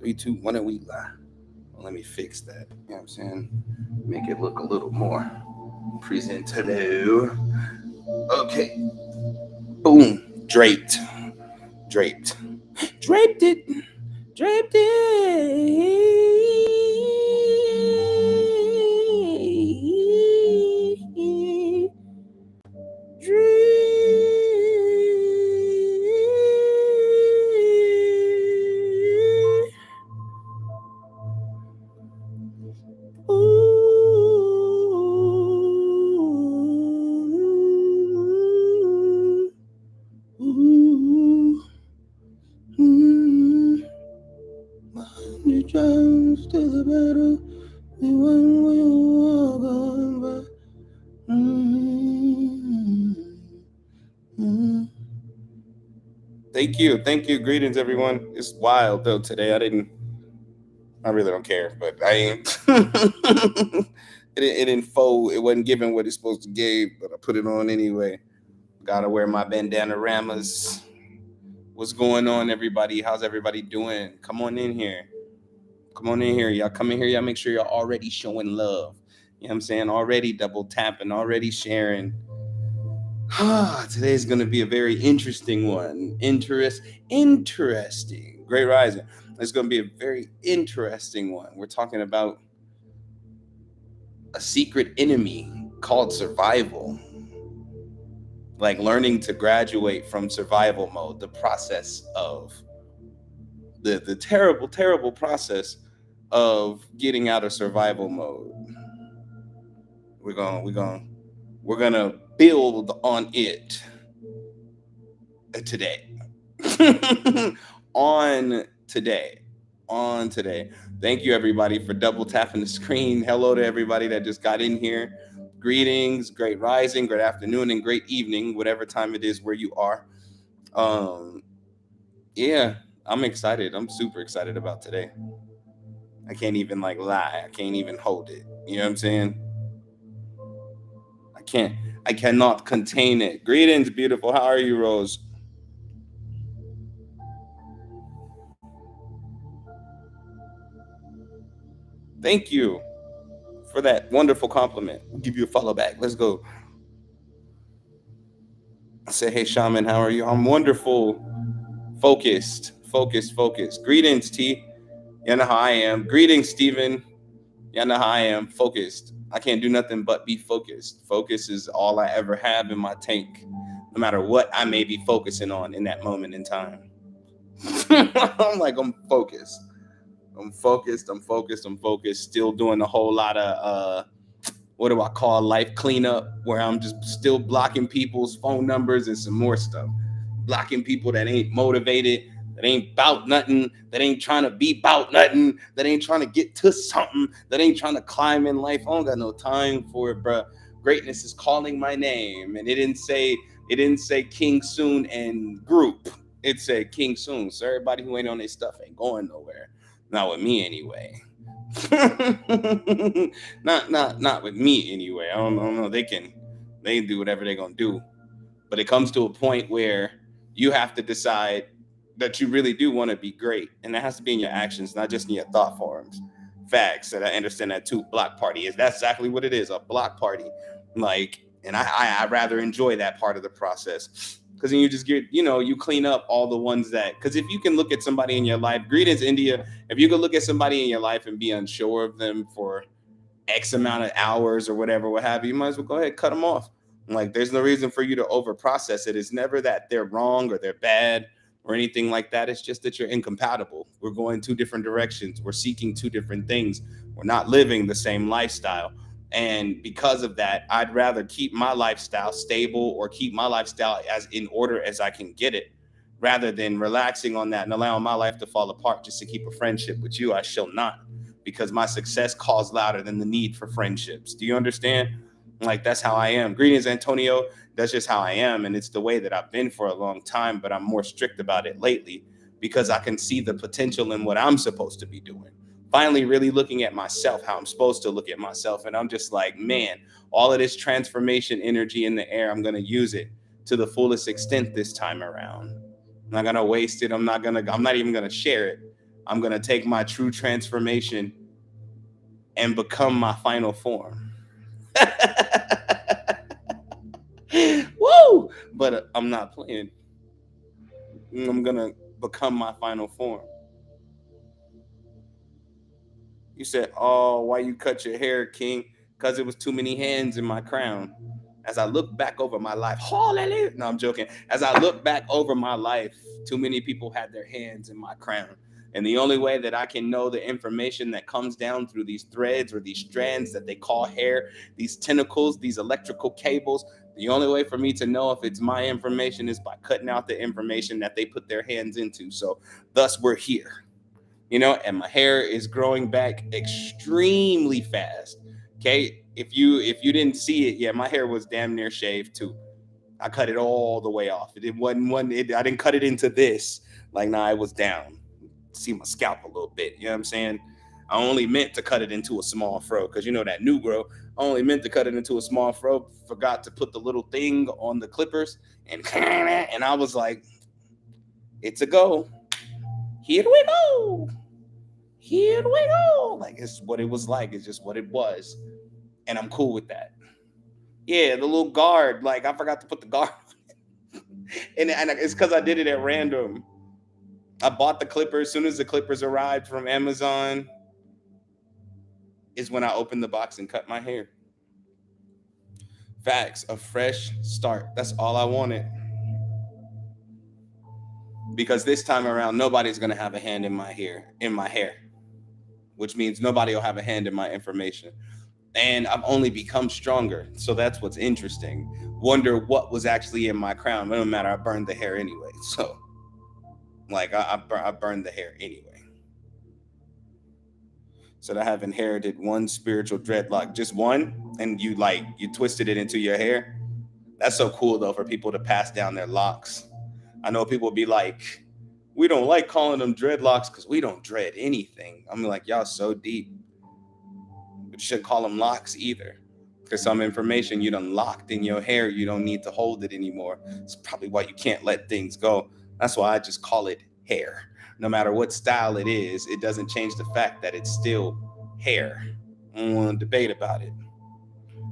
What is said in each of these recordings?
3, 2, 1, and we live. Well, let me fix that. You know what I'm saying? Make it look a little more presentable. Okay. Boom. Draped. Draped. Draped it. Draped it. Behind drums to the battle, we won, we walk on by. Thank you, thank you. Greetings, everyone. It's wild though today. I really don't care, but I ain't. It didn't fold. It wasn't giving what it's supposed to give, but I put it on anyway. Gotta wear my bandana ramas. What's going on, everybody? How's everybody doing? Come on in here. Come on in here. Y'all come in here. Y'all make sure y'all already showing love. You know what I'm saying? Already double tapping, already sharing. Today's going to be a very interesting one. Interesting. Great rising. It's going to be a very interesting one. We're talking about a secret enemy called survival. Like learning to graduate from survival mode, the process of the terrible, terrible process of getting out of survival mode. We're gonna build on it today. on today. On today. Thank you everybody for double tapping the screen. Hello to everybody that just got in here. Greetings, great rising, great afternoon, and great evening, whatever time it is where you are. Yeah, I'm excited. I'm super excited about today. I can't even like lie. I can't even hold it. You know what I'm saying? I can't. I cannot contain it. Greetings, beautiful. How are you, Rose? Thank you for that wonderful compliment. I'll give you a follow back. Let's go. I say, hey, Shaman, how are you? I'm wonderful. Focused. Focused. Focused. Greetings, T. You know how I am. Greetings, Stephen. You know how I am. Focused. I can't do nothing but be focused. Focus is all I ever have in my tank, no matter what I may be focusing on in that moment in time. I'm focused. I'm focused. I'm focused. I'm focused. Still doing a whole lot of what do I call life cleanup, where I'm just still blocking people's phone numbers and some more stuff. Blocking people that ain't motivated, that ain't bout nothing, that ain't trying to be bout nothing, that ain't trying to get to something, that ain't trying to climb in life. I don't got no time for it, bruh. Greatness is calling my name. And it didn't say King Soon and group. It said King Soon. So everybody who ain't on their stuff ain't going nowhere. Not with me anyway. not with me anyway. I don't know. They can do whatever they're gonna do. But it comes to a point where you have to decide that you really do want to be great. And that has to be in your actions, not just in your thought forms. Facts. And I understand that too. Block party is that's exactly what it is, a block party. Like, and I rather enjoy that part of the process. Because then you just get, you clean up all the ones that, because if you can look at somebody in your life, greetings, India, if you could look at somebody in your life and be unsure of them for X amount of hours or whatever, what have you, you might as well go ahead and cut them off. Like, there's no reason for you to over process it. It's never that they're wrong or they're bad or anything like that. It's just that you're incompatible. We're going two different directions. We're seeking two different things. We're not living the same lifestyle. And because of that, I'd rather keep my lifestyle stable or keep my lifestyle as in order as I can get it, rather than relaxing on that and allowing my life to fall apart just to keep a friendship with you. I shall not, because my success calls louder than the need for friendships. Do you understand? Like, that's how I am. Greetings, Antonio. That's just how I am. And it's the way that I've been for a long time, but I'm more strict about it lately because I can see the potential in what I'm supposed to be doing. Finally, really looking at myself, how I'm supposed to look at myself. And I'm just like, man, all of this transformation energy in the air, I'm going to use it to the fullest extent this time around. I'm not going to waste it. I'm not even going to share it. I'm gonna take my true transformation and become my final form. Woo! But I'm not playing. I'm gonna become my final form. You said, "Oh, why you cut your hair, King?" Because it was too many hands in my crown. As I look back over my life, hallelujah. No, I'm joking. As I look back over my life, too many people had their hands in my crown. And the only way that I can know the information that comes down through these threads or these strands that they call hair, these tentacles, these electrical cables, the only way for me to know if it's my information is by cutting out the information that they put their hands into. So, thus, we're here, and my hair is growing back extremely fast. Okay, if you didn't see it, yeah, my hair was damn near shaved too. I cut it all the way off. It wasn't one. I didn't cut it into this. Like, nah, it was down. See my scalp a little bit. You know what I'm saying? I only meant to cut it into a small fro because that new grow. I only meant to cut it into a small fro. Forgot to put the little thing on the clippers, and I was like, "It's a go. Here we go. Here we go." Like, it's what it was like. It's just what it was, and I'm cool with that. Yeah, the little guard. Like, I forgot to put the guard, and it's because I did it at random. I bought the clippers. As soon as the clippers arrived from Amazon, is when I opened the box and cut my hair. Facts, a fresh start. That's all I wanted. Because this time around, nobody's gonna have a hand in my hair, which means nobody will have a hand in my information. And I've only become stronger. So that's what's interesting. Wonder what was actually in my crown. It don't matter. I burned the hair anyway. So, like, I burned the hair anyway. So I have inherited one spiritual dreadlock, just one, and you twisted it into your hair. That's so cool though for people to pass down their locks. I know people be like, we don't like calling them dreadlocks because we don't dread anything. I'm like, y'all so deep. But you shouldn't call them locks either. Because some information you done locked in your hair, you don't need to hold it anymore. It's probably why you can't let things go. That's why I just call it hair. No matter what style it is, it doesn't change the fact that it's still hair. I don't want to debate about it.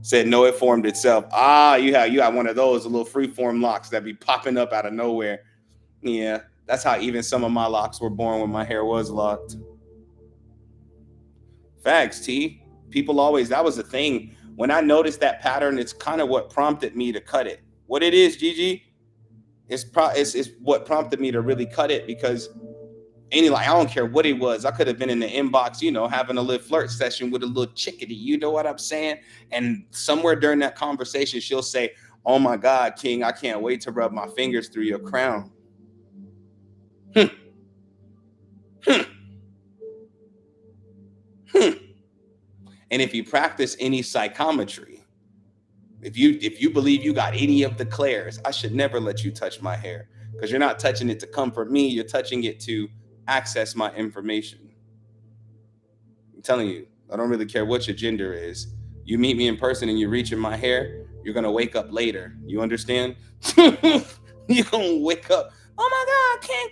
Said no, it formed itself. Ah, you have one of those little freeform locks that be popping up out of nowhere. Yeah, that's how even some of my locks were born when my hair was locked. Facts, T. People always, that was the thing. When I noticed that pattern, it's kind of what prompted me to cut it. What it is, Gigi, it's what prompted me to really cut it because I don't care what it was. I could have been in the inbox, having a little flirt session with a little chickadee. You know what I'm saying? And somewhere during that conversation, she'll say, "Oh my God, King, I can't wait to rub my fingers through your crown." Hmm, hmm, hmm. And if you practice any psychometry, if you believe you got any of the clairs, I should never let you touch my hair because you're not touching it to comfort me. You're touching it to access my information. I'm telling you, I don't really care what your gender is. You meet me in person and you reach in my hair, you're gonna wake up later. You understand? You're gonna wake up. Oh my God, can't.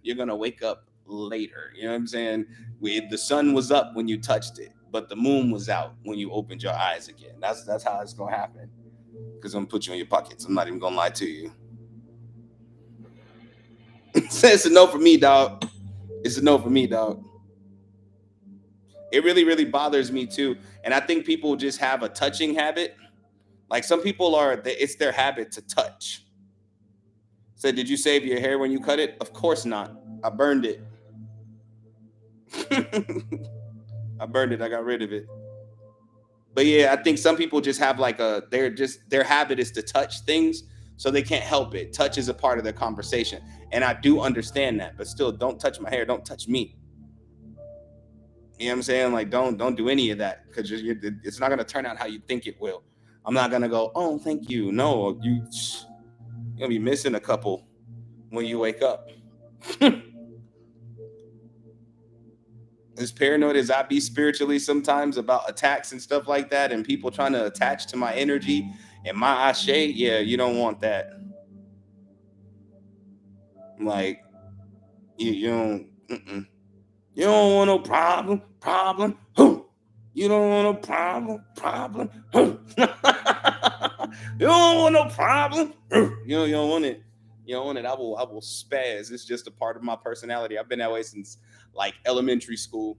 You're gonna wake up later. You know what I'm saying? The sun was up when you touched it, but the moon was out when you opened your eyes again. That's how it's gonna happen. Because I'm gonna put you in your pockets. I'm not even gonna lie to you. It's a no for me, dog. It's a no for me, dog. It really, really bothers me too. And I think people just have a touching habit. Like some people it's their habit to touch. So, did you save your hair when you cut it? Of course not. I burned it. I burned it. I got rid of it. But yeah, I think some people just have their habit is to touch things, so they can't help it. Touch is a part of their conversation, and I do understand that. But still, don't touch my hair. Don't touch me. You know what I'm saying? Like, don't do any of that because it's not gonna turn out how you think it will. I'm not gonna go, oh, thank you. No, you're gonna be missing a couple when you wake up. As paranoid as I be spiritually sometimes about attacks and stuff like that, and people trying to attach to my energy and my ashe, yeah, you don't want that. Like, You don't. You don't want no problem. Huh. You don't want no problem. Huh. You don't want no problem. Huh. You don't want it. You don't want it. I will spaz. It's just a part of my personality. I've been that way since like elementary school.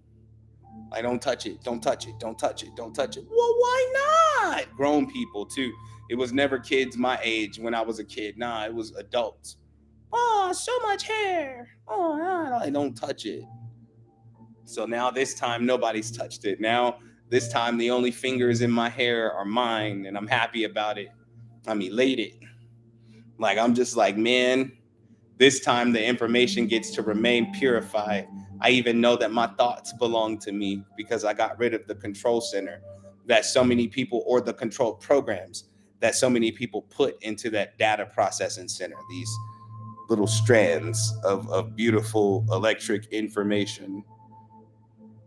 Like, don't touch it, don't touch it, don't touch it, don't touch it. Well, why not? Grown people too. It was never kids my age when I was a kid. Nah, it was adults. Oh, so much hair. Oh, I don't touch it. So now this time nobody's touched it. Now this time the only fingers in my hair are mine, and I'm happy about it. I'm elated. Like, I'm just like, man, this time the information gets to remain purified. I even know that my thoughts belong to me because I got rid of the control center that so many people, or the control programs that so many people put into that data processing center, these little strands of beautiful electric information.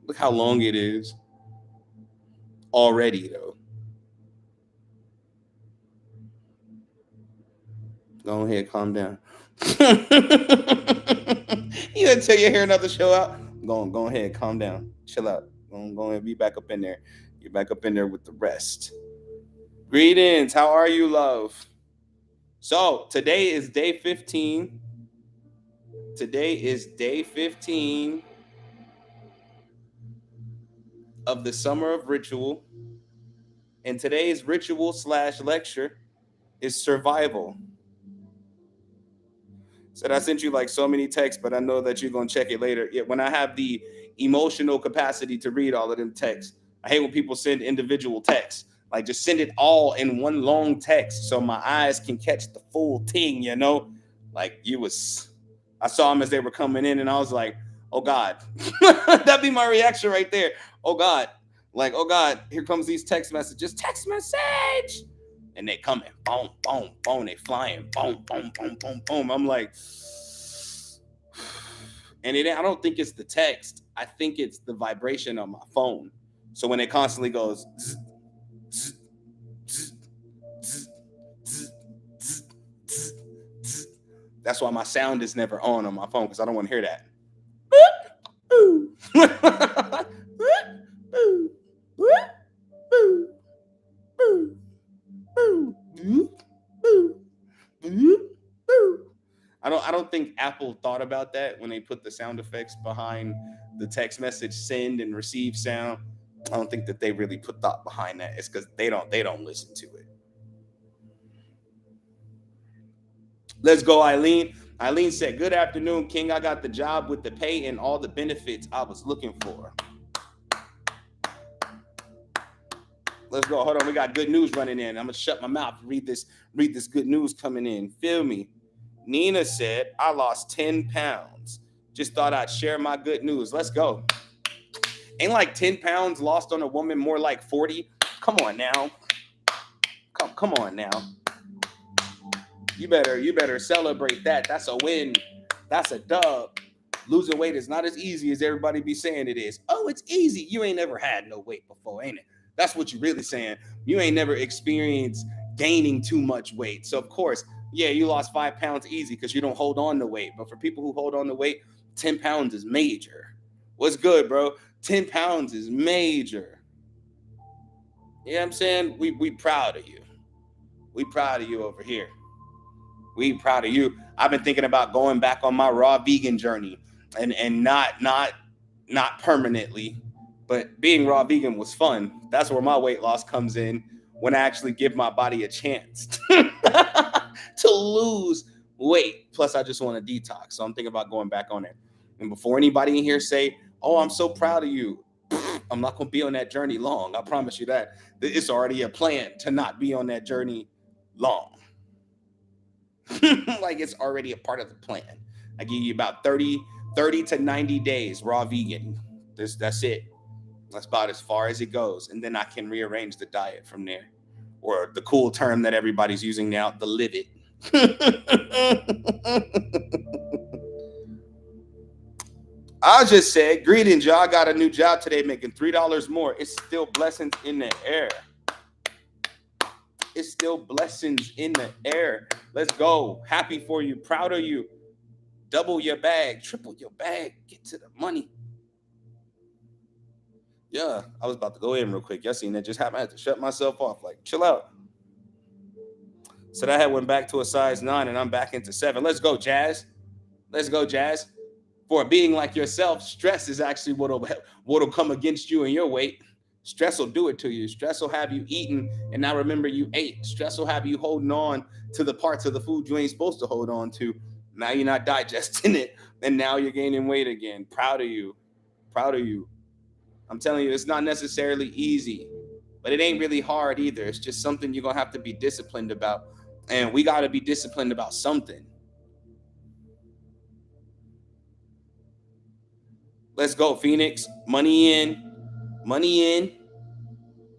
Look how long it is already, though. Go ahead, calm down. You until you hear another show out. Go ahead, calm down, chill out. Go ahead, be back up in there. Get back up in there with the rest. Greetings. How are you, love? So today is day 15. Today is day 15 of the summer of ritual, and today's ritual slash lecture is survival. Said I sent you like so many texts, but I know that you're gonna check it later. Yeah, when I have the emotional capacity to read all of them texts, I hate when people send individual texts. Like, just send it all in one long text so my eyes can catch the full thing. Like, I saw them as they were coming in, and I was like, oh God, that'd be my reaction right there. Oh God, like, oh God, here comes these text messages. Text message. And they coming, boom, boom, boom, they flying, boom, boom, boom, boom, boom. I'm like, and I don't think it's the text. I think it's the vibration on my phone. So when it constantly goes, zzz, zzz, zzz, zzz, zzz, zzz, zzz, zzz, that's why my sound is never on my phone, because I don't want to hear that. I don't think Apple thought about that when they put the sound effects behind the text message send and receive sound. I don't think that they really put thought behind that. It's because they don't listen to it. Let's go, Eileen. Eileen said, "Good afternoon, King. I got the job with the pay and all the benefits I was looking for." Let's go. Hold on. We got good news running in. I'm gonna shut my mouth. Read this good news coming in. Feel me. Nina said, "I lost 10 pounds. Just thought I'd share my good news." Let's go. Ain't like 10 pounds lost on a woman more like 40? Come on now. Come on now. You better celebrate that. That's a win. That's a dub. Losing weight is not as easy as everybody be saying it is. Oh, it's easy. You ain't never had no weight before, ain't it? That's what you really saying. You ain't never experienced gaining too much weight. So of course, yeah, you lost 5 pounds easy because you don't hold on to weight. But for people who hold on to weight, 10 pounds is major. What's good, bro? 10 pounds is major. You know what I'm saying? We proud of you. We proud of you over here. We proud of you. I've been thinking about going back on my raw vegan journey, and not permanently, but being raw vegan was fun. That's where my weight loss comes in, when I actually give my body a chance to lose weight. Plus, I just want to detox. So I'm thinking about going back on it. And before anybody in here say, "Oh, I'm so proud of you," I'm not going to be on that journey long. I promise you that. It's already a plan to not be on that journey long. Like, it's already a part of the plan. I give you about 30 to 90 days raw vegan. That's it. That's about as far as it goes. And then I can rearrange the diet from there. Or the cool term that everybody's using now, the live it. I just said, greetings, y'all. I got a new job today making $3 more. It's still blessings in the air. It's still blessings in the air. Let's go. Happy for you. Proud of you. double your bag, triple your bag, get to the money. Yeah, I was about to go in real quick. Y'all seen that just happened. I had to shut myself off. Like, chill out. So that had went back to a size 9, and I'm back into 7. Let's go, Jazz. Let's go, Jazz. For being like yourself, stress is actually what'll come against you and your weight. Stress will do it to you. Stress will have you eating and not remember you ate. Stress will have you holding on to the parts of the food you ain't supposed to hold on to. Now you're not digesting it, and now you're gaining weight again. Proud of you. Proud of you. I'm telling you, it's not necessarily easy, but it ain't really hard either. It's just something you're gonna have to be disciplined about. And we gotta be disciplined about something. Let's go, Phoenix. Money in, money in,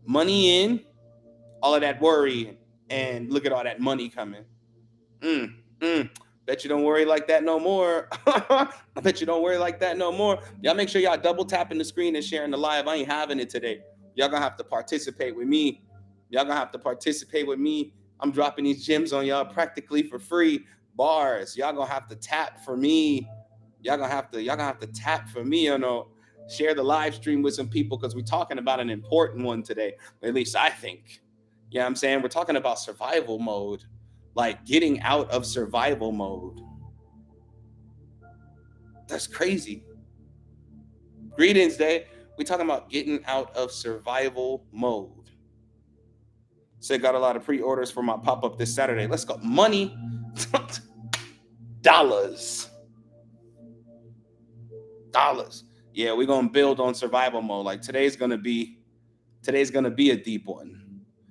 money in. All of that worry, and look at all that money coming. Mm, mm. Bet you don't worry like that no more. I bet you don't worry like that no more. Y'all make sure y'all double tapping the screen and sharing the live. I ain't having it today. Y'all gonna have to participate with me. Y'all gonna have to participate with me. I'm dropping these gems on y'all practically for free. Bars. Y'all gonna have to tap for me. Y'all gonna have to tap for me. You know, share the live stream with some people because we're talking about an important one today. At least I think. You know what I'm saying? We're talking about survival mode, like getting out of survival mode. That's crazy. Greetings, Day. We're talking about getting out of survival mode. Said got a lot of pre-orders for my pop-up this Saturday. Let's go. Money. Dollars. Dollars. Yeah, we're gonna build on survival mode. Like today's gonna be a deep one.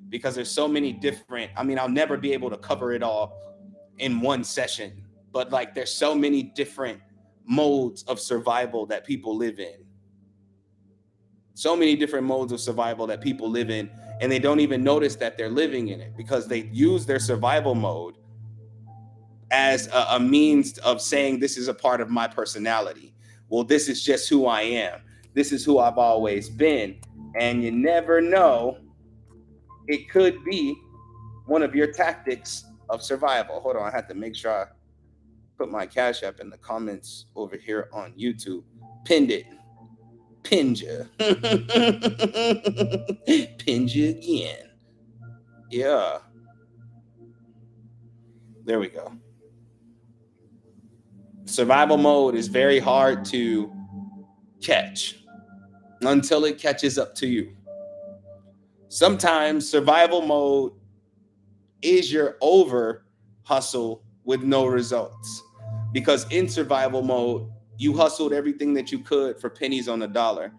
Because there's so many different, I mean, I'll never be able to cover it all in one session, but like there's so many different modes of survival that people live in. So many different modes of survival that people live in, and they don't even notice that they're living in it because they use their survival mode as a means of saying this is a part of my personality. Well, this is just who I am. This is who I've always been. And you never know, it could be one of your tactics of survival. Hold on, I had to make sure I put my Cash App in the comments over here on YouTube. Pinned it. Pinned you. Pinned you again. Yeah. There we go. Survival mode is very hard to catch until it catches up to you. Sometimes survival mode is your over hustle with no results. Because in survival mode, you hustled everything that you could for pennies on the dollar.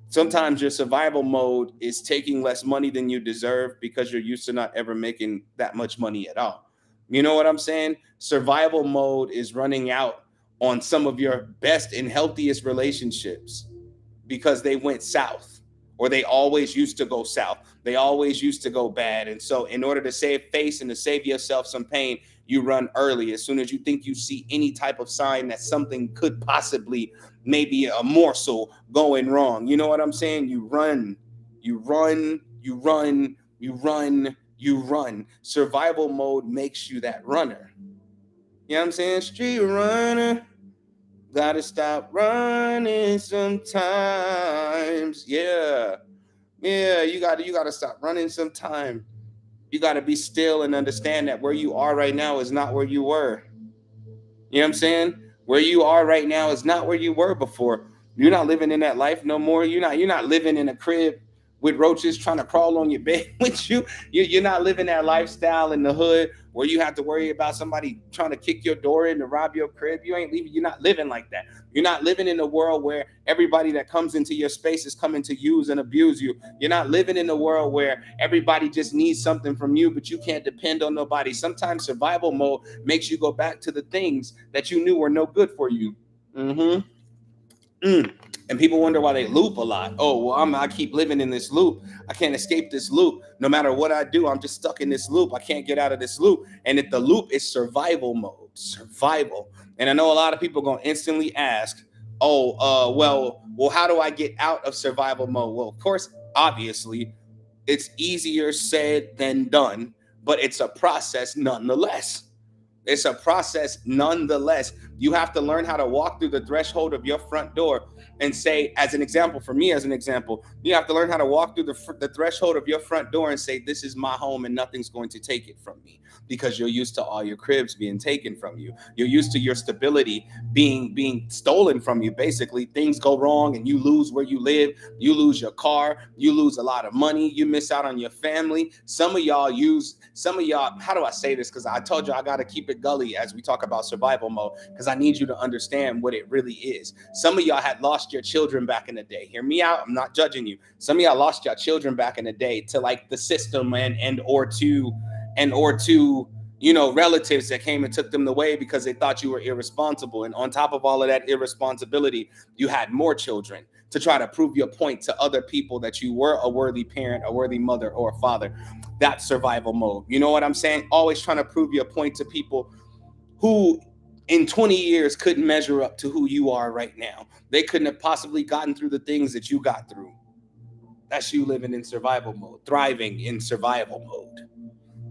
Sometimes your survival mode is taking less money than you deserve because you're used to not ever making that much money at all. You know what I'm saying? Survival mode is running out on some of your best and healthiest relationships because they went south, or they always used to go south. They always used to go bad. And so in order to save face and to save yourself some pain, you run early. As soon as you think you see any type of sign that something could possibly, maybe a morsel going wrong, you know what I'm saying? You run, you run, you run, you run, you run. Survival mode makes you that runner. You know what I'm saying? Street runner. Gotta stop running sometimes. Yeah. Yeah, you gotta stop running sometime. You gotta be still and understand that where you are right now is not where you were. You know what I'm saying? Where you are right now is not where you were before. You're not living in that life no more. You're not living in a crib with roaches trying to crawl on your bed with you. You're not living that lifestyle in the hood where you have to worry about somebody trying to kick your door in to rob your crib. You ain't leaving. You're not living like that. You're not living in a world where everybody that comes into your space is coming to use and abuse you. You're not living in a world where everybody just needs something from you, but you can't depend on nobody. Sometimes survival mode makes you go back to the things that you knew were no good for you. Mm-hmm. And people wonder why they loop a lot. Oh, well, I keep living in this loop. I can't escape this loop. No matter what I do, I'm just stuck in this loop. I can't get out of this loop. And if the loop is survival mode, survival. And I know a lot of people are going to instantly ask, well, how do I get out of survival mode? Well, of course, obviously, it's easier said than done, but it's a process nonetheless. It's a process nonetheless, You have to learn how to walk through the threshold of your front door and say, as an example, for me, as an example, you have to learn how to walk through the threshold of your front door and say, this is my home and nothing's going to take it from me, because you're used to all your cribs being taken from you. You're used to your stability being stolen from you. Basically, things go wrong and you lose where you live, you lose your car, you lose a lot of money, you miss out on your family. Some of y'all, how do I say this? Because I told you I got to keep it gully as we talk about survival mode, because I need you to understand what it really is. Some of y'all had lost your children back in the day. Hear me out. I'm not judging you. Some of y'all lost your children back in the day to like the system and or to relatives that came and took them away because they thought you were irresponsible. And on top of all of that irresponsibility, you had more children to try to prove your point to other people that you were a worthy parent, a worthy mother, or a father. That's survival mode. You know what I'm saying? Always trying to prove your point to people who in 20 years couldn't measure up to who you are right now. They couldn't have possibly gotten through the things that you got through. That's you living in survival mode, thriving in survival mode.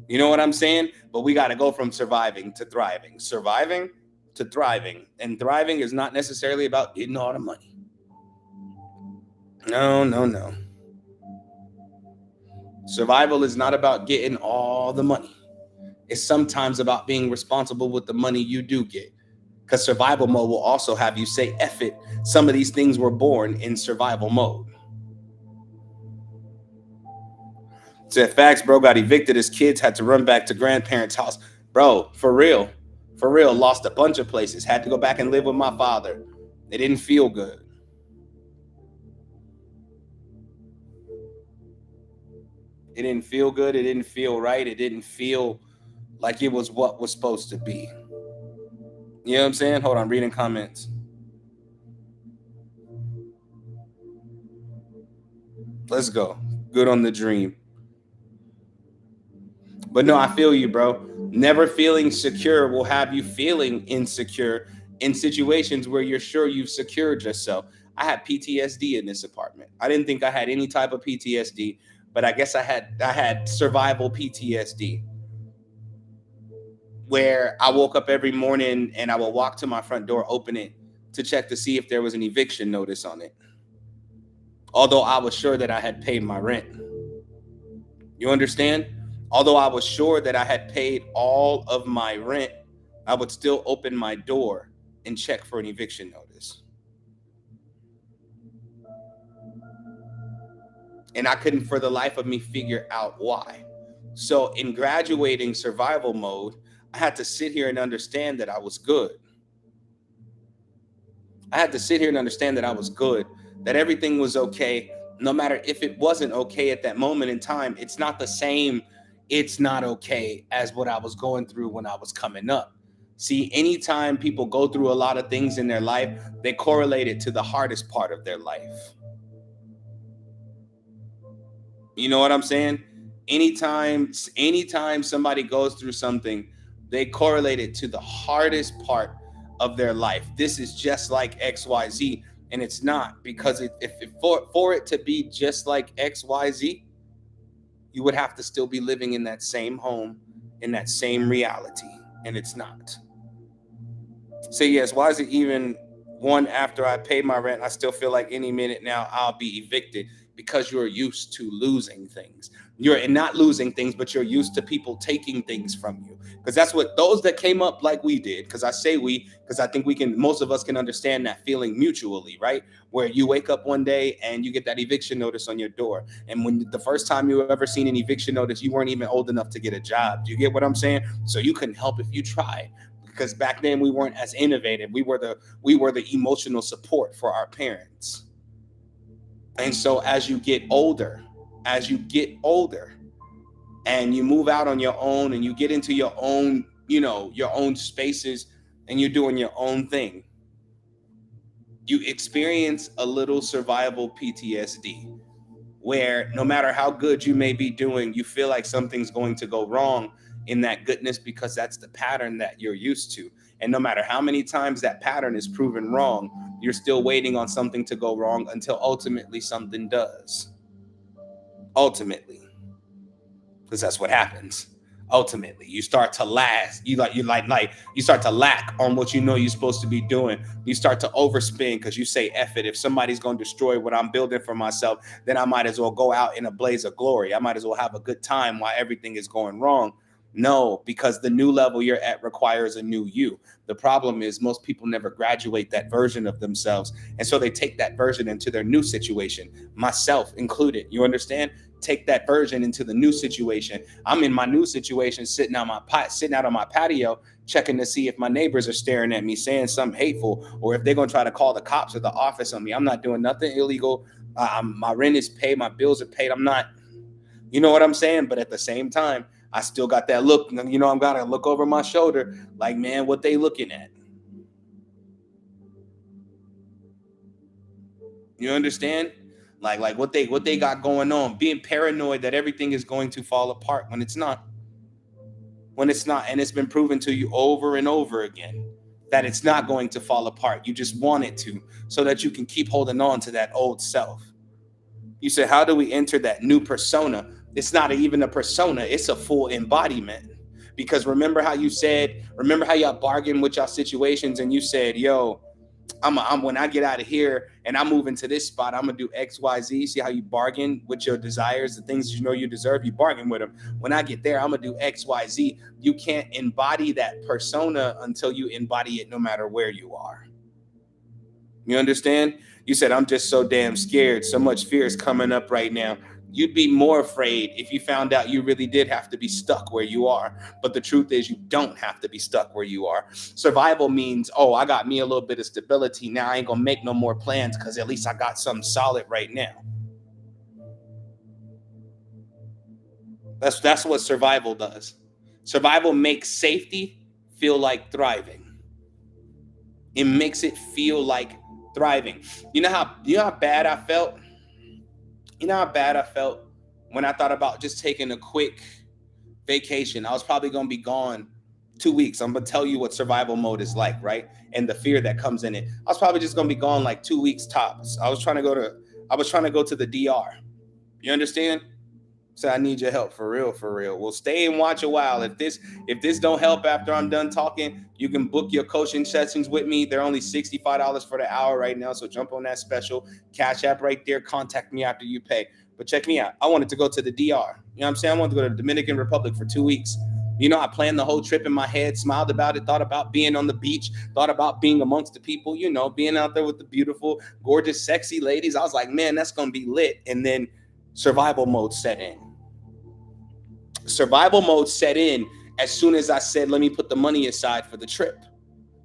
You know what I'm saying? But we got to go from surviving to thriving, surviving to thriving. And thriving is not necessarily about getting all the money. No, no, no. Survival is not about getting all the money. It's sometimes about being responsible with the money you do get. Because survival mode will also have you say, F it. Some of these things were born in survival mode. Said facts, bro got evicted. His kids had to run back to grandparents' house. Bro, for real. For real, lost a bunch of places. Had to go back and live with my father. It didn't feel good. It didn't feel good. It didn't feel right. It didn't feel like it was what was supposed to be. You know what I'm saying? Hold on, reading comments. Let's go. Good on the dream. But no, I feel you, bro. Never feeling secure will have you feeling insecure in situations where you're sure you've secured yourself. I had PTSD in this apartment. I didn't think I had any type of PTSD, but I guess I had survival PTSD, where I woke up every morning and I would walk to my front door, open it to check to see if there was an eviction notice on it. Although I was sure that I had paid my rent. You understand? Although I was sure that I had paid all of my rent, I would still open my door and check for an eviction notice. And I couldn't for the life of me figure out why. So in graduating survival mode, I had to sit here and understand that I was good. I had to sit here and understand that I was good, that everything was okay, no matter if it wasn't okay at that moment in time. It's not the same, it's not okay as what I was going through when I was coming up. See, anytime people go through a lot of things in their life, they correlate it to the hardest part of their life. You know what I'm saying? Anytime somebody goes through something, they correlate it to the hardest part of their life. This is just like XYZ, and it's not, because for it to be just like XYZ, you would have to still be living in that same home, in that same reality, and it's not. Say yes, why is it even one after I pay my rent, I still feel like any minute now I'll be evicted? Because you're used to losing things. You're not losing things, but you're used to people taking things from you. Because that's what those that came up like we did. Because I say we, because I think most of us can understand that feeling mutually, right? Where you wake up one day and you get that eviction notice on your door. And when the first time you ever seen an eviction notice, you weren't even old enough to get a job. Do you get what I'm saying? So you couldn't help if you tried, because back then we weren't as innovative. We were the emotional support for our parents. And so as you get older and you move out on your own and you get into your own, your own spaces, and you're doing your own thing, you experience a little survival PTSD, where no matter how good you may be doing, you feel like something's going to go wrong in that goodness, because that's the pattern that you're used to. And no matter how many times that pattern is proven wrong, you're still waiting on something to go wrong until ultimately something does. Ultimately, because that's what happens. Ultimately, you start to last. You start to lack on what you know you're supposed to be doing. You start to overspend because you say, "Eff it." If somebody's going to destroy what I'm building for myself, then I might as well go out in a blaze of glory. I might as well have a good time while everything is going wrong. No, because the new level you're at requires a new you. The problem is most people never graduate that version of themselves. And so they take that version into their new situation, myself included. You understand? Take that version into the new situation. I'm in my new situation, sitting out on my patio, checking to see if my neighbors are staring at me, saying something hateful, or if they're gonna try to call the cops or the office on me. I'm not doing nothing illegal. My rent is paid, my bills are paid. I'm not, you know what I'm saying? But at the same time, I still got that look. I'm gotta look over my shoulder, like, man, what they looking at? You understand? Like what they got going on, being paranoid that everything is going to fall apart when it's not. When it's not, and it's been proven to you over and over again that it's not going to fall apart. You just want it to, so that you can keep holding on to that old self. You said, how do we enter that new persona? It's not even a persona, it's a full embodiment. Because remember how y'all bargained with y'all situations and you said, yo, I'm when I get out of here and I move into this spot, I'm gonna do X, Y, Z. See how you bargain with your desires, the things you know you deserve, you bargain with them. When I get there, I'm gonna do X, Y, Z. You can't embody that persona until you embody it no matter where you are. You understand? You said, I'm just so damn scared. So much fear is coming up right now. You'd be more afraid if you found out you really did have to be stuck where you are. But the truth is, you don't have to be stuck where you are. Survival means, oh, I got me a little bit of stability. Now I ain't going to make no more plans because at least I got something solid right now. That's what survival does. Survival makes safety feel like thriving. It makes it feel like thriving. You know how bad I felt? You know how bad I felt when I thought about just taking a quick vacation. I was probably gonna be gone 2 weeks. I'm gonna tell you what survival mode is like, right? And the fear that comes in it. I was probably just gonna be gone like 2 weeks tops. I was trying to go to the DR. You understand? So I need your help for real, for real. We'll stay and watch a while. If this don't help after I'm done talking, you can book your coaching sessions with me. They're only $65 for the hour right now. So jump on that special Cash App right there. Contact me after you pay. But check me out. I wanted to go to the DR. You know what I'm saying? I wanted to go to the Dominican Republic for 2 weeks. I planned the whole trip in my head, smiled about it, thought about being on the beach, thought about being amongst the people, being out there with the beautiful, gorgeous, sexy ladies. I was like, man, that's going to be lit. And then survival mode set in. Survival mode set in as soon as I said, let me put the money aside for the trip.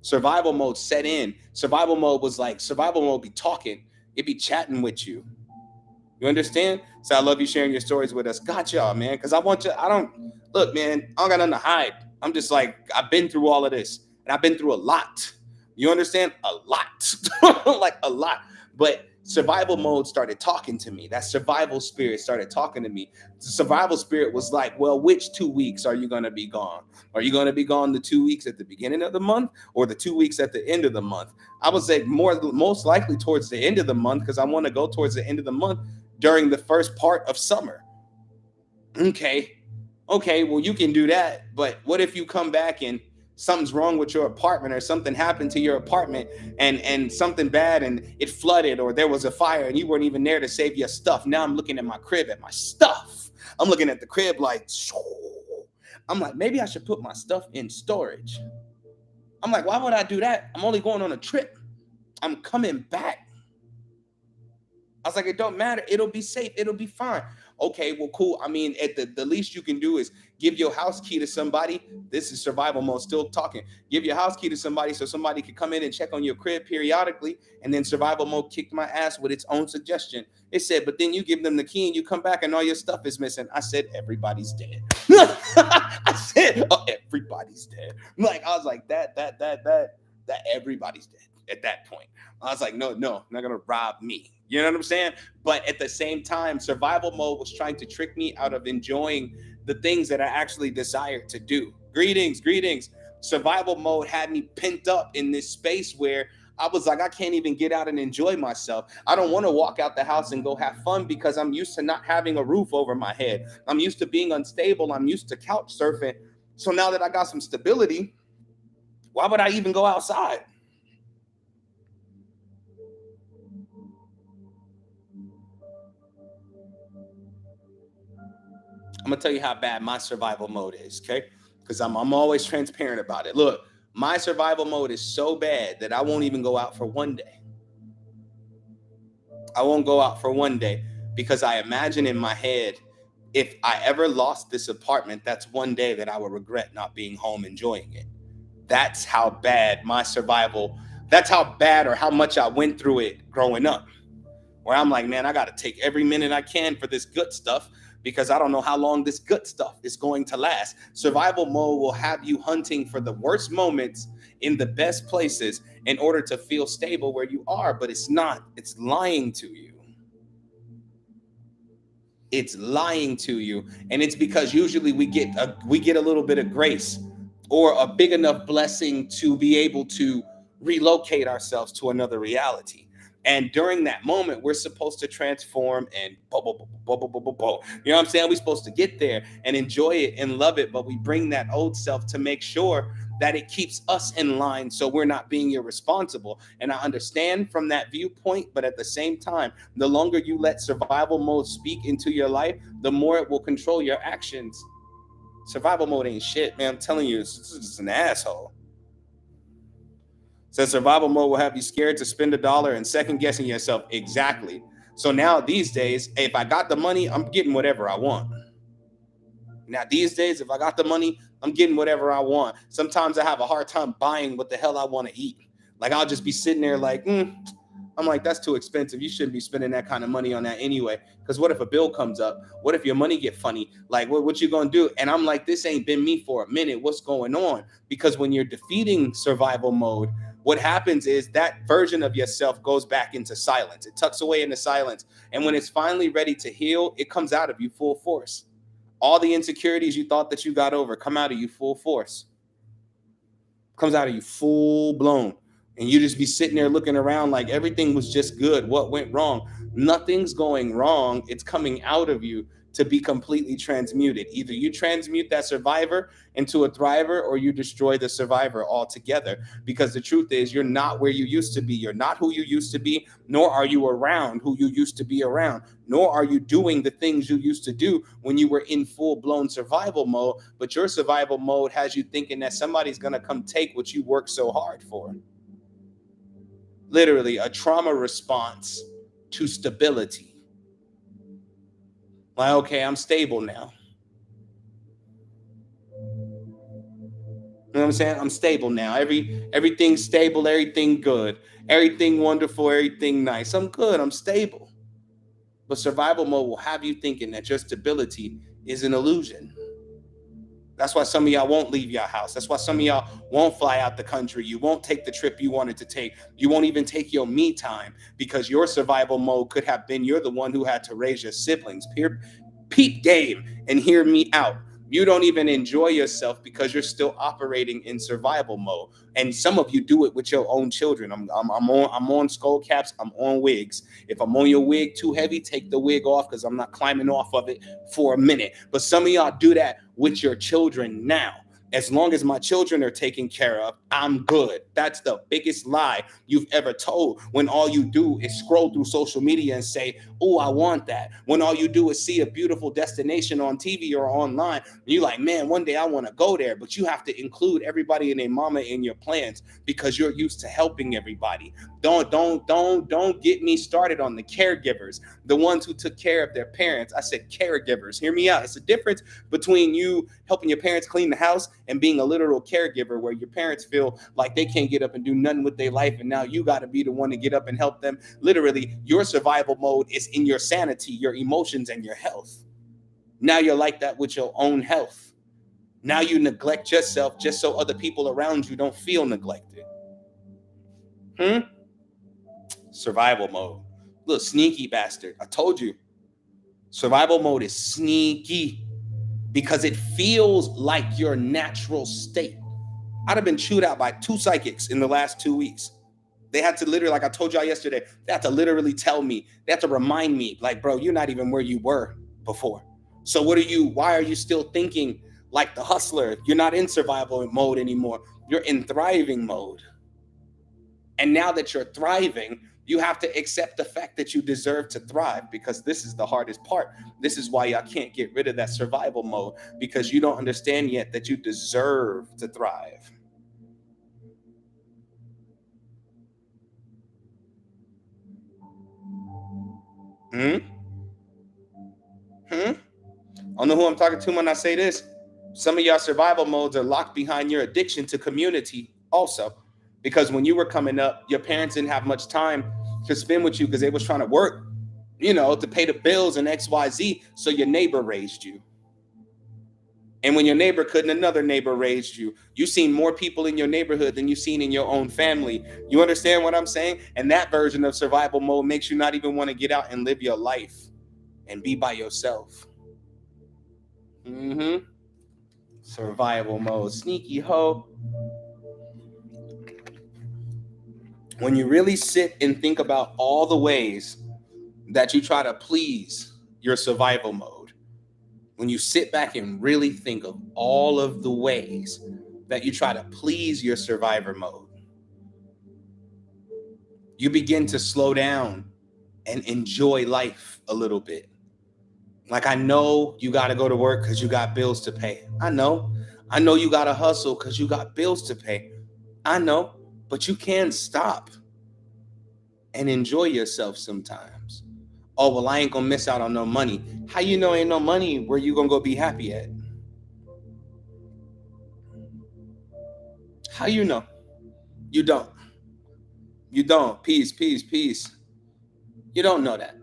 Survival mode set in. Survival mode was like, survival mode be talking. It be chatting with you. You understand? So I love you sharing your stories with us. Got y'all, man. Because I don't, look, man, I don't got nothing to hide. I'm just like, I've been through all of this. And I've been through a lot. You understand? A lot. Like a lot. But survival mode started talking to me. That survival spirit started talking to me. The survival spirit was like, well, which 2 weeks are you going to be gone? Are you going to be gone the 2 weeks at the beginning of the month or the 2 weeks at the end of the month? I would say most likely towards the end of the month because I want to go towards the end of the month during the first part of summer. Okay, well, you can do that. But what if you come back and something's wrong with your apartment or something happened to your apartment and something bad and it flooded or there was a fire and you weren't even there to save your stuff? Now I'm looking at my crib at my stuff. I'm looking at the crib like, I'm like, maybe I should put my stuff in storage. I'm like, why would I do that? I'm only going on a trip. I'm coming back. I was like, it don't matter. It'll be safe. It'll be fine. Okay, well, cool. I mean, at the least you can do is give your house key to somebody. This is survival mode, still talking. Give your house key to somebody so somebody can come in and check on your crib periodically. And then survival mode kicked my ass with its own suggestion. It said, but then you give them the key and you come back and all your stuff is missing. I said, everybody's dead. I said, oh, everybody's dead. I was like, that everybody's dead at that point. I was like, no, not gonna rob me. You know what I'm saying? But at the same time, survival mode was trying to trick me out of enjoying the things that I actually desired to do. Greetings. Survival mode had me pent up in this space where I was like, I can't even get out and enjoy myself. I don't want to walk out the house and go have fun because I'm used to not having a roof over my head. I'm used to being unstable. I'm used to couch surfing. So now that I got some stability, why would I even go outside? I'm gonna tell you how bad my survival mode is, okay? Because I'm always transparent about it. Look, my survival mode is so bad that I won't even go out for one day. I won't go out for one day because I imagine in my head, if I ever lost this apartment, that's one day that I would regret not being home enjoying it. That's how bad my survival, that's how bad or how much I went through it growing up. Where I'm like, man, I got to take every minute I can for this good stuff because I don't know how long this good stuff is going to last. Survival mode will have you hunting for the worst moments in the best places in order to feel stable where you are, but it's not. It's lying to you. It's lying to you, and it's because usually we get a little bit of grace or a big enough blessing to be able to relocate ourselves to another reality. And during that moment, we're supposed to transform and you know what I'm saying? We're supposed to get there and enjoy it and love it, but we bring that old self to make sure that it keeps us in line so we're not being irresponsible. And I understand from that viewpoint, but at the same time, the longer you let survival mode speak into your life, the more it will control your actions. Survival mode ain't shit, man. I'm telling you, it's just an asshole. So survival mode will have you scared to spend a dollar and second guessing yourself. Exactly. So now these days, if I got the money, I'm getting whatever I want. Now these days, if I got the money, I'm getting whatever I want. Sometimes I have a hard time buying what the hell I want to eat. Like I'll just be sitting there like, I'm like, that's too expensive. You shouldn't be spending that kind of money on that anyway. Because what if a bill comes up? What if your money get funny? Like, what you gonna do? And I'm like, this ain't been me for a minute. What's going on? Because when you're defeating survival mode, what happens is that version of yourself goes back into silence. It tucks away into silence. And when it's finally ready to heal, it comes out of you full force. All the insecurities you thought that you got over come out of you full force. Comes out of you full blown. And you just be sitting there looking around like everything was just good. What went wrong? Nothing's going wrong. It's coming out of you to be completely transmuted. Either you transmute that survivor into a thriver or you destroy the survivor altogether. Because the truth is, you're not where you used to be. You're not who you used to be, nor are you around who you used to be around, nor are you doing the things you used to do when you were in full blown survival mode. But your survival mode has you thinking that somebody's going to come take what you worked so hard for. Literally a trauma response to stability. Like, okay, I'm stable now. You know what I'm saying? I'm stable now. Everything's stable, everything good, everything wonderful, everything nice. I'm good. I'm stable. But survival mode will have you thinking that your stability is an illusion. That's why some of y'all won't leave your house. That's why some of y'all won't fly out the country. You won't take the trip you wanted to take. You won't even take your me time because your survival mode could have been you're the one who had to raise your siblings. Peep game and hear me out. You don't even enjoy yourself because you're still operating in survival mode. And some of you do it with your own children. I'm on skull caps. I'm on wigs. If I'm on your wig too heavy, take the wig off because I'm not climbing off of it for a minute. But some of y'all do that with your children now. As long as my children are taken care of, I'm good. That's the biggest lie you've ever told when all you do is scroll through social media and say, oh, I want that. When all you do is see a beautiful destination on TV or online, and you're like, man, one day I want to go there. But you have to include everybody and their mama in your plans because you're used to helping everybody. Don't get me started on the caregivers, the ones who took care of their parents. I said caregivers. Hear me out. It's a difference between you helping your parents clean the house and being a literal caregiver where your parents feel like they can't get up and do nothing with their life and now you got to be the one to get up and help them. Literally, your survival mode is in your sanity, your emotions, and your health. Now you're like that with your own health. Now you neglect yourself just so other people around you don't feel neglected. Survival mode. Little sneaky bastard. I told you. Survival mode is sneaky because it feels like your natural state. I'd have been chewed out by 2 psychics in the last 2 weeks. They had to literally, like I told y'all yesterday, they had to literally tell me, they had to remind me, like, bro, you're not even where you were before. So why are you still thinking like the hustler? You're not in survival mode anymore. You're in thriving mode. And now that you're thriving, you have to accept the fact that you deserve to thrive, because this is the hardest part. This is why y'all can't get rid of that survival mode, because you don't understand yet that you deserve to thrive. Hmm? Hmm? I don't know who I'm talking to when I say this. Some of y'all survival modes are locked behind your addiction to community also. Because when you were coming up, your parents didn't have much time to spend with you because they was trying to work, to pay the bills and XYZ. So your neighbor raised you. And when your neighbor couldn't, another neighbor raised you. You seen more people in your neighborhood than you seen in your own family. You understand what I'm saying? And that version of survival mode makes you not even want to get out and live your life and be by yourself. Mm-hmm. Survival mode. Sneaky hoe. When you really sit and think about all the ways that you try to please your survival mode, when you sit back and really think of all of the ways that you try to please your survivor mode, you begin to slow down and enjoy life a little bit. Like, I know you got to go to work because you got bills to pay. I know. I know you got to hustle because you got bills to pay. I know. But you can stop and enjoy yourself sometimes. Oh, well, I ain't gonna miss out on no money. How you know ain't no money where you gonna go be happy at? How you know? You don't. You don't. Peace, peace, peace. You don't know that.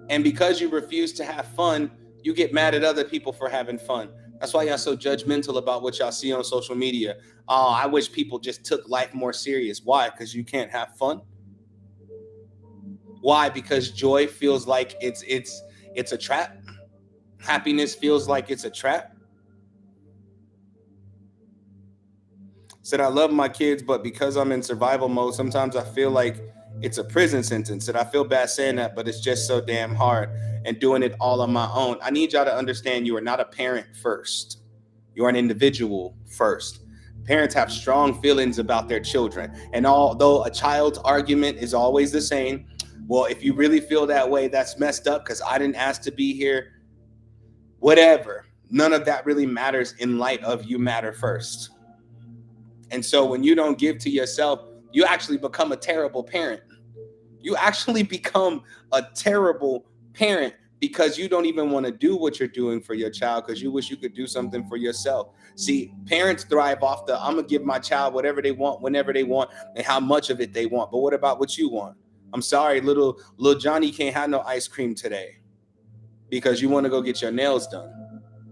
And because you refuse to have fun, you get mad at other people for having fun. That's why y'all so judgmental about what y'all see on social media. Oh, I wish people just took life more serious. Why? Because you can't have fun. Why? Because joy feels like it's a trap. Happiness feels like it's a trap. Said I love my kids, but because I'm in survival mode, sometimes I feel like it's a prison sentence. And I feel bad saying that, but it's just so damn hard and doing it all on my own. I need y'all to understand you are not a parent first. You are an individual first. Parents have strong feelings about their children. And although a child's argument is always the same, well, if you really feel that way, that's messed up because I didn't ask to be here. Whatever. None of that really matters in light of you matter first. And so when you don't give to yourself, you actually become a terrible parent. You actually become a terrible parent because you don't even want to do what you're doing for your child because you wish you could do something for yourself. See, parents thrive off the I'm going to give my child whatever they want, whenever they want, and how much of it they want. But what about what you want? I'm sorry, little Johnny can't have no ice cream today because you want to go get your nails done.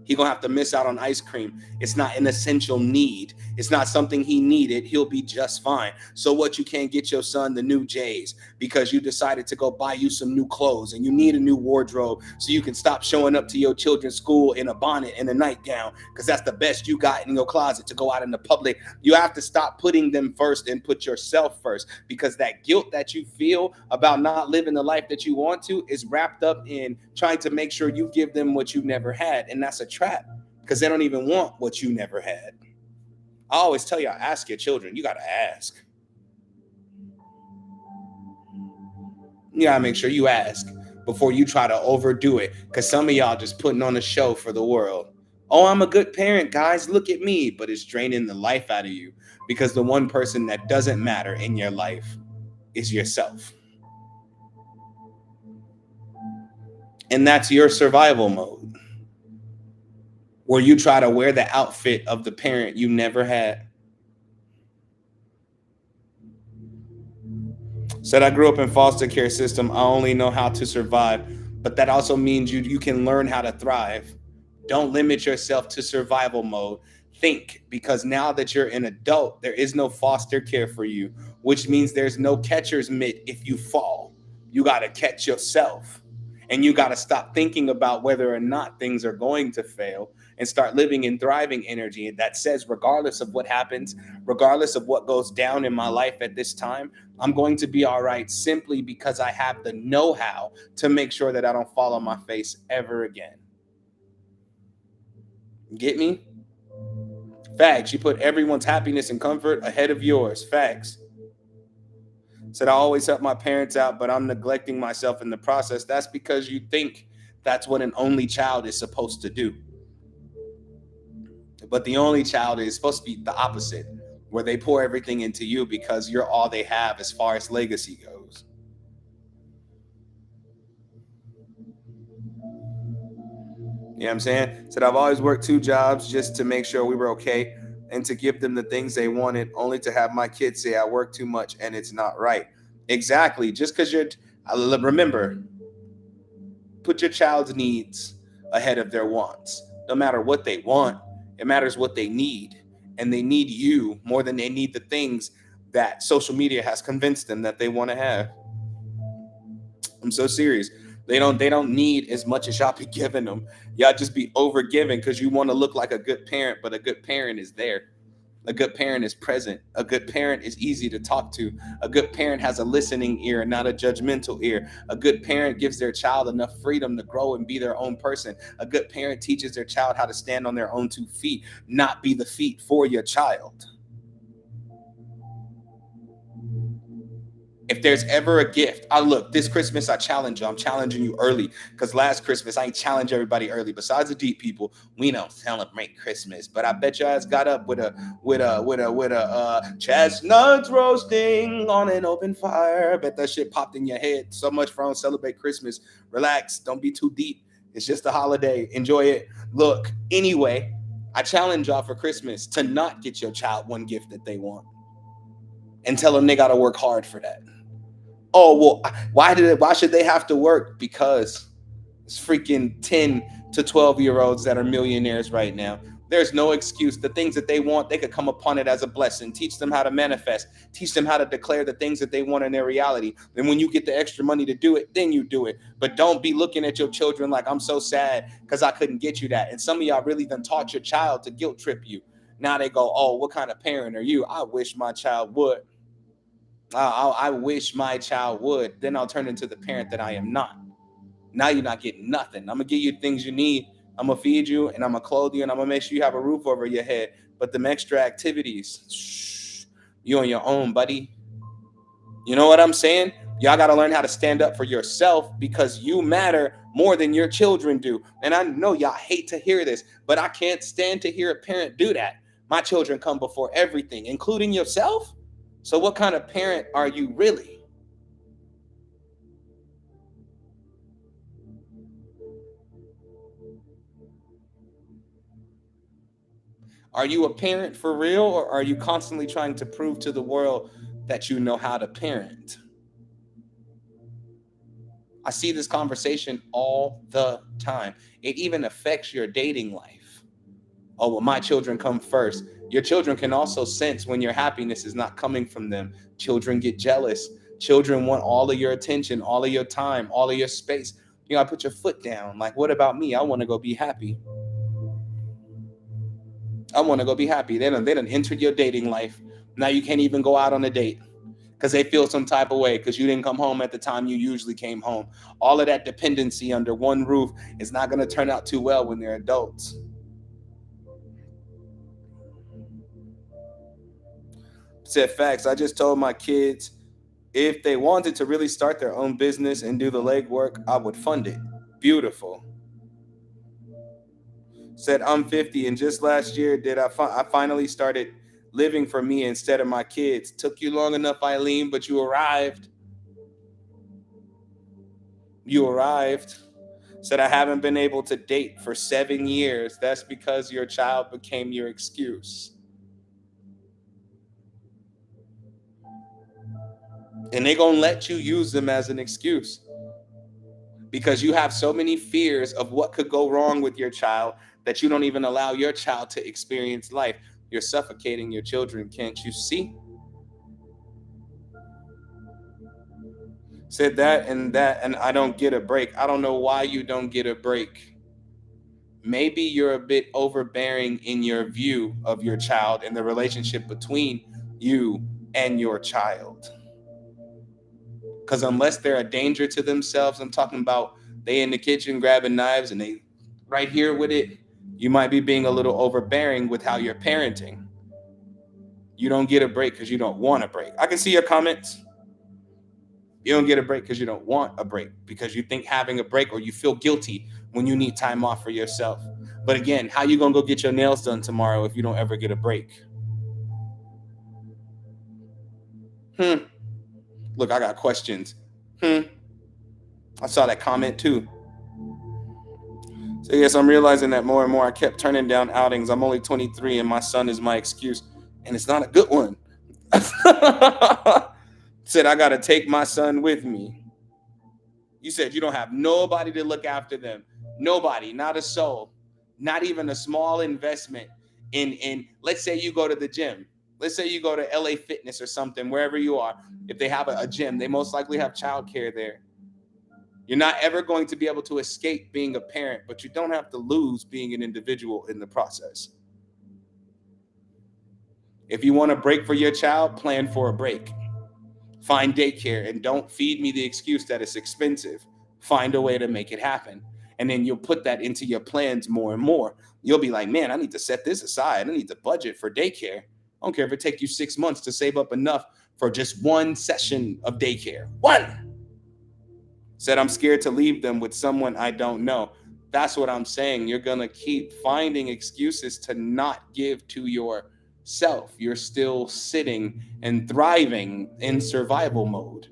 He gonna have to miss out on ice cream. It's not an essential need. It's not something he needed. He'll be just fine. So what, you can't get your son the new J's because you decided to go buy you some new clothes and you need a new wardrobe so you can stop showing up to your children's school in a bonnet and a nightgown because that's the best you got in your closet to go out in the public. You have to stop putting them first and put yourself first, because that guilt that you feel about not living the life that you want to is wrapped up in trying to make sure you give them what you never had. And that's a trap because they don't even want what you never had. I always tell you, ask your children. You got to ask. You got to make sure you ask before you try to overdo it, because some of y'all just putting on a show for the world. Oh, I'm a good parent, guys. Look at me. But it's draining the life out of you because the one person that doesn't matter in your life is yourself. And that's your survival mode, where you try to wear the outfit of the parent you never had. Said I grew up in foster care system. I only know how to survive, but that also means you can learn how to thrive. Don't limit yourself to survival mode. Think, because now that you're an adult, there is no foster care for you, which means there's no catcher's mitt if you fall. You got to catch yourself. And you got to stop thinking about whether or not things are going to fail and start living in thriving energy that says, regardless of what happens, regardless of what goes down in my life at this time, I'm going to be all right simply because I have the know how to make sure that I don't fall on my face ever again. Get me? Facts. You put everyone's happiness and comfort ahead of yours. Facts. Said I always help my parents out, but I'm neglecting myself in the process. That's because you think that's what an only child is supposed to do. But the only child is supposed to be the opposite, where they pour everything into you because you're all they have as far as legacy goes. You know what I'm saying? Said I've always worked two jobs just to make sure we were okay and to give them the things they wanted, only to have my kids say I work too much and it's not right. Exactly. Just because you're, remember, put your child's needs ahead of their wants. No matter what they want, it matters what they need. And they need you more than they need the things that social media has convinced them that they want to have. I'm so serious. They don't need as much as y'all be giving them. Y'all just be over giving because you want to look like a good parent, but a good parent is there. A good parent is present. A good parent is easy to talk to. A good parent has a listening ear, not a judgmental ear. A good parent gives their child enough freedom to grow and be their own person. A good parent teaches their child how to stand on their own 2 feet, not be the feet for your child. If there's ever a gift, I look, this Christmas I challenge you. I'm challenging you early because last Christmas I ain't challenge everybody early. Besides the deep people, we don't celebrate Christmas. But I bet your ass got up with a chestnuts roasting on an open fire. I bet that shit popped in your head. So much for I don't celebrate Christmas. Relax, don't be too deep. It's just a holiday. Enjoy it. Look, anyway, I challenge y'all for Christmas to not get your child one gift that they want and tell them they gotta work hard for that. Oh well, why should they have to work? Because it's freaking 10 to 12-year olds that are millionaires right now. There's no excuse. The things that they want, they could come upon it as a blessing. Teach them how to manifest. Teach them how to declare the things that they want in their reality. And when you get the extra money to do it, then you do it. But don't be looking at your children like, I'm so sad because I couldn't get you that. And some of y'all really done taught your child to guilt trip you. Now they go, oh, what kind of parent are you? I wish my child would. I wish my child would. Then I'll turn into the parent that I am not. Now you're not getting nothing. I'm gonna give you things you need. I'm gonna feed you and I'm gonna clothe you and I'm gonna make sure you have a roof over your head. But them extra activities, you on your own, buddy. You know what I'm saying? Y'all gotta learn how to stand up for yourself because you matter more than your children do. And I know y'all hate to hear this, but I can't stand to hear a parent do that. My children come before everything, including yourself. So what kind of parent are you really? Are you a parent for real, or are you constantly trying to prove to the world that you know how to parent? I see this conversation all the time. It even affects your dating life. Oh, well, my children come first. Your children can also sense when your happiness is not coming from them. Children get jealous. Children want all of your attention, all of your time, all of your space. You gotta put your foot down. Like, what about me? I want to go be happy. I want to go be happy. They done entered your dating life. Now you can't even go out on a date because they feel some type of way because you didn't come home at the time you usually came home. All of that dependency under one roof is not going to turn out too well when they're adults. Said facts. I just told my kids if they wanted to really start their own business and do the legwork, I would fund it. Beautiful. Said I'm 50 and just last year did I finally started living for me instead of my kids. Took you long enough, Eileen, but you arrived. You arrived. Said I haven't been able to date for 7 years. That's because your child became your excuse. And they gonna let you use them as an excuse because you have so many fears of what could go wrong with your child that you don't even allow your child to experience life. You're suffocating your children, can't you see? Said that, and I don't get a break. I don't know why you don't get a break. maybe you're a bit overbearing in your view of your child and the relationship between you and your child. Because unless they're a danger to themselves, I'm talking about they in the kitchen grabbing knives and they right here with it, you might be being a little overbearing with how you're parenting. You don't get a break because you don't want a break. I can see your comments. You don't get a break because you don't want a break, because you think having a break, or you feel guilty when you need time off for yourself. But again, how you gonna go get your nails done tomorrow if you don't ever get a break? Hmm. Look, I got questions. Hmm. I saw that comment too. So yes, I'm realizing that more and more. I kept turning down outings. I'm only 23 and my son is my excuse, and it's not a good one. Said I gotta take my son with me. You said you don't have nobody to look after them. Nobody, not a soul, not even a small investment in let's say you go to the gym. Let's say you go to LA Fitness or something, wherever you are. If they have a gym, they most likely have childcare there. You're not ever going to be able to escape being a parent, but you don't have to lose being an individual in the process. If you want a break for your child, plan for a break. Find daycare and don't feed me the excuse that it's expensive. Find a way to make it happen. And then you'll put that into your plans more and more. You'll be like, man, I need to set this aside. I need to budget for daycare. I don't care if it takes you 6 months to save up enough for just one session of daycare. One. Said, I'm scared to leave them with someone I don't know. That's what I'm saying. You're going to keep finding excuses to not give to yourself. You're still sitting and thriving in survival mode.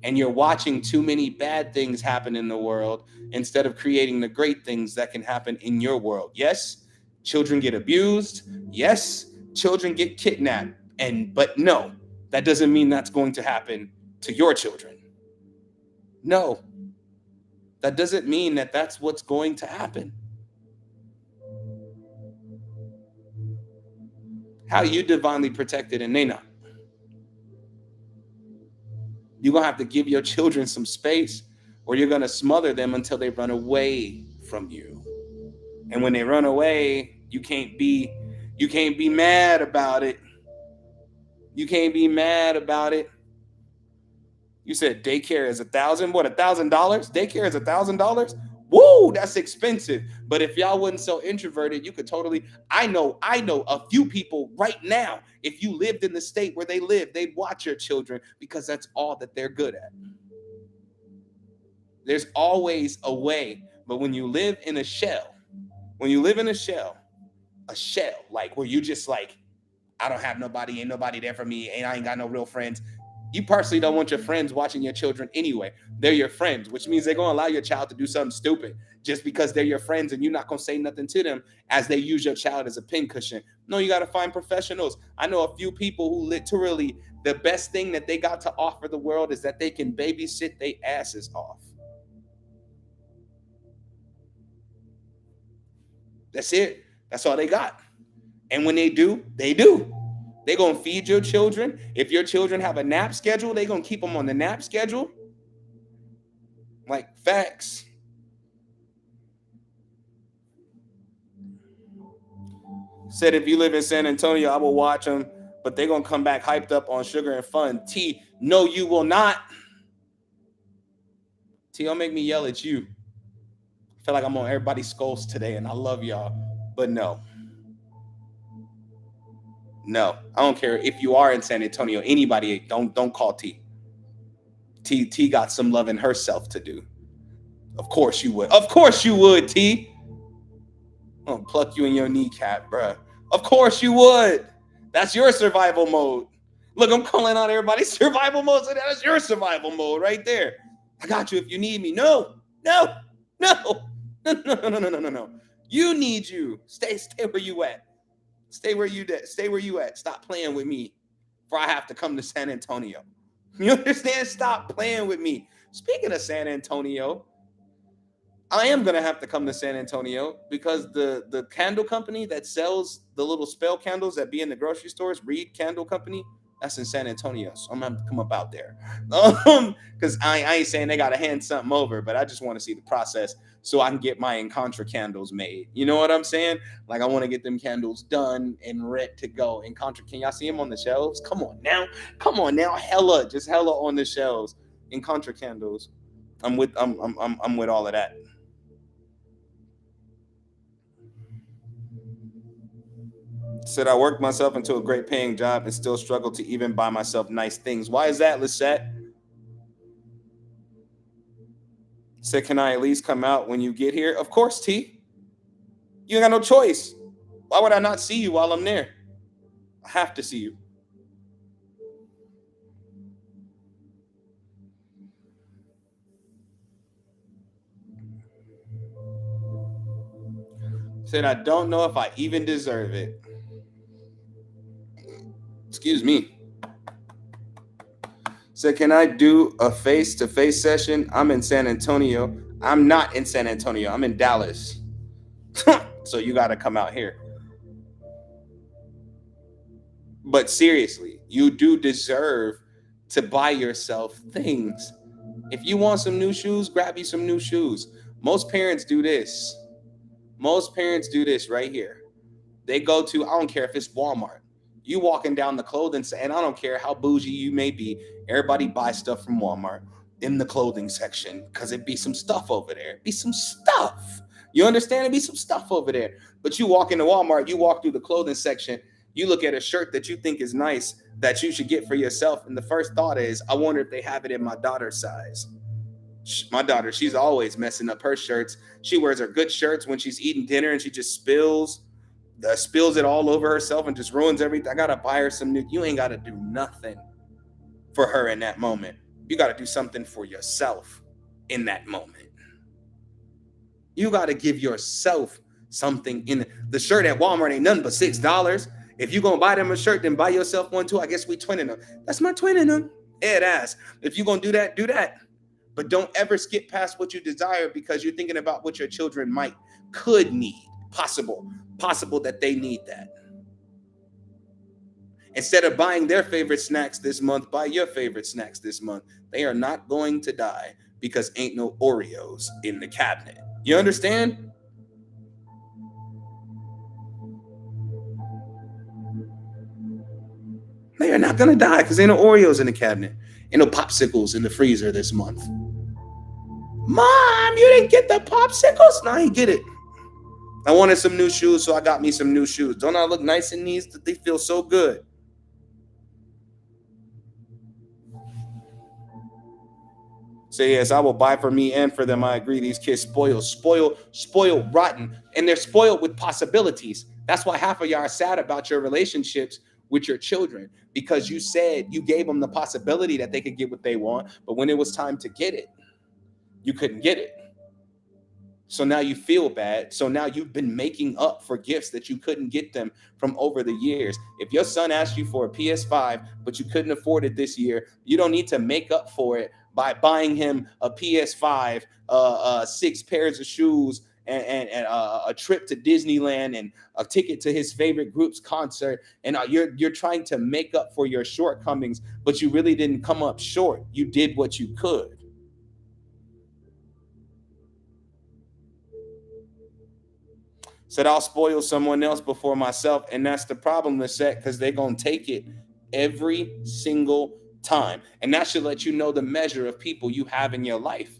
And you're watching too many bad things happen in the world instead of creating the great things that can happen in your world. Yes, children get abused. Yes, children get kidnapped. But no, that doesn't mean that's going to happen to your children. No, that doesn't mean that that's what's going to happen. How are you divinely protected and they not? You're going to have to give your children some space, or you're going to smother them until they run away from you. And when they run away, you can't be mad about it. You can't be mad about it. You said daycare is $1,000. What, $1,000? Daycare is $1,000. Woo, that's expensive. But if y'all wasn't so introverted, you could totally. I know a few people right now. If you lived in the state where they live, they'd watch your children because that's all that they're good at. There's always a way. But when you live in a shell, a shell, like where you just like, I don't have nobody, ain't nobody there for me, and I ain't got no real friends. You personally don't want your friends watching your children anyway. They're your friends, which means they're gonna allow your child to do something stupid just because they're your friends and you're not gonna say nothing to them as they use your child as a pincushion. No, you gotta find professionals. I know a few people who literally the best thing that they got to offer the world is that they can babysit their asses off. That's it. That's all they got. And when they do, they do. They're going to feed your children. If your children have a nap schedule, they're going to keep them on the nap schedule. Like, facts. Said if you live in San Antonio, I will watch them, but they're going to come back hyped up on sugar and fun. T, no, you will not. T, don't make me yell at you. I feel like I'm on everybody's skulls today, and I love y'all. But no. No, I don't care if you are in San Antonio. Anybody, don't call T. T got some loving herself to do. Of course you would. Of course you would, T. I'm gonna pluck you in your kneecap, bruh. Of course you would. That's your survival mode. Look, I'm calling out everybody's survival mode. So that's your survival mode right there. I got you if you need me. No, no, no, no, no, no, no, no, no, no. You need you. Stay where you at. Stay where you at. Stay where you at. Stop playing with me, before I have to come to San Antonio. You understand? Stop playing with me. Speaking of San Antonio, I am gonna have to come to San Antonio because the candle company that sells the little spell candles that be in the grocery stores, Reed Candle Company, That's in San Antonio, so I'm gonna have to come up out there. Because I ain't saying they gotta hand something over, but I just want to see the process so I can get my Encontra candles made. You know what I'm saying? Like I want to get them candles done and ready to go. Encontra, can y'all see them on the shelves? Come on now, hella on the shelves. Encontra candles. I'm with all of that. Said I worked myself into a great paying job and still struggle to even buy myself nice things. Why is that, Lisette? Said, can I at least come out when you get here? Of course, T. You ain't got no choice. Why would I not see you while I'm there? I have to see you. Said, I don't know if I even deserve it. Excuse me. Said, can I do a face to face session? I'm in San Antonio. I'm not in San Antonio. I'm in Dallas. So you got to come out here. But seriously, you do deserve to buy yourself things. If you want some new shoes, grab you some new shoes. Most parents do this. Most parents do this right here. They go to, I don't care if it's Walmart. You walking down the clothing, and I don't care how bougie you may be, everybody buys stuff from Walmart in the clothing section because it be some stuff over there. It be some stuff. You understand? It be some stuff over there. But you walk into Walmart, you walk through the clothing section, you look at a shirt that you think is nice that you should get for yourself, and the first thought is, I wonder if they have it in my daughter's size. My daughter, she's always messing up her shirts. She wears her good shirts when she's eating dinner and she just spills it all over herself and just ruins everything. I gotta buy her some new. You ain't gotta do nothing for her in that moment. You gotta do something for yourself in that moment. You gotta give yourself something in the shirt at Walmart ain't nothing but $6. If you gonna buy them a shirt, then buy yourself one too. I guess we twinning them. That's my twinning them. Head ass. If you gonna do that, do that. But don't ever skip past what you desire because you're thinking about what your children could need. Possible that they need that. Instead of buying their favorite snacks this month, buy your favorite snacks this month. They are not going to die because ain't no Oreos in the cabinet. You understand? They are not gonna die because ain't no Oreos in the cabinet. Ain't no popsicles in the freezer this month. Mom, you didn't get the popsicles? No, I didn't get it. I wanted some new shoes, so I got me some new shoes. Don't I look nice in these? They feel so good. Say yes, I will buy for me and for them. I agree. These kids spoil, rotten, and they're spoiled with possibilities. That's why half of y'all are sad about your relationships with your children because you said you gave them the possibility that they could get what they want, but when it was time to get it, you couldn't get it. So now you feel bad. So now you've been making up for gifts that you couldn't get them from over the years. If your son asked you for a PS5, but you couldn't afford it this year, you don't need to make up for it by buying him a PS5, 6 pairs of shoes, and a trip to Disneyland and a ticket to his favorite group's concert. And you're trying to make up for your shortcomings, but you really didn't come up short. You did what you could. Said I'll spoil someone else before myself, and that's the problem, Lisette, because they're gonna take it every single time, and that should let you know the measure of people you have in your life.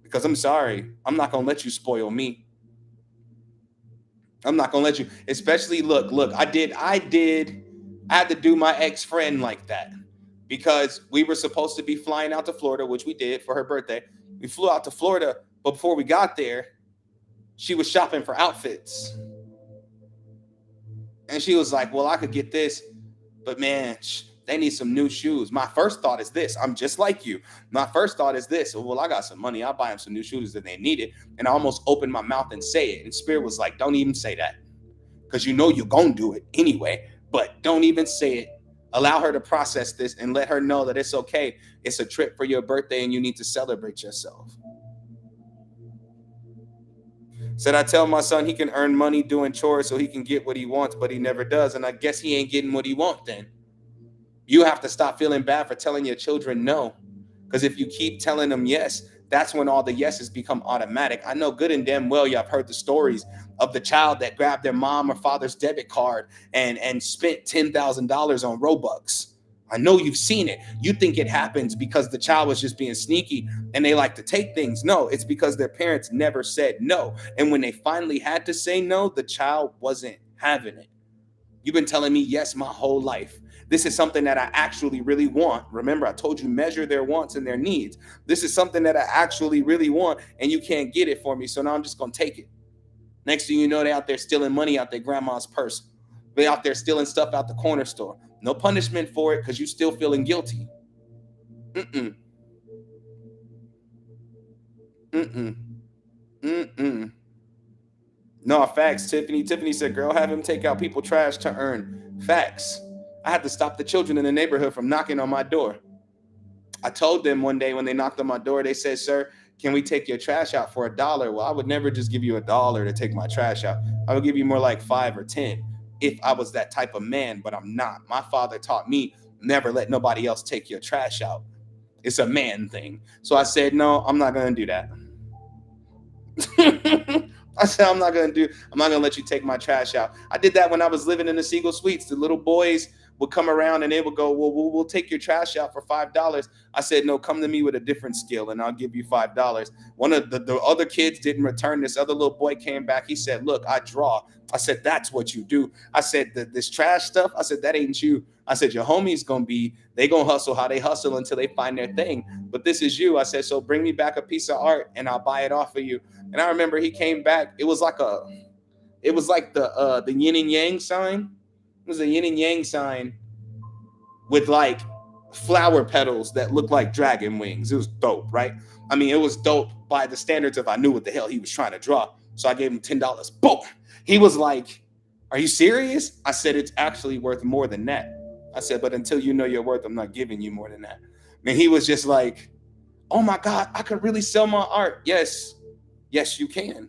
Because I'm sorry, I'm not gonna let you spoil me. I'm not gonna let you. Especially, look. I had to do my ex friend like that because we were supposed to be flying out to Florida, which we did for her birthday. We flew out to Florida, but before we got there, she was shopping for outfits. And she was like, well, I could get this, but man, they need some new shoes. My first thought is this. I'm just like you. My first thought is this. Well, I got some money. I'll buy them some new shoes that they needed. And I almost opened my mouth and say it. And Spirit was like, don't even say that. Because you know you're going to do it anyway. But don't even say it. Allow her to process this and let her know that it's okay. It's a trip for your birthday and you need to celebrate yourself. Said I tell my son he can earn money doing chores so he can get what he wants, but he never does. And I guess he ain't getting what he wants then. You have to stop feeling bad for telling your children no. Because if you keep telling them yes, that's when all the yeses become automatic. I know good and damn well y'all have heard the stories of the child that grabbed their mom or father's debit card and spent $10,000 on Robux. I know you've seen it. You think it happens because the child was just being sneaky and they like to take things. No, it's because their parents never said no. And when they finally had to say no, the child wasn't having it. You've been telling me yes my whole life. This is something that I actually really want. Remember, I told you measure their wants and their needs. This is something that I actually really want, and you can't get it for me. So now I'm just going to take it. Next thing you know, they're out there stealing money out their grandma's purse. They out there stealing stuff out the corner store. No punishment for it because you still feeling guilty. Mm-mm. Mm-mm. Mm-mm. No, facts, Tiffany. Tiffany said, girl, have him take out people trash to earn. Facts. I had to stop the children in the neighborhood from knocking on my door. I told them one day when they knocked on my door, they said, sir, can we take your trash out for $1? Well, I would never just give you $1 to take my trash out. I would give you more like 5 or 10 if I was that type of man, but I'm not. My father taught me never let nobody else take your trash out. It's a man thing. So I said, no, I'm not going to do that. I said, I'm not gonna let you take my trash out. I did that when I was living in the Siegel Suites. The little boys would come around and they would go, well, we'll take your trash out for $5. I said, no, come to me with a different skill and I'll give you $5. One of the other kids didn't return. This other little boy came back. He said, look, I draw. I said, that's what you do. I said, this trash stuff, I said, that ain't you. I said, your homie's they gonna hustle how they hustle until they find their thing. But this is you. I said, so bring me back a piece of art and I'll buy it off of you. And I remember he came back. It was like the yin and yang sign. It was a yin and yang sign with like flower petals that looked like dragon wings. It was dope, right? I mean, it was dope by the standards of I knew what the hell he was trying to draw. So I gave him $10. Boom. He was like, are you serious? I said, it's actually worth more than that. I said, but until you know your worth, I'm not giving you more than that. And he was just like, oh my God, I could really sell my art. Yes. Yes, you can.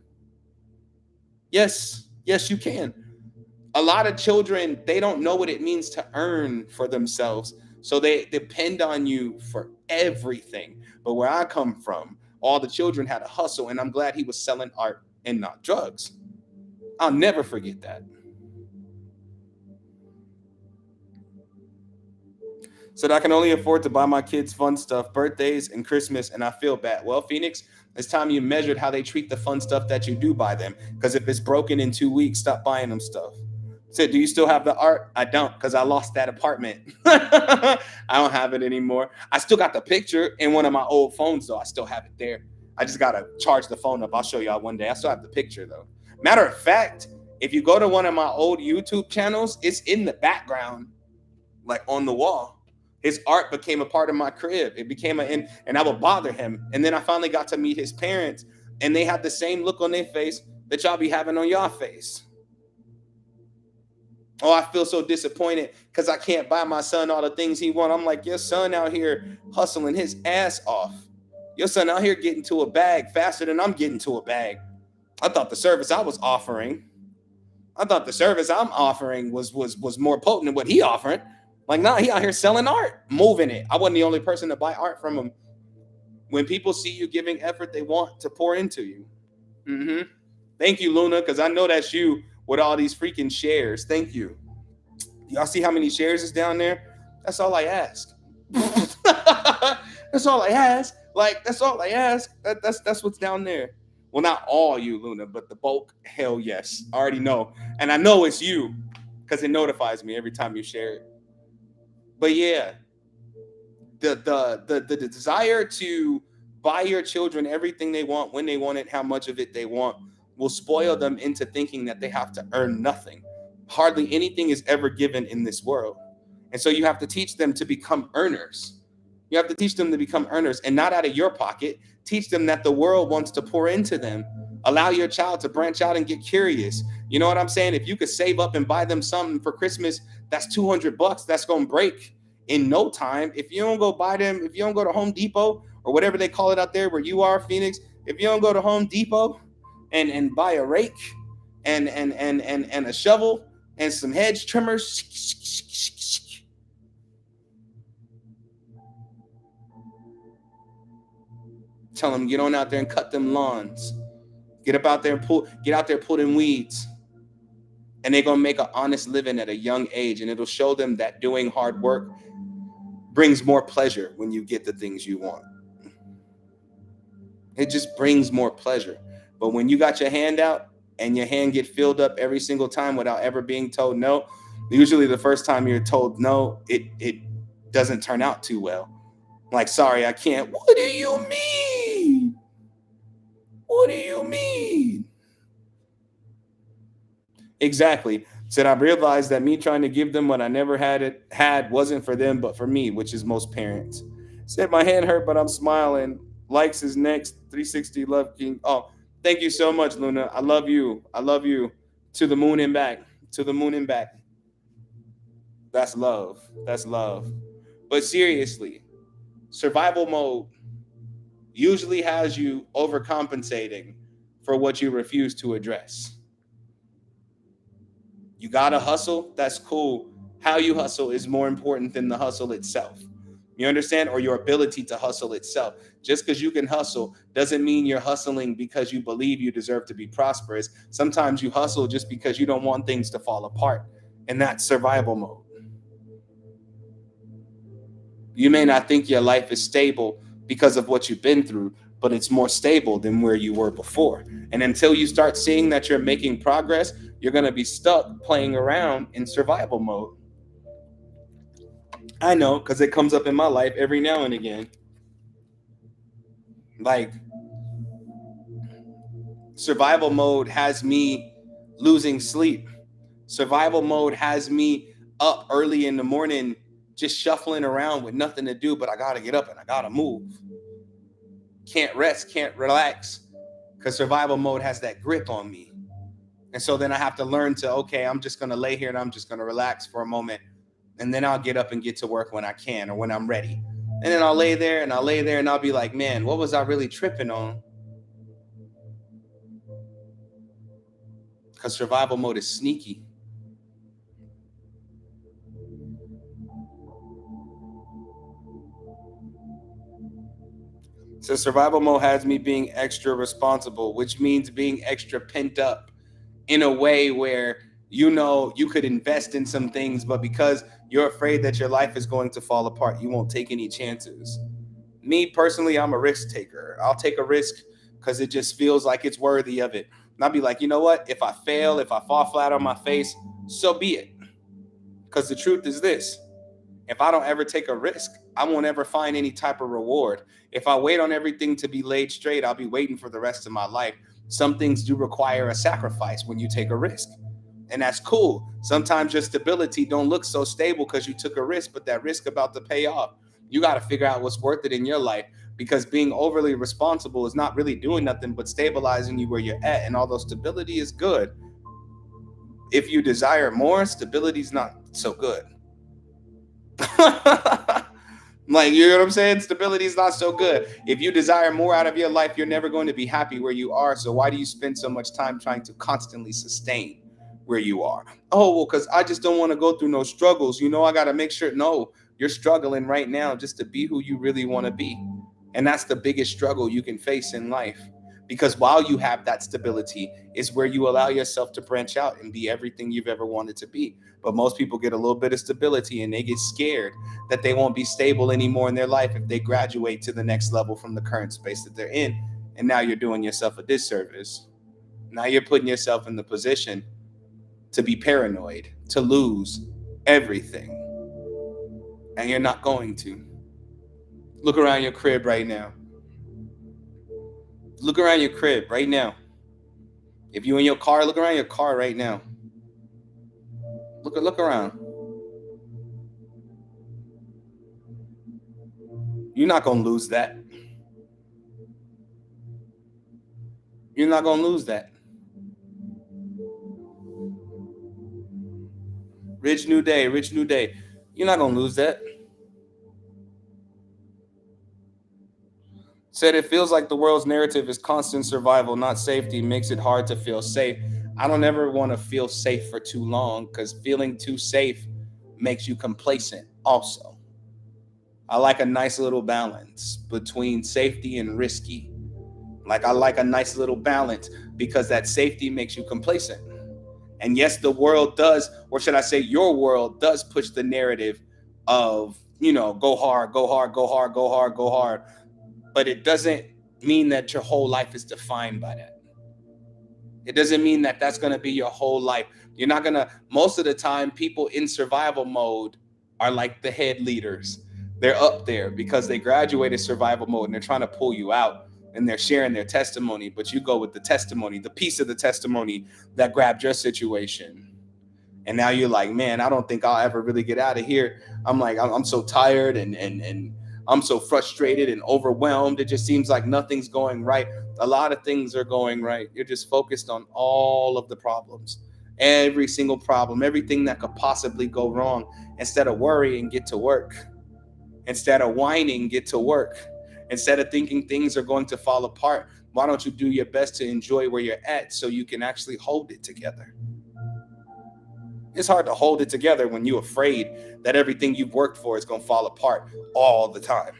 Yes, you can. A lot of children, they don't know what it means to earn for themselves. So they depend on you for everything. But where I come from, all the children had a hustle, and I'm glad he was selling art and not drugs. I'll never forget that. So that I can only afford to buy my kids fun stuff, birthdays and Christmas, and I feel bad. Well, Phoenix, it's time you measured how they treat the fun stuff that you do buy them. Because if it's broken in 2 weeks, stop buying them stuff. Said, do you still have the art? I don't, because I lost that apartment. I don't have it anymore. I still got the picture in one of my old phones, though. I still have it there. I just got to charge the phone up. I'll show y'all one day. I still have the picture, though. Matter of fact, if you go to one of my old YouTube channels, it's in the background, like on the wall. His art became a part of my crib. It became and I would bother him. And then I finally got to meet his parents, and they had the same look on their face that y'all be having on your face. Oh, I feel so disappointed because I can't buy my son all the things he wants. I'm like, your son out here hustling his ass off. Your son out here getting to a bag faster than I'm getting to a bag. I thought the service I was offering, was more potent than what he offering. Like, nah, he out here selling art, moving it. I wasn't the only person to buy art from him. When people see you giving effort, they want to pour into you. Mm-hmm. Thank you, Luna, because I know that's you with all these freaking shares. Thank you. Y'all see how many shares is down there? That's all I ask. That's all I ask. Like, that's all I ask. That's what's down there. Well, not all you, Luna, but the bulk, hell yes. I already know. And I know it's you because it notifies me every time you share it. But yeah, the desire to buy your children everything they want, when they want it, how much of it they want, will spoil them into thinking that they have to earn nothing. Hardly anything is ever given in this world. And so you have to teach them to become earners. You have to teach them to become earners, and not out of your pocket. Teach them that the world wants to pour into them. Allow your child to branch out and get curious. You know what I'm saying? If you could save up and buy them something for Christmas, that's $200. That's going to break in no time. If you don't go buy them, if you don't go to Home Depot or whatever they call it out there where you are, Phoenix, if you don't go to Home Depot and buy a rake and a shovel and some hedge trimmers, Tell them get on out there and cut them lawns. Get out there, pull them weeds. And they're gonna make an honest living at a young age, and it'll show them that doing hard work brings more pleasure when you get the things you want. It just brings more pleasure. But when you got your hand out and your hand get filled up every single time without ever being told no, usually the first time you're told no, it doesn't turn out too well. Like, sorry, I can't. What do you mean? What do you mean? Exactly. Said I realized that me trying to give them what I never had wasn't for them, but for me, which is most parents. Said my hand hurt, but I'm smiling. Likes his next 360 love king. Oh, thank you so much, Luna. I love you. I love you. To the moon and back. To the moon and back. That's love. That's love. But seriously, survival mode usually has you overcompensating for what you refuse to address. You gotta hustle, that's cool. How you hustle is more important than the hustle itself. You understand? Or your ability to hustle itself. Just because you can hustle doesn't mean you're hustling because you believe you deserve to be prosperous. Sometimes you hustle just because you don't want things to fall apart. And that's survival mode. You may not think your life is stable because of what you've been through, but it's more stable than where you were before. And until you start seeing that you're making progress, you're going to be stuck playing around in survival mode. I know, because it comes up in my life every now and again. Like, survival mode has me losing sleep. Survival mode has me up early in the morning just shuffling around with nothing to do, but I got to get up and I got to move. Can't rest, can't relax, because survival mode has that grip on me. And so then I have to learn to, okay, I'm just going to lay here and I'm just going to relax for a moment. And then I'll get up and get to work when I can or when I'm ready. And then I'll lay there and I'll be like, man, what was I really tripping on? Because survival mode is sneaky. So survival mode has me being extra responsible, which means being extra pent up in a way where you could invest in some things, but because you're afraid that your life is going to fall apart, you won't take any chances. Me personally, I'm a risk taker. I'll take a risk because it just feels like it's worthy of it. And I'll be like, you know what? If I fail, if I fall flat on my face, so be it. Because the truth is this: if I don't ever take a risk, I won't ever find any type of reward. If I wait on everything to be laid straight, I'll be waiting for the rest of my life. Some things do require a sacrifice when you take a risk. And that's cool. Sometimes your stability don't look so stable because you took a risk, but that risk about to pay off. You got to figure out what's worth it in your life, because being overly responsible is not really doing nothing but stabilizing you where you're at. And although stability is good, if you desire more, stability is not so good. Like, you know what I'm saying? Stability is not so good. If you desire more out of your life, you're never going to be happy where you are. So why do you spend so much time trying to constantly sustain where you are? Oh, well, because I just don't want to go through no struggles. I got to make sure. No, you're struggling right now just to be who you really want to be. And that's the biggest struggle you can face in life. Because while you have that stability is where you allow yourself to branch out and be everything you've ever wanted to be. But most people get a little bit of stability and they get scared that they won't be stable anymore in their life if they graduate to the next level from the current space that they're in. And now you're doing yourself a disservice. Now you're putting yourself in the position to be paranoid, to lose everything. And you're not going to. Look around your crib right now. Look around your crib right now. If you're in your car, look around your car right now. Look around. You're not going to lose that. You're not going to lose that. Rich new day, rich new day. You're not going to lose that. Said it feels like the world's narrative is constant survival, not safety, makes it hard to feel safe. I don't ever want to feel safe for too long, because feeling too safe makes you complacent also. I like a nice little balance between safety and risky. Like I like a nice little balance because that safety makes you complacent. And yes, the world does, or should I say, your world does push the narrative of, go hard, go hard, go hard, go hard, go hard. But it doesn't mean that your whole life is defined by that. It doesn't mean that that's going to be your whole life. You're not going to, most of the time, people in survival mode are like the head leaders. They're up there because they graduated survival mode and they're trying to pull you out and they're sharing their testimony. But you go with the testimony, the piece of the testimony that grabbed your situation. And now you're like, man, I don't think I'll ever really get out of here. I'm like, I'm so tired and I'm so frustrated and overwhelmed. It just seems like nothing's going right. A lot of things are going right. You're just focused on all of the problems, every single problem, everything that could possibly go wrong. Instead of worrying, get to work. Instead of whining, get to work. Instead of thinking things are going to fall apart, why don't you do your best to enjoy where you're at so you can actually hold it together? It's hard to hold it together when you're afraid that everything you've worked for is going to fall apart all the time.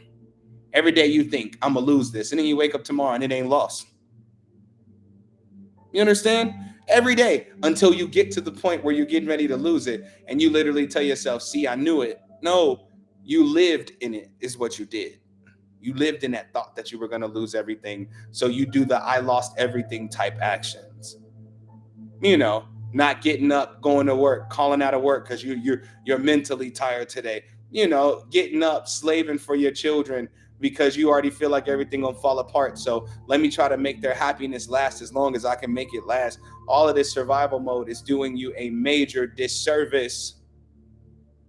Every day you think, I'm going to lose this. And then you wake up tomorrow and it ain't lost. You understand? Every day until you get to the point where you're getting ready to lose it. And you literally tell yourself, see, I knew it. No, you lived in it is what you did. You lived in that thought that you were going to lose everything. So you do the I lost everything type actions. Not getting up, going to work, calling out of work because you're mentally tired today. Getting up, slaving for your children because you already feel like everything gonna fall apart. So let me try to make their happiness last as long as I can make it last. All of this survival mode is doing you a major disservice.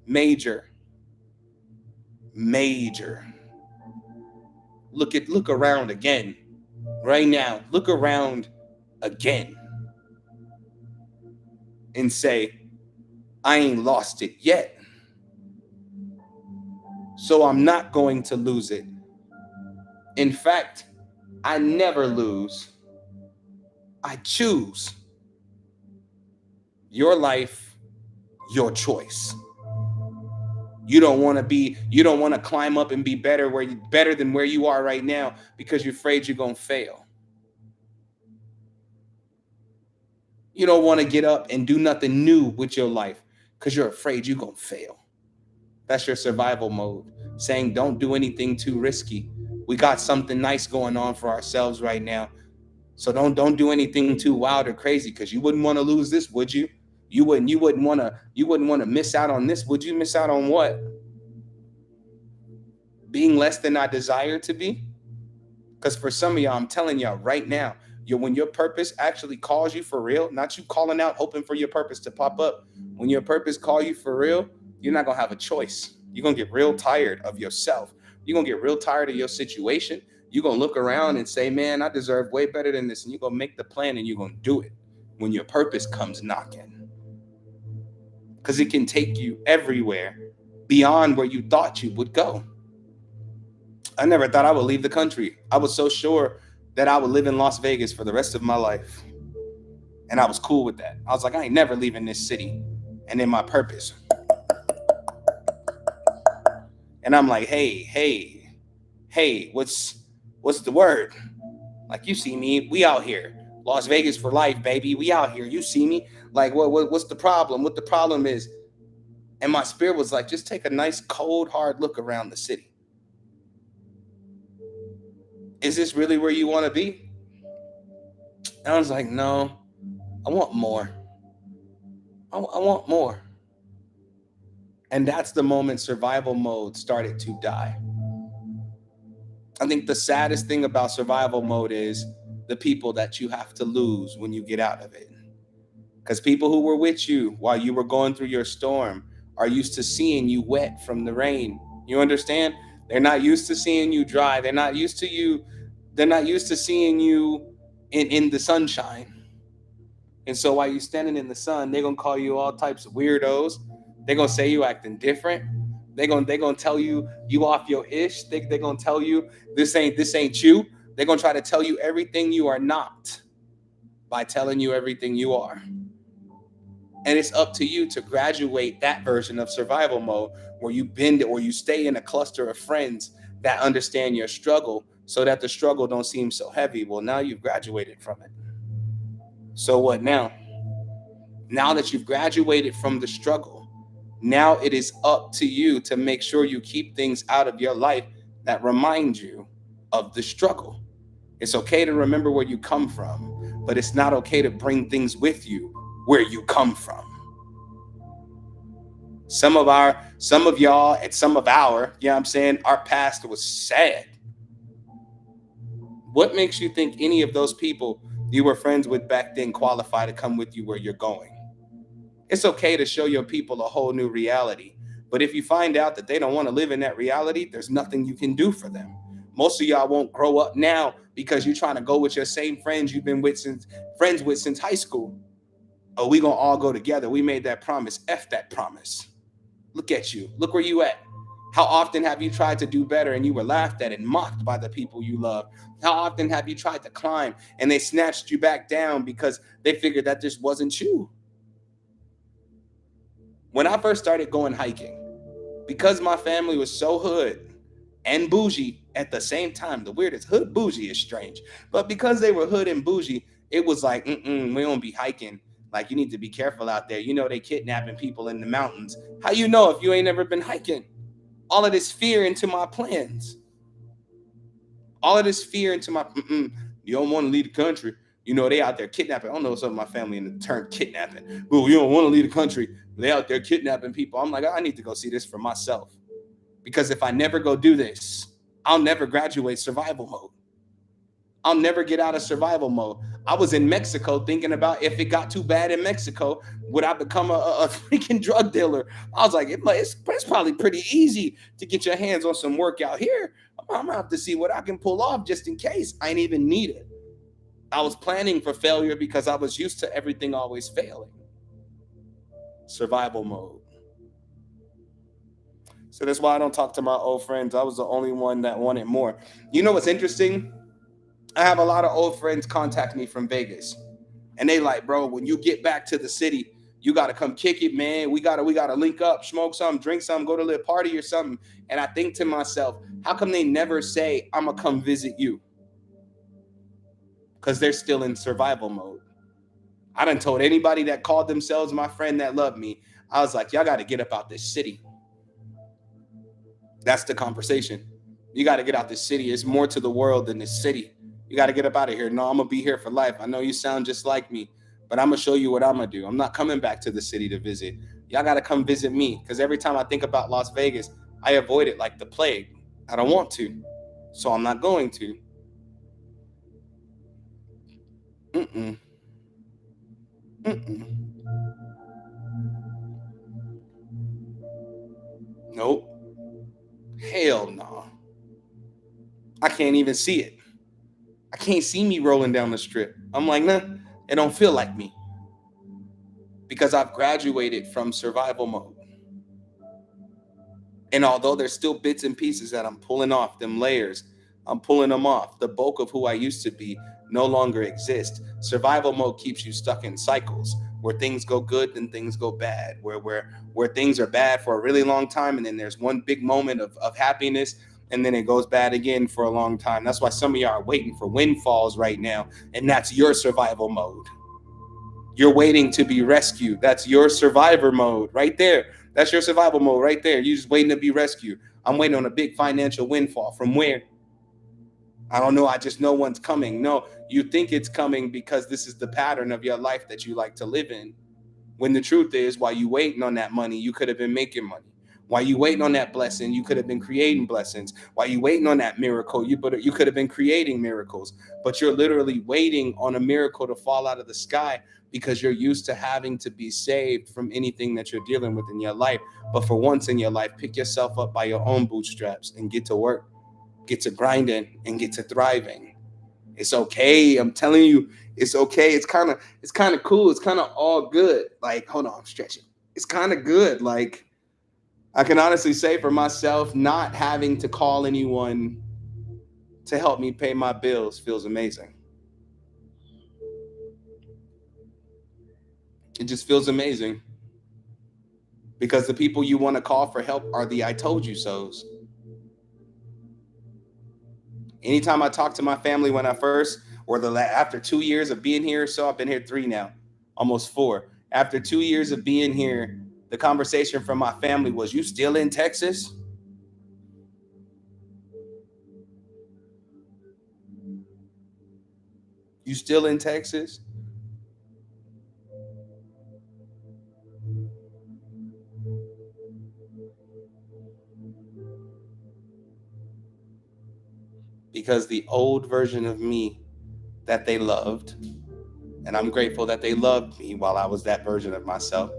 Major. Look around again. Right now, look around again. And say, I ain't lost it yet. So I'm not going to lose it. In fact, I never lose. I choose. Your life, your choice. You don't want to climb up and be better than where you are right now because you're afraid you're going to fail. You don't want to get up and do nothing new with your life because you're afraid you're going to fail. That's your survival mode, saying don't do anything too risky. We got something nice going on for ourselves right now. So don't do anything too wild or crazy because you wouldn't want to lose this, would you? You wouldn't want to miss out on this. Would you miss out on what? Being less than I desire to be? Because for some of y'all, I'm telling y'all right now, when your purpose actually calls you for real, not you calling out hoping for your purpose to pop up. When your purpose call you for real, you're not going to have a choice. You're going to get real tired of yourself. You're going to get real tired of your situation. You're going to look around and say, man, I deserve way better than this. And you're going to make the plan and you're going to do it when your purpose comes knocking. Because it can take you everywhere beyond where you thought you would go. I never thought I would leave the country. I was so sure that I would live in Las Vegas for the rest of my life. And I was cool with that. I was like, I ain't never leaving this city. And then my purpose. And I'm like, hey, what's the word? Like, you see me, we out here. Las Vegas for life, baby. We out here. You see me? Like, what's the problem? What the problem is? And my spirit was like, just take a nice, cold, hard look around the city. Is this really where you want to be? And I was like, no, I want more. I want more. And that's the moment survival mode started to die. I think the saddest thing about survival mode is the people that you have to lose when you get out of it. Because people who were with you while you were going through your storm are used to seeing you wet from the rain. You understand? They're not used to seeing you dry. They're not used to seeing you in the sunshine. And so while you're standing in the sun, they're going to call you all types of weirdos. They're going to say you acting different. They're going to tell you off your ish. They're going to tell you this ain't you. They're going to try to tell you everything you are not by telling you everything you are. And it's up to you to graduate that version of survival mode where you bend it or you stay in a cluster of friends that understand your struggle so that the struggle don't seem so heavy. Well, now you've graduated from it. So what now? Now that you've graduated from the struggle, now it is up to you to make sure you keep things out of your life that remind you of the struggle. It's okay to remember where you come from, but it's not okay to bring things with you where you come from. Some of y'all and some of our, you know what I'm saying, our past was sad. What makes you think any of those people you were friends with back then qualify to come with you where you're going? It's okay to show your people a whole new reality. But if you find out that they don't want to live in that reality, there's nothing you can do for them. Most of y'all won't grow up now because you're trying to go with your same friends you've been friends with since high school. Oh, we gonna all go together. We made that promise. F that promise. Look at you. Look where you at. How often have you tried to do better and you were laughed at and mocked by the people you love? How often have you tried to climb and they snatched you back down because they figured that this wasn't you? When I first started going hiking, because my family was so hood and bougie at the same time, the weirdest hood bougie is strange, but because they were hood and bougie, it was like, we don't be hiking. Like, you need to be careful out there. You know, they kidnapping people in the mountains. How you know if you ain't never been hiking? All of this fear into my plans. All of this fear into my, you don't want to leave the country. You know, they out there kidnapping. I don't know some of my family in the term kidnapping. Oh, you don't want to leave the country. They out there kidnapping people. I'm like, I need to go see this for myself. Because if I never go do this, I'll never graduate survival mode. I'll never get out of survival mode. I was in Mexico thinking about if it got too bad in Mexico, would I become a freaking drug dealer? I was like, it's probably pretty easy to get your hands on some work out here. I'm gonna have to see what I can pull off just in case. I ain't even need it. I was planning for failure because I was used to everything always failing. Survival mode. So that's why I don't talk to my old friends. I was the only one that wanted more. You know what's interesting? I have a lot of old friends contact me from Vegas. And they like, bro, when you get back to the city, you gotta come kick it, man. We gotta link up, smoke some, drink some, go to a little party or something. And I think to myself, how come they never say, I'ma come visit you? Because they're still in survival mode. I done told anybody that called themselves my friend that loved me, I was like, y'all gotta get up out this city. That's the conversation. You got to get out this city. It's more to the world than this city. You got to get up out of here. No, I'm going to be here for life. I know you sound just like me, but I'm going to show you what I'm going to do. I'm not coming back to the city to visit. Y'all got to come visit me because every time I think about Las Vegas, I avoid it like the plague. I don't want to, so I'm not going to. Mm-mm. Mm-mm. Nope. Hell no. I can't even see it. I can't see me rolling down the strip. I'm like, nah, it don't feel like me because I've graduated from survival mode. And although there's still bits and pieces that I'm pulling off, them layers, I'm pulling them off. The bulk of who I used to be no longer exists. Survival mode keeps you stuck in cycles where things go good, then things go bad, where things are bad for a really long time, and then there's one big moment of happiness, and then it goes bad again for a long time. That's why some of y'all are waiting for windfalls right now, and that's your survival mode. You're waiting to be rescued. That's your survivor mode right there. That's your survival mode right there. You're just waiting to be rescued. I'm waiting on a big financial windfall. From where? I don't know. I just know one's coming. No, you think it's coming because this is the pattern of your life that you like to live in. When the truth is, while you waiting on that money, you could have been making money. While you waiting on that blessing, you could have been creating blessings. While you waiting on that miracle, you could have been creating miracles. But you're literally waiting on a miracle to fall out of the sky because you're used to having to be saved from anything that you're dealing with in your life. But for once in your life, pick yourself up by your own bootstraps and get to work, get to grinding, and get to thriving. It's okay. I'm telling you, it's okay. It's kind of cool. It's kind of all good. Like, hold on, I'm stretching. It's kind of good. Like, I can honestly say for myself, not having to call anyone to help me pay my bills feels amazing. It just feels amazing because the people you want to call for help are the I told you so's. Anytime I talk to my family when I first, or after 2 years of being here, so I've been here 3 now, almost 4. After 2 years of being here, the conversation from my family was, "You still in Texas? You still in Texas?" Because the old version of me that they loved, and I'm grateful that they loved me while I was that version of myself,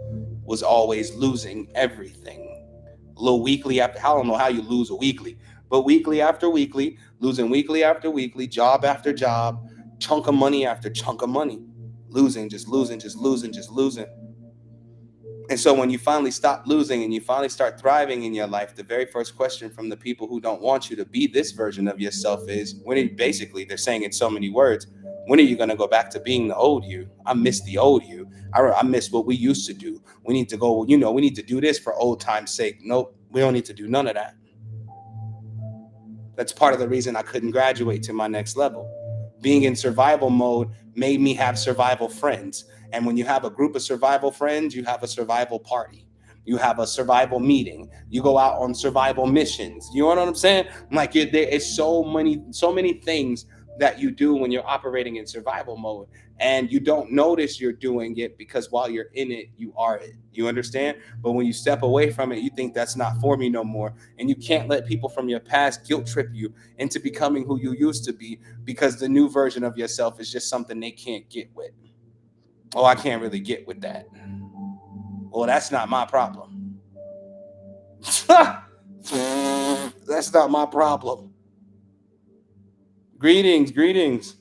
was always losing everything. A little weekly after, I don't know how you lose a weekly, but weekly after weekly, losing weekly after weekly, job after job, chunk of money after chunk of money, losing, just losing, just losing, just losing. And so when you finally stop losing and you finally start thriving in your life, the very first question from the people who don't want you to be this version of yourself is, when are you, basically they're saying in so many words, when are you going to go back to being the old you? I miss the old you. I miss what we used to do. We need to go, we need to do this for old time's sake. Nope, we don't need to do none of that. That's part of the reason I couldn't graduate to my next level. Being in survival mode made me have survival friends. And when you have a group of survival friends, you have a survival party. You have a survival meeting. You go out on survival missions. You know what I'm saying? Like there is so many things that you do when you're operating in survival mode, and you don't notice you're doing it because while you're in it, you are it. You understand? But when you step away from it, you think that's not for me no more, and you can't let people from your past guilt trip you into becoming who you used to be, because the new version of yourself is just something they can't get with. Oh, I can't really get with that. Well, that's not my problem. That's not my problem. Greetings, greetings.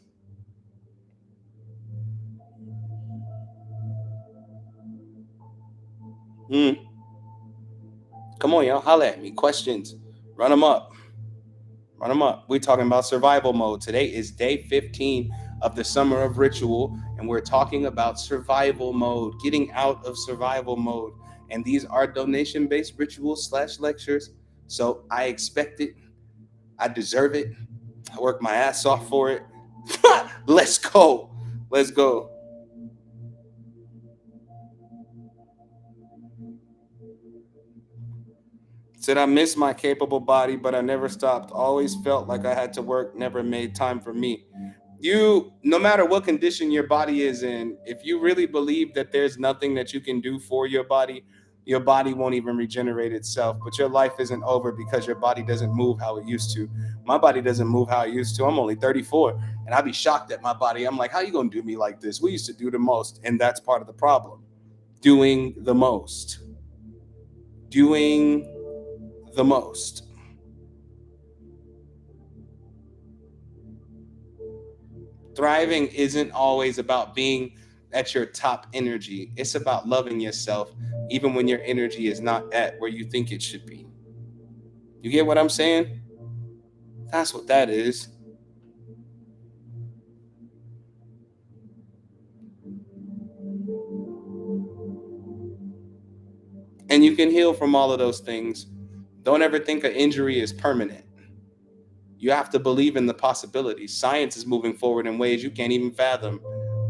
Mm. Come on, y'all. Holla at me. Questions. Run them up. Run them up. We're talking about survival mode. Today is day 15 of the summer of ritual, and we're talking about survival mode, getting out of survival mode. And these are donation based rituals slash lectures. So I expect it. I deserve it. I work my ass off for it. Let's go. Let's go. Said I miss my capable body, but I never stopped. Always felt like I had to work, never made time for me. You, no matter what condition your body is in, if you really believe that there's nothing that you can do for your body won't even regenerate itself. But your life isn't over because your body doesn't move how it used to. My body doesn't move how it used to. I'm only 34, and I'd be shocked at my body. I'm like, how you gonna do me like this? We used to do the most, and that's part of the problem. Doing the most. Doing the most. Thriving isn't always about being at your top energy. It's about loving yourself even when your energy is not at where you think it should be. You get what I'm saying? That's what that is. And you can heal from all of those things. Don't ever think an injury is permanent. You have to believe in the possibilities. Science is moving forward in ways you can't even fathom.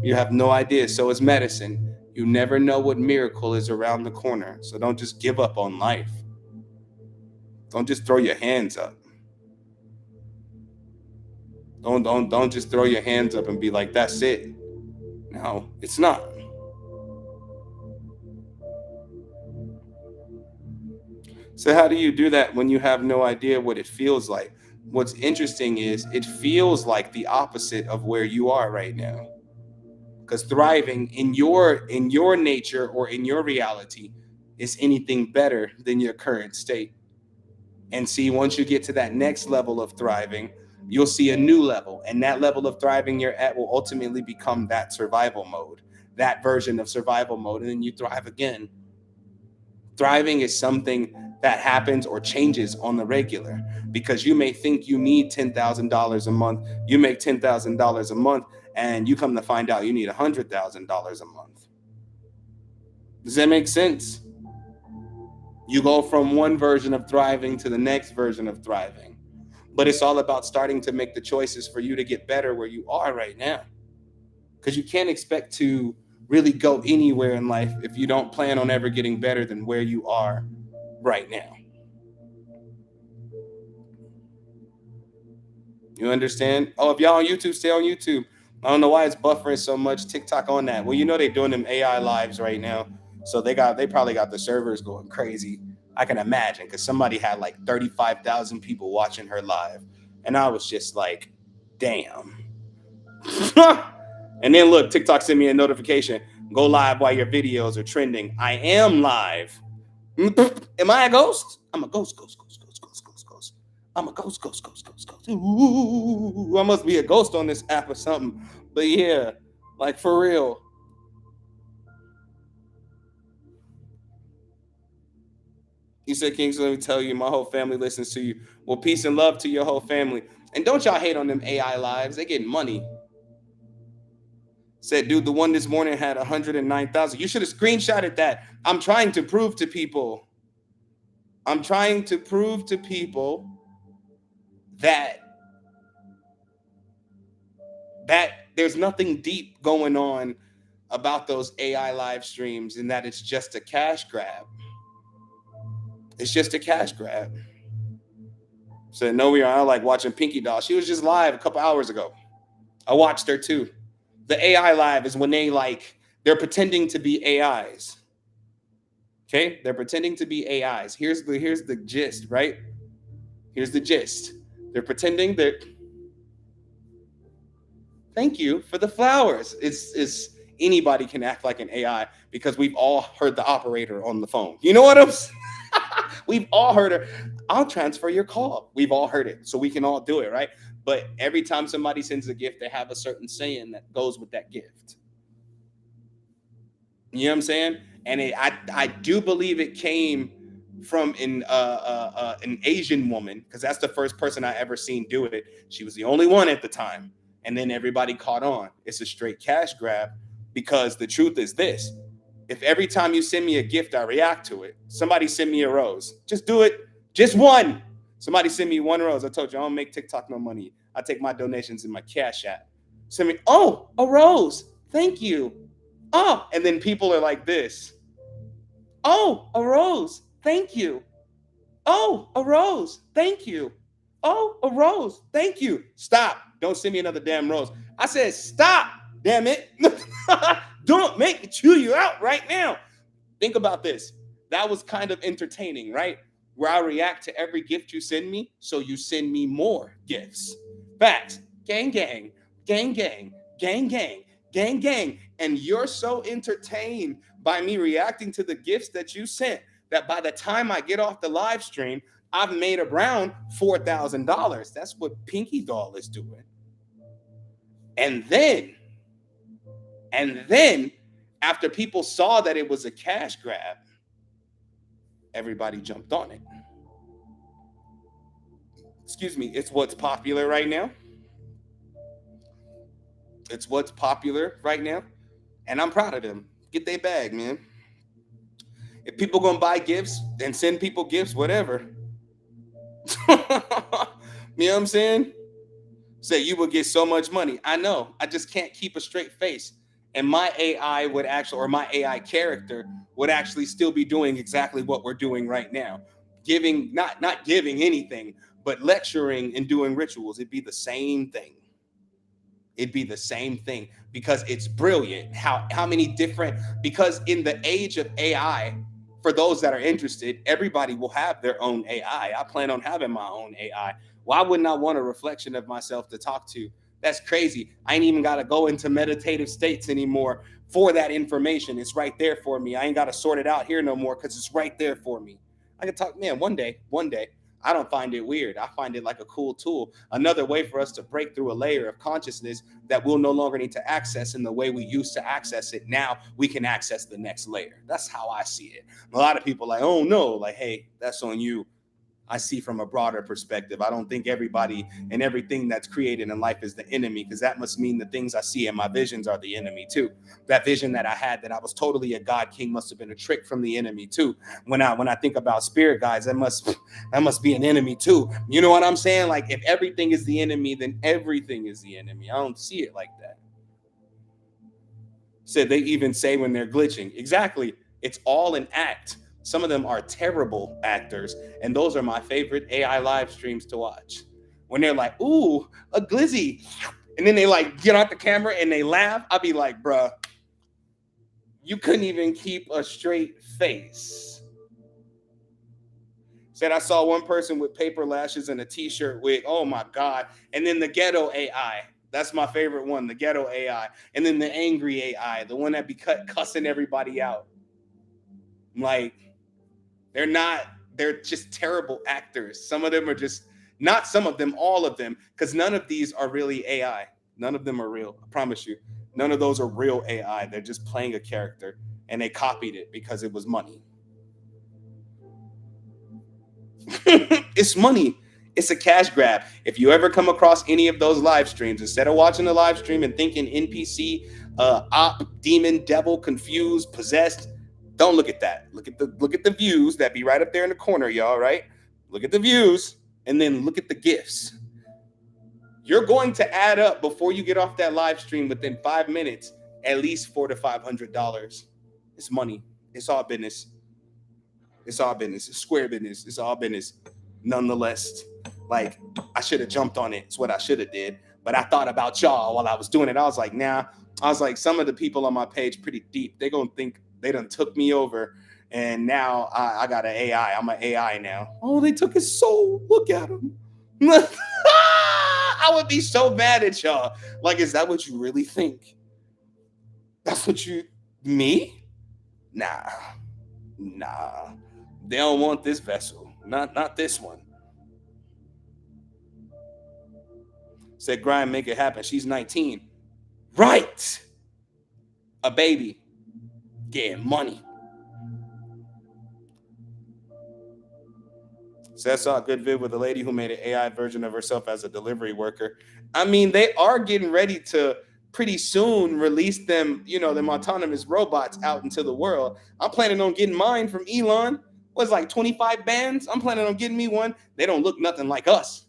You have no idea. So is medicine. You never know what miracle is around the corner. So don't just give up on life. Don't just throw your hands up. Don't just throw your hands up and be like, that's it. No, it's not. So how do you do that when you have no idea what it feels like? What's interesting is it feels like the opposite of where you are right now. Because thriving in your nature or in your reality is anything better than your current state. And see, once you get to that next level of thriving, you'll see a new level. And that level of thriving you're at will ultimately become that survival mode, that version of survival mode. And then you thrive again. Thriving is something that happens or changes on the regular, because you may think you need $10,000 a month. You make $10,000 a month, and you come to find out you need $100,000 a month. Does that make sense? You go from one version of thriving to the next version of thriving. But it's all about starting to make the choices for you to get better where you are right now. Because you can't expect to really go anywhere in life if you don't plan on ever getting better than where you are right now. You understand? Oh, if y'all on YouTube, stay on YouTube. I don't know why it's buffering so much. TikTok on that. Well, you know they're doing them AI lives right now, so they probably got the servers going crazy. I can imagine because somebody had like 35,000 people watching her live, and I was just like, damn. And then look, TikTok sent me a notification. Go live while your videos are trending. I am live. Am I a ghost? I'm a ghost, ghost, ghost, ghost, ghost, ghost, ghost. I'm a ghost, ghost, ghost, ghost, ghost. Ooh, I must be a ghost on this app or something. But yeah, like for real. You said, King, so let me tell you, my whole family listens to you. Well, peace and love to your whole family. And don't y'all hate on them AI lives. They getting money. Said, dude, the one this morning had 109,000. You should have screenshotted that. I'm trying to prove to people. I'm trying to prove to people that that there's nothing deep going on about those AI live streams and that it's just a cash grab. It's just a cash grab. So no, we are. I like watching Pinky Doll. She was just live a couple hours ago. I watched her too. The AI live is when they're pretending to be AIs. Okay, they're pretending to be AIs. Here's the gist, right? Here's the gist. They're pretending that. Thank you for the flowers. It's anybody can act like an AI because we've all heard the operator on the phone. You know what I'm saying? We've all heard her. I'll transfer your call. We've all heard it, so we can all do it, right? But every time somebody sends a gift, they have a certain saying that goes with that gift. You know what I'm saying? And I do believe it came from an Asian woman because that's the first person I ever seen do it. She was the only one at the time, and then everybody caught on. It's a straight cash grab because the truth is this: if every time you send me a gift, I react to it. Somebody send me a rose. Just do it. Just one. Somebody send me one rose. I told you I don't make TikTok no money. I take my donations in my Cash App. Send me, oh, a rose. Thank you. Oh, and then people are like this. Oh, a rose. Thank you. Oh, a rose. Thank you. Oh, a rose. Thank you. Stop. Don't send me another damn rose. I said, stop. Damn it. Don't make me chew you out right now. Think about this. That was kind of entertaining, right? Where I react to every gift you send me, so you send me more gifts. Facts. Gang, gang, gang, gang, gang, gang, gang, gang. And you're so entertained by me reacting to the gifts that you sent that by the time I get off the live stream, I've made around $4,000. That's what Pinky Doll is doing. And then, and then, after people saw that it was a cash grab, everybody jumped on it. Excuse me, it's what's popular right now. It's what's popular right now. And I'm proud of them. Get their bag, man. If people gonna buy gifts and send people gifts, whatever. You know what I'm saying? Say you will get so much money. I know. I just can't keep a straight face. And my AI would actually, or my AI character would actually still be doing exactly what we're doing right now. Giving, not giving anything, but lecturing and doing rituals. It'd be the same thing. It'd be the same thing because it's brilliant how many different, because in the age of AI, for those that are interested, everybody will have their own AI. I plan on having my own AI. Why wouldn't I want a reflection of myself to talk to? That's crazy. I ain't even got to go into meditative states anymore for that information. It's right there for me. I ain't got to sort it out here no more because it's right there for me. I can talk, man, one day, I don't find it weird. I find it like a cool tool, another way for us to break through a layer of consciousness that we'll no longer need to access in the way we used to access it. Now we can access the next layer. That's how I see it. A lot of people are like, oh no, like, hey, that's on you. I see from a broader perspective. I don't think everybody and everything that's created in life is the enemy, because that must mean the things I see in my visions are the enemy too. That vision that I had that I was totally a god king must have been a trick from the enemy too. When I think about spirit guides, that must be an enemy too. You know what I'm saying? Like if everything is the enemy, then everything is the enemy. I don't see it like that. Said they even say when they're glitching. Exactly. It's all an act. Some of them are terrible actors, and those are my favorite AI live streams to watch. When they're like, "Ooh, a glizzy," and then they like get out the camera and they laugh, I'll be like, "Bruh, you couldn't even keep a straight face." Said I saw one person with paper lashes and a t-shirt wig. Oh my god! And then the ghetto AI. That's my favorite one, the ghetto AI. And then the angry AI, the one that be cussing everybody out. Like they're not. They're just terrible actors. Some of them are just not. Some of them, all of them, because none of these are really AI. None of them are real. I promise you. None of those are real AI. They're just playing a character, and they copied it because it was money. It's money. It's a cash grab. If you ever come across any of those live streams, instead of watching the live stream and thinking NPC, op, demon, devil, confused, possessed, don't look at that. Look at the views that be right up there in the corner, y'all. Right? Look at the views, and then look at the gifts. You're going to add up before you get off that live stream within 5 minutes at least $400 to $500. It's money. It's all business. It's all business. It's square business. It's all business. Nonetheless, like I should have jumped on it. It's what I should have did. But I thought about y'all while I was doing it. I was like, nah. I was like, some of the people on my page pretty deep. They gonna think they done took me over, and now I got an AI. I'm an AI now. Oh, they took his soul. Look at him. I would be so mad at y'all. Like, is that what you really think? That's what you me? Nah, nah. They don't want this vessel. Not this one. Said grind, make it happen. She's 19. Right. A baby. Getting money. So I saw a good vid with a lady who made an AI version of herself as a delivery worker. I mean, they are getting ready to pretty soon release them, them autonomous robots out into the world. I'm planning on getting mine from Elon. What's like 25 bands? I'm planning on getting me one. They don't look nothing like us.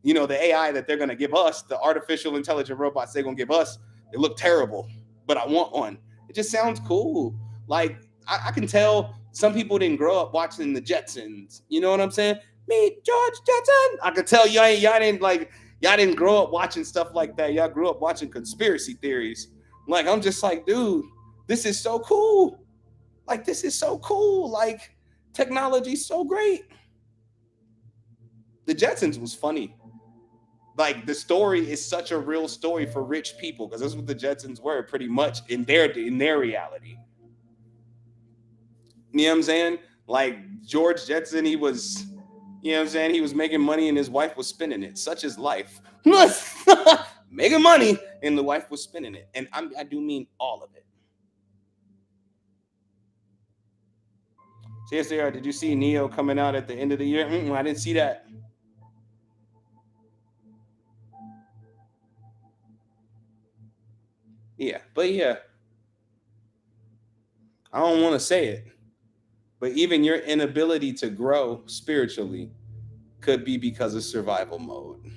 The AI that they're going to give us, the artificial intelligent robots they're going to give us, they look terrible, but I want one. It just sounds cool. Like, I can tell some people didn't grow up watching the Jetsons. You know what I'm saying? Meet George Jetson. I could tell y'all didn't grow up watching stuff like that. Y'all grew up watching conspiracy theories. Like, I'm just like, dude, this is so cool. Like, this is so cool. Like, technology's so great. The Jetsons was funny. Like the story is such a real story for rich people, because that's what the Jetsons were pretty much in their reality. You know what I'm saying? Like George Jetson, he was, he was making money and his wife was spending it. Such is life. Making money and the wife was spending it. And I do mean all of it. CSAR, did you see Neo coming out at the end of the year? I didn't see that. Yeah, but yeah, I don't want to say it, but even your inability to grow spiritually could be because of survival mode.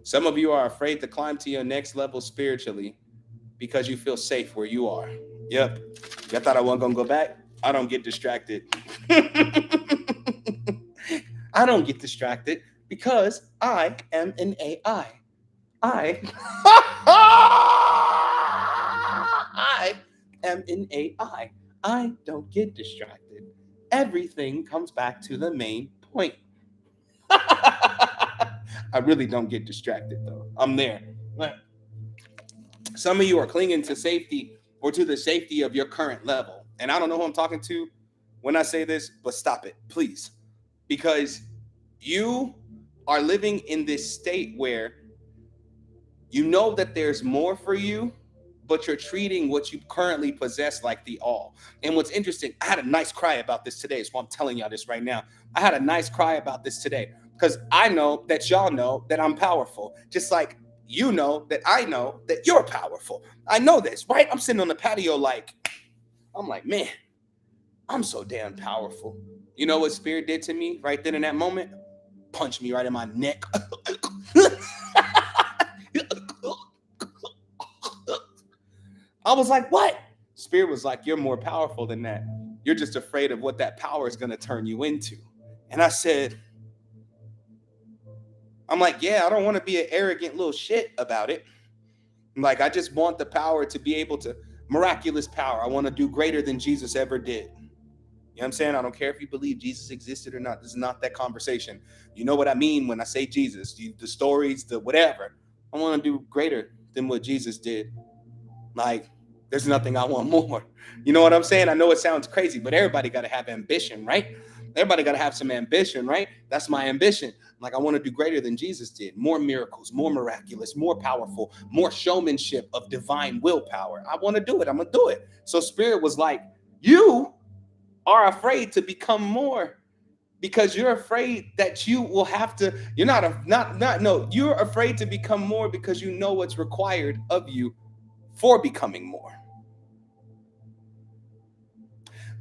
Some of you are afraid to climb to your next level spiritually because you feel safe where you are. Yep. Y'all thought I wasn't gonna go back? I don't get distracted. I don't get distracted because I am an AI. I I am an AI. I don't get distracted. Everything comes back to the main point. I really don't get distracted though. I'm there. But some of you are clinging to safety or to the safety of your current level. And I don't know who I'm talking to when I say this, but stop it, please. Because you are living in this state where you know that there's more for you, but you're treating what you currently possess like the all. And what's interesting, I had a nice cry about this today. So I'm telling y'all this right now. I had a nice cry about this today because I know that y'all know that I'm powerful, just like you know that I know that you're powerful. I know this, right? I'm sitting on the patio like, I'm like, man, I'm so damn powerful. You know what Spirit did to me right then in that moment? Punched me right in my neck. I was like, what? Spirit was like, you're more powerful than that. You're just afraid of what that power is going to turn you into. And I said, I'm like, yeah, I don't want to be an arrogant little shit about it. I'm like, I just want the power to be able to, miraculous power. I want to do greater than Jesus ever did. You know what I'm saying? I don't care if you believe Jesus existed or not. This is not that conversation. You know what I mean when I say Jesus, the stories, the whatever. I want to do greater than what Jesus did. Like, there's nothing I want more. You know what I'm saying? I know it sounds crazy, but everybody got to have ambition, right? Everybody got to have some ambition, right? That's my ambition. Like, I want to do greater than Jesus did. More miracles, more miraculous, more powerful, more showmanship of divine willpower. I want to do it. I'm going to do it. So Spirit was like, you are afraid to become more because you're afraid that you will have to, you're you're afraid to become more because you know what's required of you for becoming more.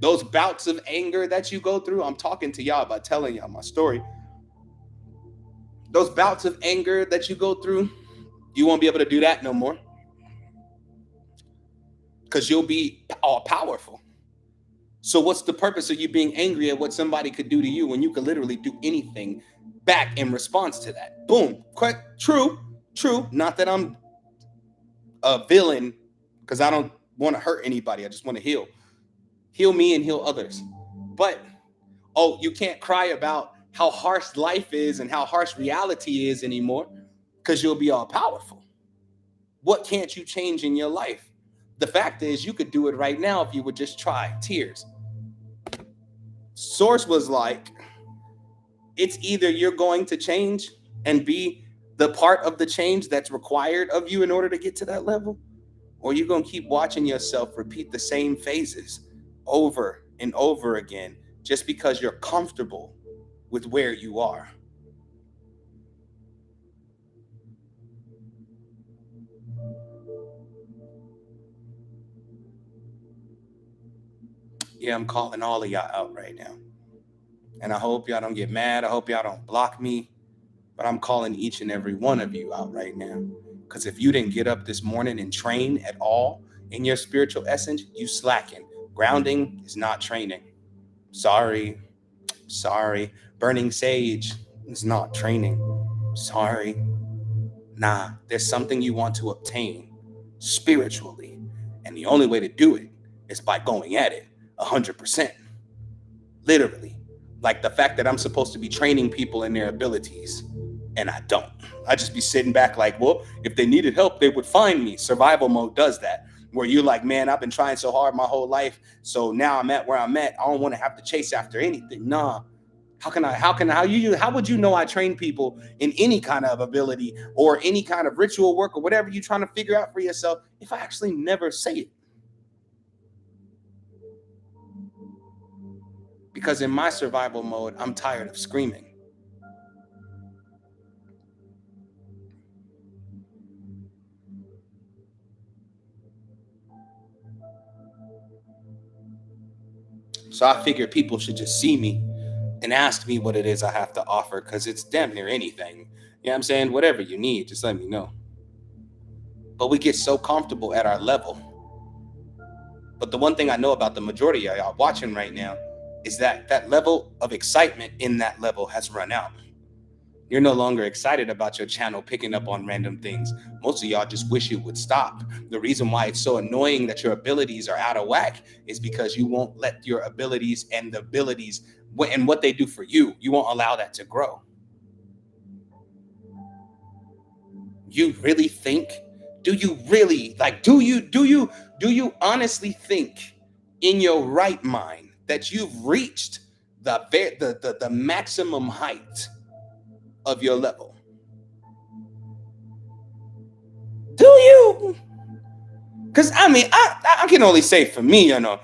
Those bouts of anger that you go through, I'm talking to y'all about telling y'all my story. Those bouts of anger that you go through, you won't be able to do that no more because you'll be all powerful. So what's the purpose of you being angry at what somebody could do to you when you could literally do anything back in response to that? Boom. True. Not that I'm a villain because I don't want to hurt anybody. I just want to heal. Heal me and heal others. But, oh, you can't cry about how harsh life is and how harsh reality is anymore because you'll be all powerful. What can't you change in your life? The fact is, you could do it right now if you would just try. Tears. Source was like, it's either you're going to change and be the part of the change that's required of you in order to get to that level, or you're going to keep watching yourself repeat the same phases over and over again just because you're comfortable with where you are. Yeah, I'm calling all of y'all out right now. And I hope y'all don't get mad. I hope y'all don't block me. But I'm calling each and every one of you out right now. Because if you didn't get up this morning and train at all in your spiritual essence, you slacking. Grounding is not training. Sorry. Burning sage is not training. Sorry. Nah, there's something you want to obtain spiritually. And the only way to do it is by going at it 100%. Literally. Like the fact that I'm supposed to be training people in their abilities and I don't. I just be sitting back like, well, if they needed help, they would find me. Survival mode does that. Where you're like, man, I've been trying so hard my whole life. So now I'm at where I'm at. I don't want to have to chase after anything. Nah. How would you know I train people in any kind of ability or any kind of ritual work or whatever you're trying to figure out for yourself if I actually never say it? Because in my survival mode, I'm tired of screaming. So I figured people should just see me and ask me what it is I have to offer because it's damn near anything. You know what I'm saying? Whatever you need, just let me know. But we get so comfortable at our level. But the one thing I know about the majority of y'all watching right now is that that level of excitement in that level has run out. You're no longer excited about your channel picking up on random things. Most of y'all just wish it would stop. The reason why it's so annoying that your abilities are out of whack is because you won't let your abilities and the abilities and what they do for you, you won't allow that to grow. You really think? Do you really do you honestly think in your right mind that you've reached the maximum height of your level? Do you? Because I mean, I can only say for me, no,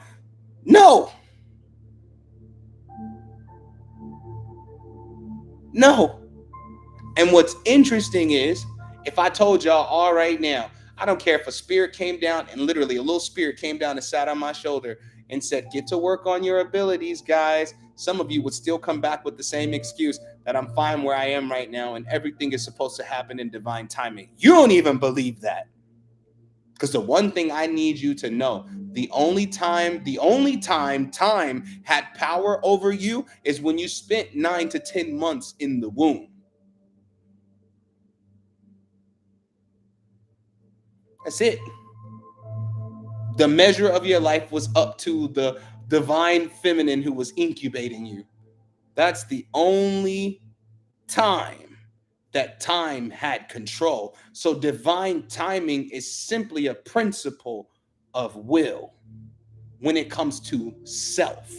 no. And what's interesting is, if I told y'all all right now, I don't care if a spirit came down and literally a little spirit came down and sat on my shoulder and said, get to work on your abilities, guys. Some of you would still come back with the same excuse that I'm fine where I am right now and everything is supposed to happen in divine timing. You don't even believe that. Because the one thing I need you to know, the only time time had power over you is when you spent 9 to 10 months in the womb. That's it. The measure of your life was up to the divine feminine who was incubating you. That's the only time that time had control. So divine timing is simply a principle of will when it comes to self.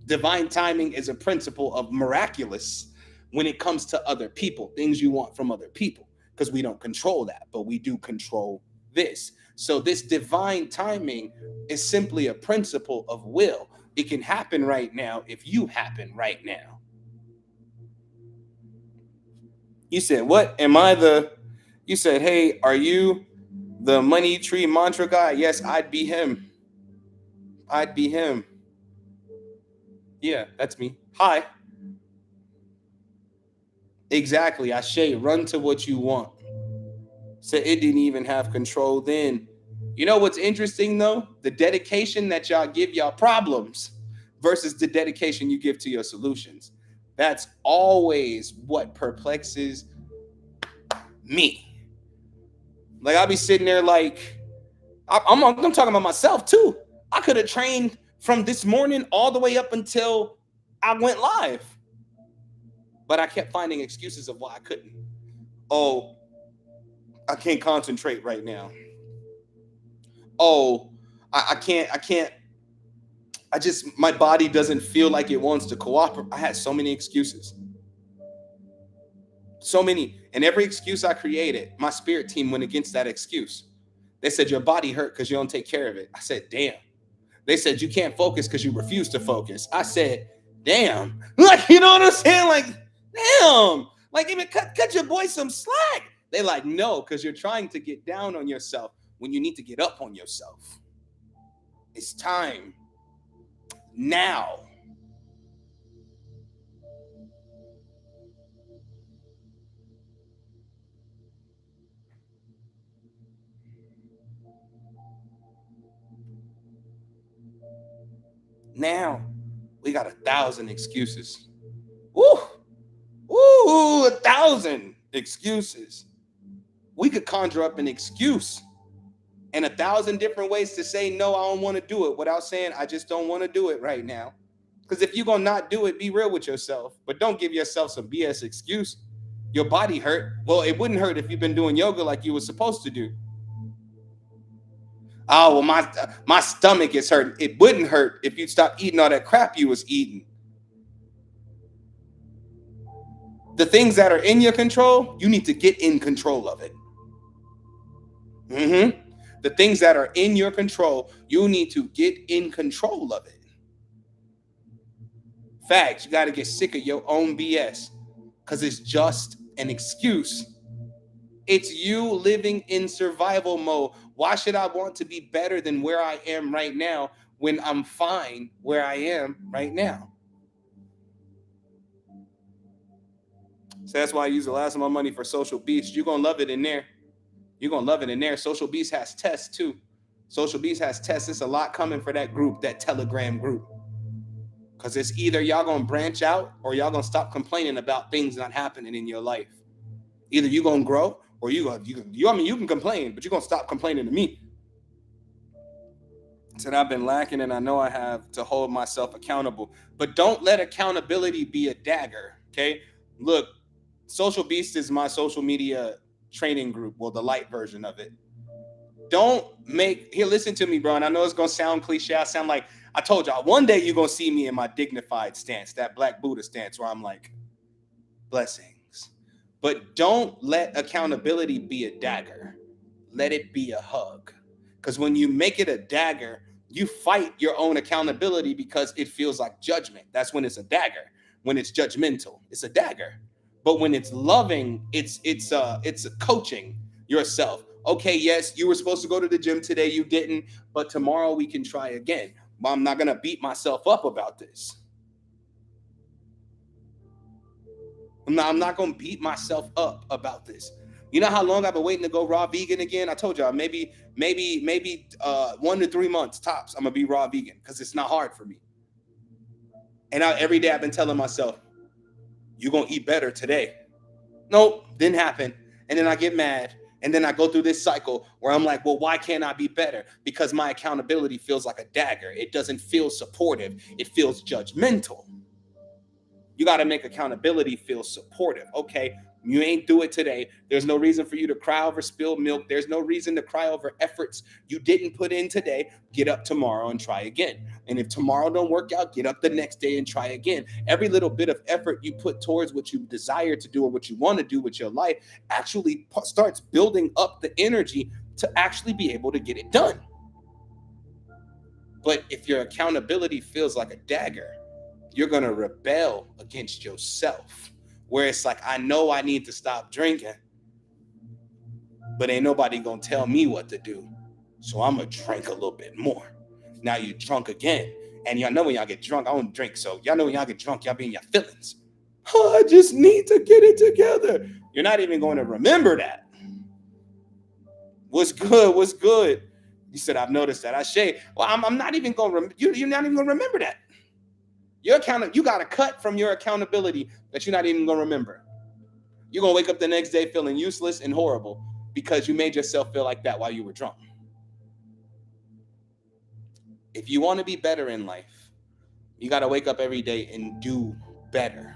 Divine timing is a principle of miraculous when it comes to other people, things you want from other people, because we don't control that, but we do control this. So this divine timing is simply a principle of will. It can happen right now if you happen right now. You said, what? You said, hey, are you the money tree mantra guy? Yes, I'd be him. I'd be him. Yeah, that's me. Hi. Exactly. Ashe, run to what you want. So it didn't even have control then. You know what's interesting though? The dedication that y'all give y'all problems versus the dedication you give to your solutions. That's always what perplexes me. Like I'll be sitting there like I'm talking about myself too. I could have trained from this morning all the way up until I went live, but I kept finding excuses of why I couldn't. Oh, I can't concentrate right now. Oh, I can't. My body doesn't feel like it wants to cooperate. I had so many excuses. So many. And every excuse I created, my spirit team went against that excuse. They said, your body hurt because you don't take care of it. I said, damn. They said, you can't focus because you refuse to focus. I said, damn. Like, you know what I'm saying? Like, damn. Like, even cut your boy some slack. They like, no, because you're trying to get down on yourself when you need to get up on yourself. It's time. Now. Now. We got 1,000 excuses. Woo! Woo! 1,000 excuses. We could conjure up an excuse and 1,000 different ways to say, no, I don't want to do it without saying, I just don't want to do it right now. Because if you're going to not do it, be real with yourself. But don't give yourself some BS excuse. Your body hurt. Well, it wouldn't hurt if you've been doing yoga like you were supposed to do. Oh, well, my stomach is hurting. It wouldn't hurt if you stopped eating all that crap you was eating. The things that are in your control, you need to get in control of it. Mm-hmm. The things that are in your control, you need to get in control of it. Facts, you got to get sick of your own BS because it's just an excuse. It's you living in survival mode. Why should I want to be better than where I am right now when I'm fine where I am right now? So that's why I use the last of my money for Social Beast. You're going to love it in there. You're going to love it in there. Social Beast has tests too. Social Beast has tests. It's a lot coming for that group, that Telegram group. Because it's either y'all going to branch out or y'all going to stop complaining about things not happening in your life. Either you're going to grow or you can complain, but you're going to stop complaining to me. Said I've been lacking and I know I have to hold myself accountable. But don't let accountability be a dagger, okay? Look, Social Beast is my social media training group, well, the light version of it. Don't listen to me, bro. And I know it's going to sound cliche. I sound like, I told y'all, one day you're going to see me in my dignified stance, that Black Buddha stance where I'm like, blessings. But don't let accountability be a dagger. Let it be a hug. Because when you make it a dagger, you fight your own accountability because it feels like judgment. That's when it's a dagger. When it's judgmental, it's a dagger. But when it's loving, it's a coaching yourself. Okay, yes, you were supposed to go to the gym today, you didn't, but tomorrow we can try again. I'm not gonna beat myself up about this. I'm not gonna beat myself up about this. You know how long I've been waiting to go raw vegan again? I told y'all maybe 1 to 3 months tops. I'm gonna be raw vegan because it's not hard for me. And every day I've been telling myself, "You're gonna eat better today." Nope, didn't happen. And then I get mad, and then I go through this cycle where I'm like, "Well, why can't I be better?" Because my accountability feels like a dagger. It doesn't feel supportive. It feels judgmental. You got to make accountability feel supportive. Okay, you ain't do it today. There's no reason for you to cry over spilled milk. There's no reason to cry over efforts you didn't put in today. Get up tomorrow and try again. And if tomorrow don't work out, get up the next day and try again. Every little bit of effort you put towards what you desire to do or what you want to do with your life actually starts building up the energy to actually be able to get it done. But if your accountability feels like a dagger, you're going to rebel against yourself. Where it's like, I know I need to stop drinking, but ain't nobody going to tell me what to do. So I'm going to drink a little bit more. Now you're drunk again. And y'all know when y'all get drunk, I don't drink. So y'all know when y'all get drunk, y'all be in your feelings. Oh, I just need to get it together. You're not even going to remember that. What's good? What's good? You said, I've noticed that. I say, well, I'm not even going to, you're not even going to remember that. You got a cut from your accountability that you're not even going to remember. You're going to wake up the next day feeling useless and horrible because you made yourself feel like that while you were drunk. If you want to be better in life, you got to wake up every day and do better.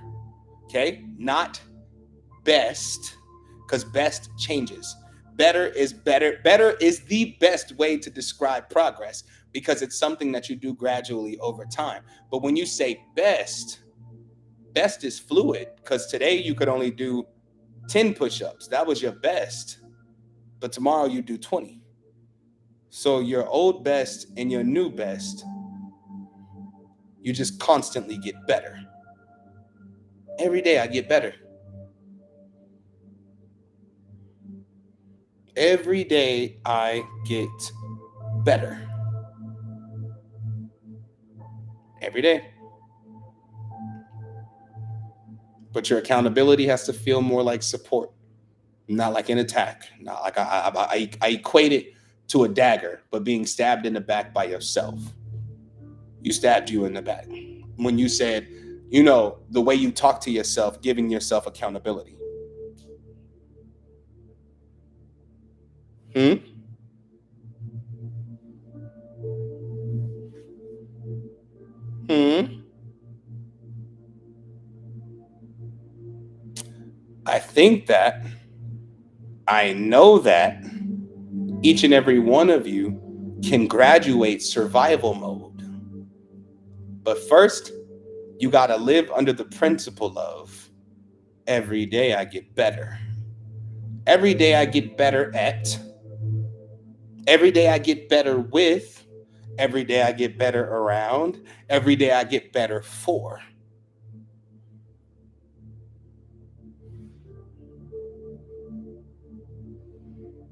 Okay? Not best, because best changes. Better is better. Better is the best way to describe progress because it's something that you do gradually over time. But when you say best is fluid because today you could only do 10 push-ups. That was your best. But tomorrow you do 20. So your old best and your new best, you just constantly get better. Every day I get better. Every day I get better. Every day. But your accountability has to feel more like support, not like an attack. Not like I equate it to a dagger, but being stabbed in the back by yourself. You stabbed you in the back. When you said, the way you talk to yourself, giving yourself accountability. I think that, I know that each and every one of you can graduate survival mode. But first, you got to live under the principle of every day I get better. Every day I get better at. Every day I get better with. Every day I get better around. Every day I get better for.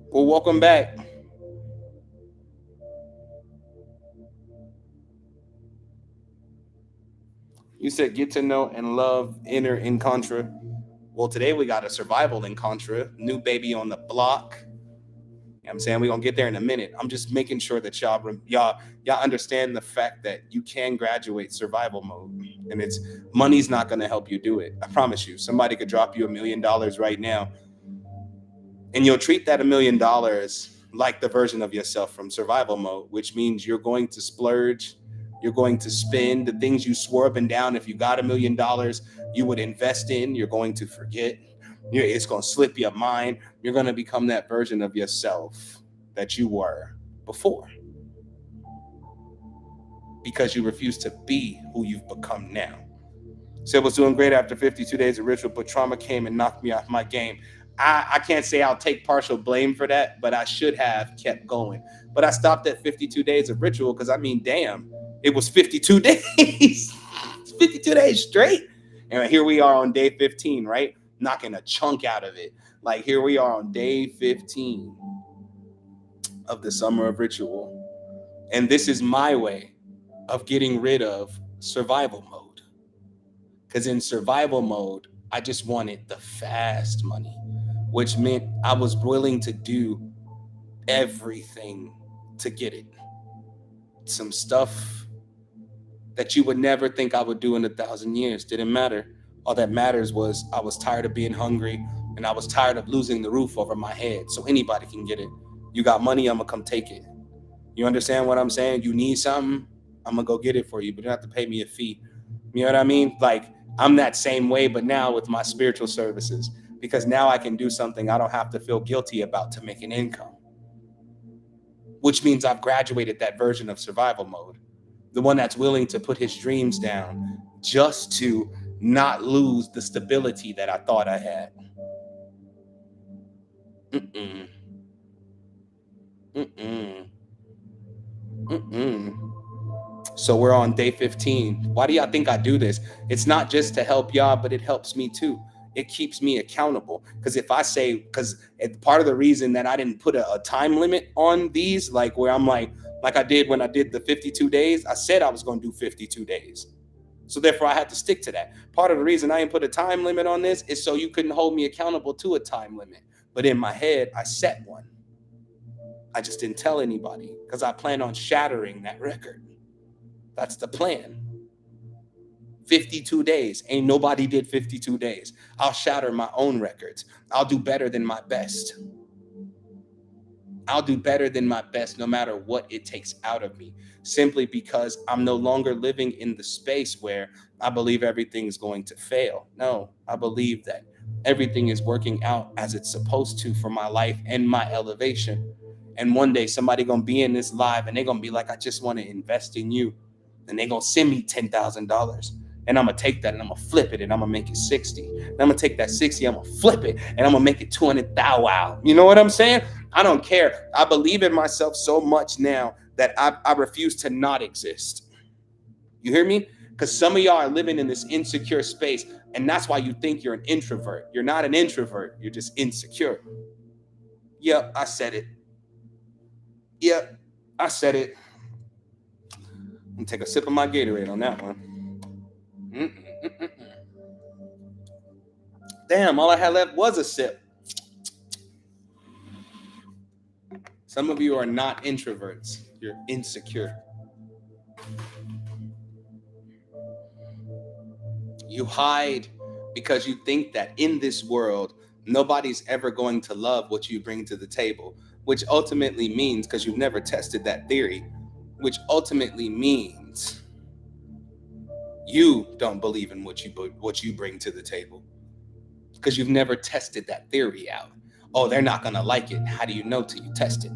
Well, welcome back. You said get to know and love inner in contra. Well, today we got a survival in contra, new baby on the block. You know what I'm saying? We're gonna get there in a minute. I'm just making sure that y'all understand the fact that you can graduate survival mode. And it's money's not gonna help you do it. I promise you. Somebody could drop you $1 million right now, and you'll treat that $1 million like the version of yourself from survival mode, which means you're going to splurge, you're going to spend the things you swore up and down. If you got $1 million, you would invest in, you're going to forget. It's going to slip your mind. You're going to become that version of yourself that you were before because you refuse to be who you've become now. Sid was doing great after 52 days of ritual, but trauma came and knocked me off my game. I can't say I'll take partial blame for that, but I should have kept going. But I stopped at 52 days of ritual because I mean, damn, it was 52 days. 52 days straight. And here we are on day 15, right? Knocking a chunk out of it. Like here we are on day 15 of the summer of ritual. And this is my way of getting rid of survival mode. Because in survival mode, I just wanted the fast money, which meant I was willing to do everything to get it. Some stuff that you would never think I would do in 1,000 years. Didn't matter. All that matters was I was tired of being hungry and I was tired of losing the roof over my head. So anybody can get it. You got money, I'm gonna come take it. You understand what I'm saying? You need something, I'm gonna go get it for you, but you don't have to pay me a fee. You know what I mean? Like I'm that same way, but now with my spiritual services, because now I can do something I don't have to feel guilty about to make an income, which means I've graduated that version of survival mode. The one that's willing to put his dreams down just to not lose the stability that I thought I had. Mm-mm. Mm-mm. Mm-mm. So we're on day 15. Why do y'all think I do this? It's not just to help y'all, but it helps me too. It keeps me accountable. Because if I say, because part of the reason that I didn't put a time limit on these, like where I'm like I did when I did the 52 days, I said I was going to do 52 days. So therefore I had to stick to that. Part of the reason I didn't put a time limit on this is so you couldn't hold me accountable to a time limit. But in my head, I set one. I just didn't tell anybody because I plan on shattering that record. That's the plan. 52 days. Ain't nobody did 52 days. I'll shatter my own records. I'll do better than my best. I'll do better than my best no matter what it takes out of me, simply because I'm no longer living in the space where I believe everything's going to fail. No, I believe that everything is working out as it's supposed to for my life and my elevation. And one day somebody gonna be in this live and they're gonna be like, I just want to invest in you. And they're gonna send me $10,000. And I'm gonna take that and I'm gonna flip it and I'm gonna make it 60. And I'm gonna take that 60, I'm gonna flip it and I'm gonna make it 200 thou wow. You know what I'm saying? I don't care. I believe in myself so much now that I refuse to not exist. You hear me? Because some of y'all are living in this insecure space, and that's why you think you're an introvert. You're not an introvert, you're just insecure. Yep, I said it. Yep, I said it. I'm gonna take a sip of my Gatorade on that one. Mm-mm-mm-mm. Damn, all I had left was a sip. Some of you are not introverts, you're insecure. You hide because you think that in this world, nobody's ever going to love what you bring to the table, which ultimately means, because you've never tested that theory, which ultimately means you don't believe in what you bring to the table, because you've never tested that theory out. Oh, they're not going to like it. How do you know till you test it?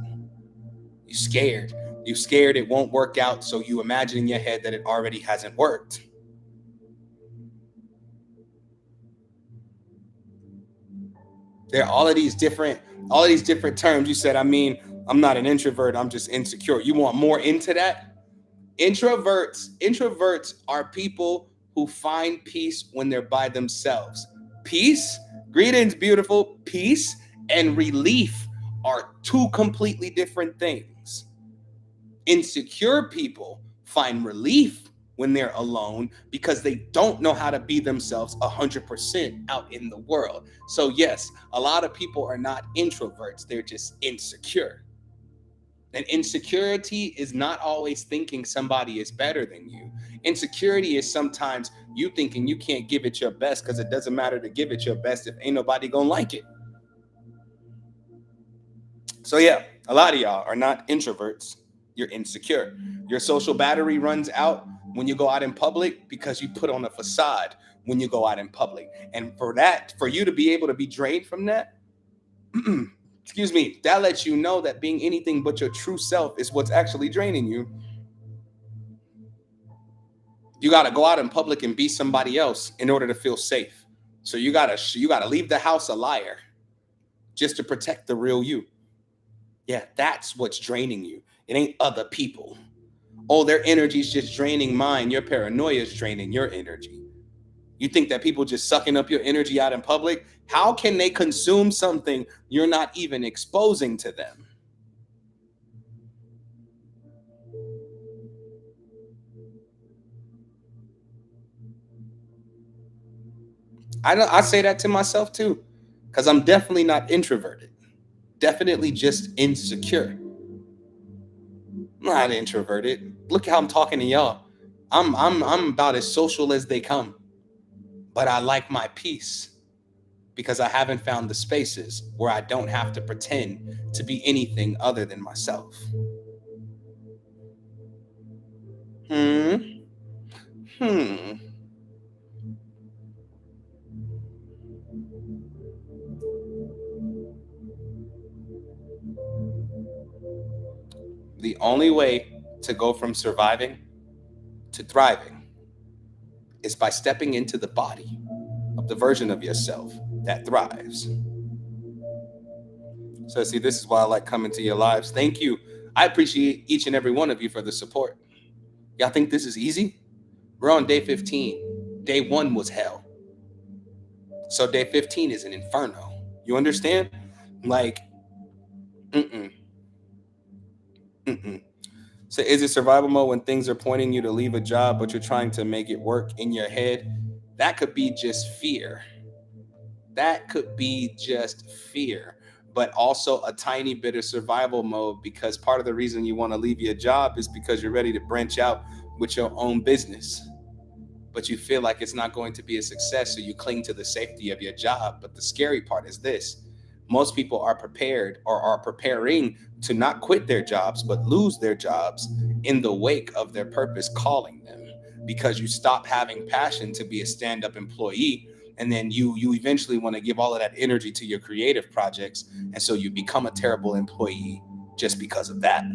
You're scared. You're scared it won't work out, so you imagine in your head that it already hasn't worked. There are all of these different terms. You said, I mean, I'm not an introvert, I'm just insecure. You want more into that? Introverts are people who find peace when they're by themselves. Peace, greetings, beautiful. Peace and relief are two completely different things. Insecure people find relief when they're alone because they don't know how to be themselves 100% out in the world. So yes, a lot of people are not introverts, they're just insecure. And insecurity is not always thinking somebody is better than you. Insecurity is sometimes you thinking you can't give it your best because it doesn't matter to give it your best if ain't nobody gonna like it. So yeah, a lot of y'all are not introverts. You're insecure. Your social battery runs out when you go out in public because you put on a facade when you go out in public. And for you to be able to be drained from that, excuse me, that lets you know that being anything but your true self is what's actually draining you. You got to go out in public and be somebody else in order to feel safe. So you got to leave the house a liar. just to protect the real you. Yeah, that's what's draining you. It ain't other people. Oh, their energy's just draining mine. Your paranoia is draining your energy. You think that people just sucking up your energy out in public? How can they consume something you're not even exposing to them? I say that to myself too, because I'm definitely not introverted. Definitely just insecure. I'm not introverted. Look how I'm talking to y'all. I'm about as social as they come. But I like my peace because I haven't found the spaces where I don't have to pretend to be anything other than myself. Hmm. Hmm. The only way to go from surviving to thriving is by stepping into the body of the version of yourself that thrives. So, see, this is why I like coming to your lives. Thank you. I appreciate each and every one of you for the support. Y'all think this is easy? We're on day 15. Day one was hell. So, day 15 is an inferno. You understand? Like, mm-mm, mm-mm. So, is it survival mode when things are pointing you to leave a job, but you're trying to make it work in your head? That could be just fear. That could be just fear, but also a tiny bit of survival mode, because part of the reason you want to leave your job is because you're ready to branch out with your own business. But you feel like it's not going to be a success, so you cling to the safety of your job. But the scary part is this: most people are prepared or are preparing to not quit their jobs, but lose their jobs in the wake of their purpose calling them, because you stop having passion to be a stand-up employee, and then you eventually want to give all of that energy to your creative projects, and so you become a terrible employee just because of that.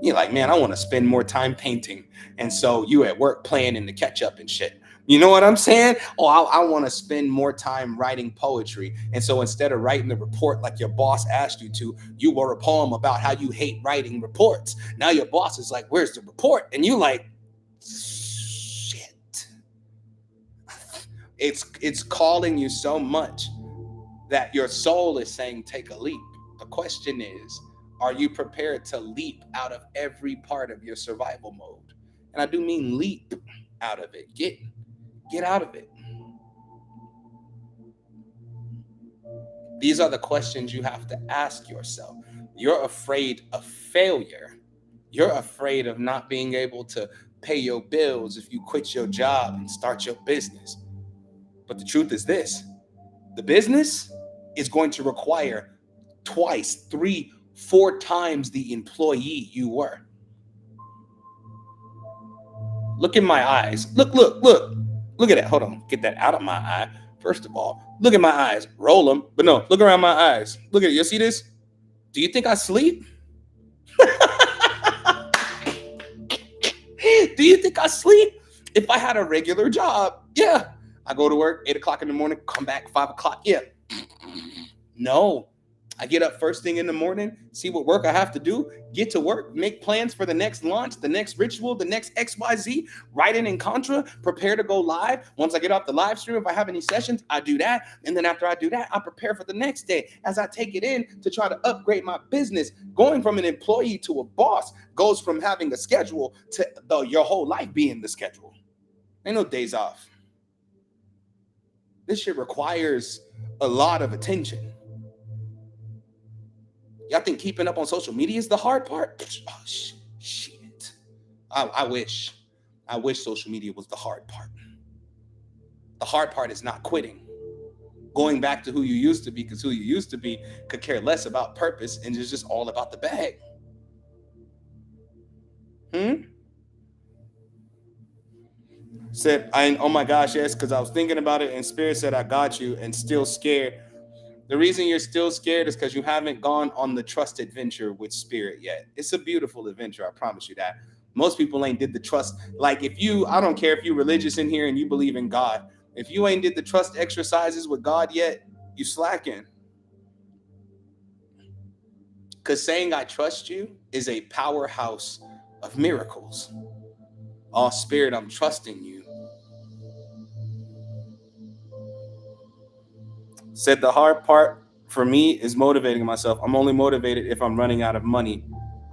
You're like, man, I want to spend more time painting. And so you at work playing in the catch up and shit. You know what I'm saying? Oh, I want to spend more time writing poetry. And so instead of writing the report like your boss asked you to, you wrote a poem about how you hate writing reports. Now your boss is like, where's the report? And you like, shit. It's calling you so much that your soul is saying, take a leap. The question is, are you prepared to leap out of every part of your survival mode? And I do mean leap out of it. Get out of it. These are the questions you have to ask yourself. You're afraid of failure. You're afraid of not being able to pay your bills if you quit your job and start your business. But the truth is this: the business is going to require twice, three, four times the employee you were. Look in my eyes. Look at that. Hold on. Get that out of my eye. First of all, look at my eyes. Roll them. But no, look around my eyes. Look at it. You see this? Do you think I sleep? Do you think I sleep? If I had a regular job, yeah. I go to work 8 o'clock in the morning, come back 5 o'clock. Yeah. No. I get up first thing in the morning, see what work I have to do, get to work, make plans for the next launch, the next ritual, the next XYZ, writing in Contra, prepare to go live. Once I get off the live stream, if I have any sessions, I do that. And then after I do that, I prepare for the next day as I take it in to try to upgrade my business. Going from an employee to a boss goes from having a schedule to your whole life being the schedule. Ain't no days off. This shit requires a lot of attention. Y'all think keeping up on social media is the hard part? Oh, shit. I wish. I wish social media was the hard part. The hard part is not quitting. Going back to who you used to be, because who you used to be could care less about purpose and is just all about the bag. Said, oh my gosh, yes, because I was thinking about it and Spirit said, I got you, and still scared. The reason you're still scared is because you haven't gone on the trust adventure with Spirit yet. It's a beautiful adventure, I promise you that. Most people ain't did the trust. Like, if you, I don't care if you're religious in here and you believe in God, if you ain't did the trust exercises with God yet, you slacking. Because saying I trust you is a powerhouse of miracles. Oh, Spirit, I'm trusting you. Said the hard part for me is motivating myself. I'm only motivated if I'm running out of money.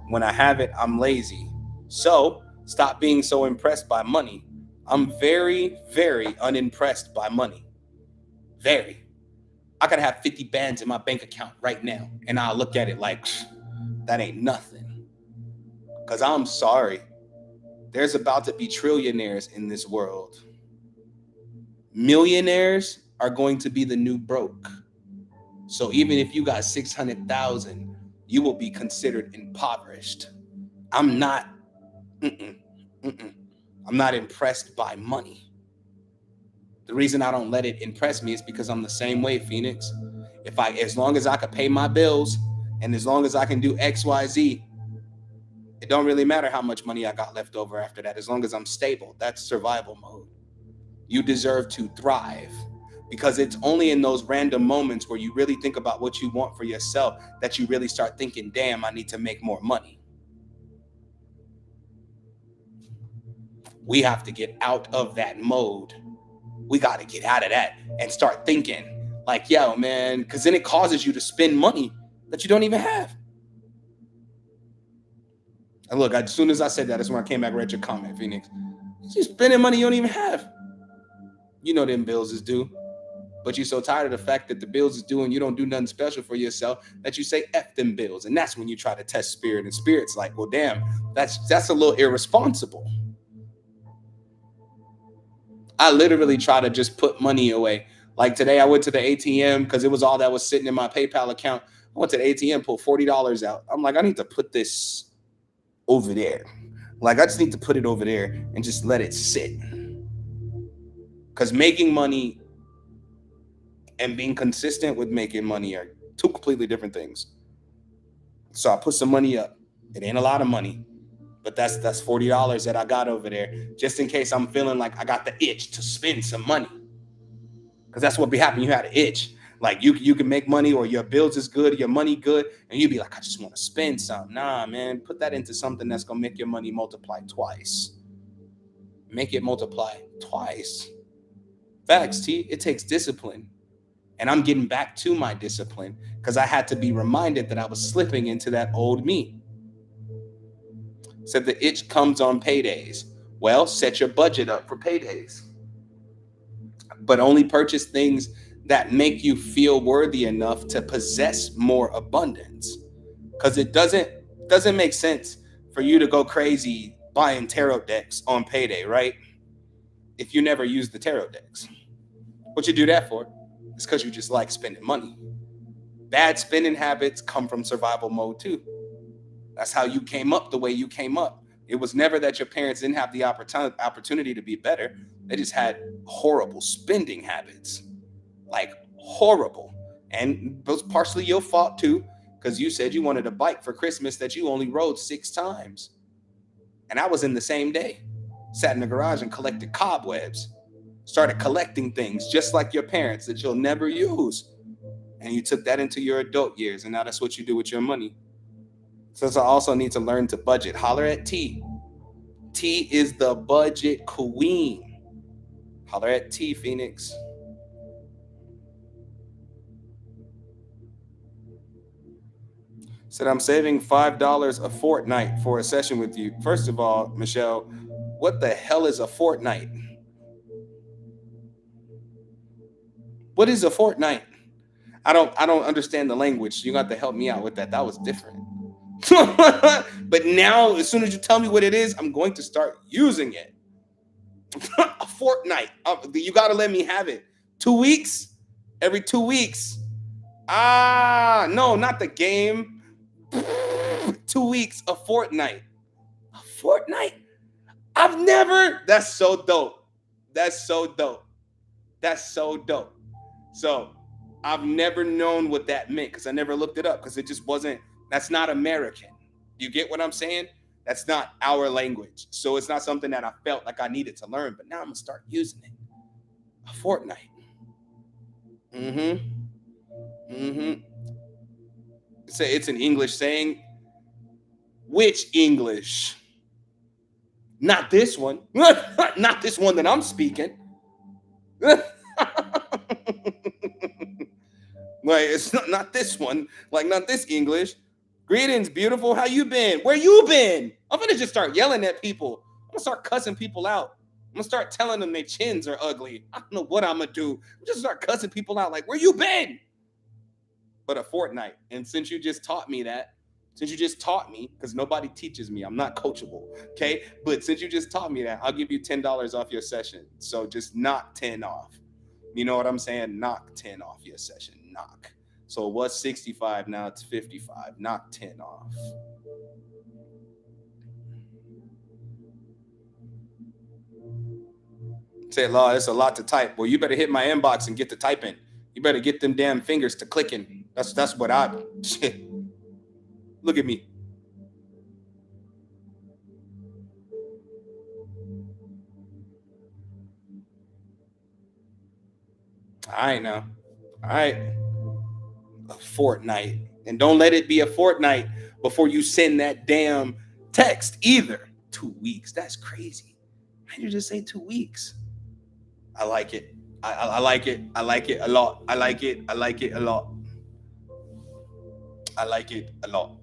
When I have it, I'm lazy. So stop being so impressed by money. I'm very, very unimpressed by money. Very. I could have 50 bands in my bank account right now, and I'll look at it like, that ain't nothing. Because I'm sorry. There's about to be trillionaires in this world. Millionaires are going to be the new broke. So even if you got 600,000, you will be considered impoverished. I'm not, mm-mm, mm-mm. I'm not impressed by money. The reason I don't let it impress me is because I'm the same way, Phoenix. As long as I can pay my bills and as long as I can do X, Y, Z, it don't really matter how much money I got left over after that. As long as I'm stable, that's survival mode. You deserve to thrive because it's only in those random moments where you really think about what you want for yourself that you really start thinking, damn, I need to make more money. We have to get out of that mode. We got to get out of that and start thinking like, yo, man, because then it causes you to spend money that you don't even have. And look, as soon as I said that, that's when I came back and read your comment, Phoenix. You're spending money you don't even have. You know them bills is due. But you're so tired of the fact that the bills is due and you don't do nothing special for yourself that you say F them bills. And that's when you try to test Spirit. And Spirit's like, well, damn, that's a little irresponsible. I literally try to just put money away. Like today, I went to the ATM because it was all that was sitting in my PayPal account. I went to the ATM, pulled $40 out. I'm like, I need to put this over there. Like, I just need to put it over there and just let it sit. Because making money and being consistent with making money are two completely different things. So I put some money up. It ain't a lot of money, but that's $40 that I got over there, just in case I'm feeling like I got the itch to spend some money. Because that's what be happening. You had an itch. Like you can make money or your bills is good, your money good, and you be like, I just want to spend some. Nah, man, put that into something that's gonna make your money multiply twice. Make it multiply twice. Facts, T. It takes discipline. And I'm getting back to my discipline because I had to be reminded that I was slipping into that old me. Said the itch comes on paydays. Well, set your budget up for paydays. But only purchase things that make you feel worthy enough to possess more abundance. Because it doesn't make sense for you to go crazy buying tarot decks on payday, right? If you never use the tarot decks. What you do that for? It's because you just like spending money. Bad spending habits come from survival mode too. That's how you came up the way you came up. It was never that your parents didn't have the opportunity to be better. They just had horrible spending habits. Like horrible. And it was partially your fault too, because you said you wanted a bike for Christmas that you only rode 6 times. And I was in the same day. Sat in the garage and collected cobwebs. Started collecting things just like your parents that you'll never use. And you took that into your adult years, and now that's what you do with your money. So I also need to learn to budget. Holler at T. T is the budget queen. Holler at T, Phoenix. Said I'm saving $5 a fortnight for a session with you. First of all, Michelle, what the hell is a fortnight? What is a fortnight? I don't understand the language. You got to help me out with that. That was different. But now, as soon as you tell me what it is, I'm going to start using it. A fortnight. You got to let me have it. 2 weeks? Every 2 weeks. No, not the game. 2 weeks, a fortnight. A fortnight? I've never. That's so dope. That's so dope. That's so dope. So I've never known what that meant because I never looked it up because it just wasn't. That's not American. You get what I'm saying? That's not our language. So it's not something that I felt like I needed to learn, but now I'm going to start using it. A fortnight. Mm-hmm. Mm-hmm. say it's an English saying. Which English? Not this one. Not this one that I'm speaking. Like it's not this one. Like not this English. Greetings, beautiful. How you been? Where you been? I'm gonna just start yelling at people. I'm gonna start cussing people out. I'm gonna start telling them their chins are ugly. I don't know what I'm gonna do. I'm just start cussing people out. Like, where you been? But a fortnight. And since you just taught me that, since you just taught me, because nobody teaches me, I'm not coachable, okay? But since you just taught me that, I'll give you $10 off your session. So just knock 10 off. You know what I'm saying? Knock 10 off your session. Knock. So it was 65, now it's 55. Knock 10 off. Say, Law, it's a lot to type. Well, you better hit my inbox and get to typing. You better get them damn fingers to clicking. That's what I shit. Look at me. All right now. All right. A fortnight. And don't let it be a fortnight before you send that damn text either. 2 weeks. That's crazy. Why did you just say 2 weeks? I like it. I like it. I like it a lot. I like it. I like it a lot. I like it a lot.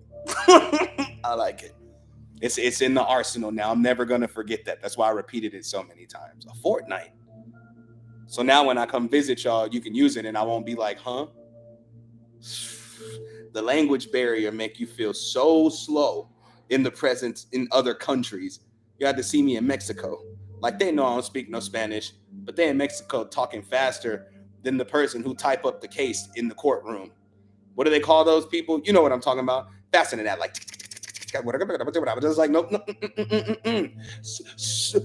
I like it. It's in the arsenal now. I'm never gonna forget that. That's why I repeated it so many times. A fortnight. So now when I come visit y'all, you can use it, and I won't be like, huh? The language barrier make you feel so slow in the presence in other countries. You had to see me in Mexico. Like they know I don't speak no Spanish, but they in Mexico talking faster than the person who type up the case in the courtroom. What do they call those people? You know what I'm talking about. Faster than that, like just like nope.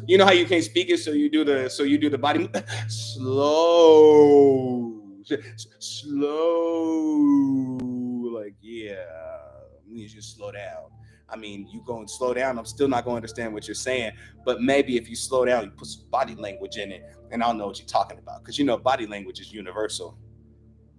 You know how you can't speak it, so you do the body slow. Like yeah, you just slow down. I mean, you go and slow down. I'm still not going to understand what you're saying, but maybe if you slow down, you put some body language in it, and I'll know what you're talking about. Because body language is universal.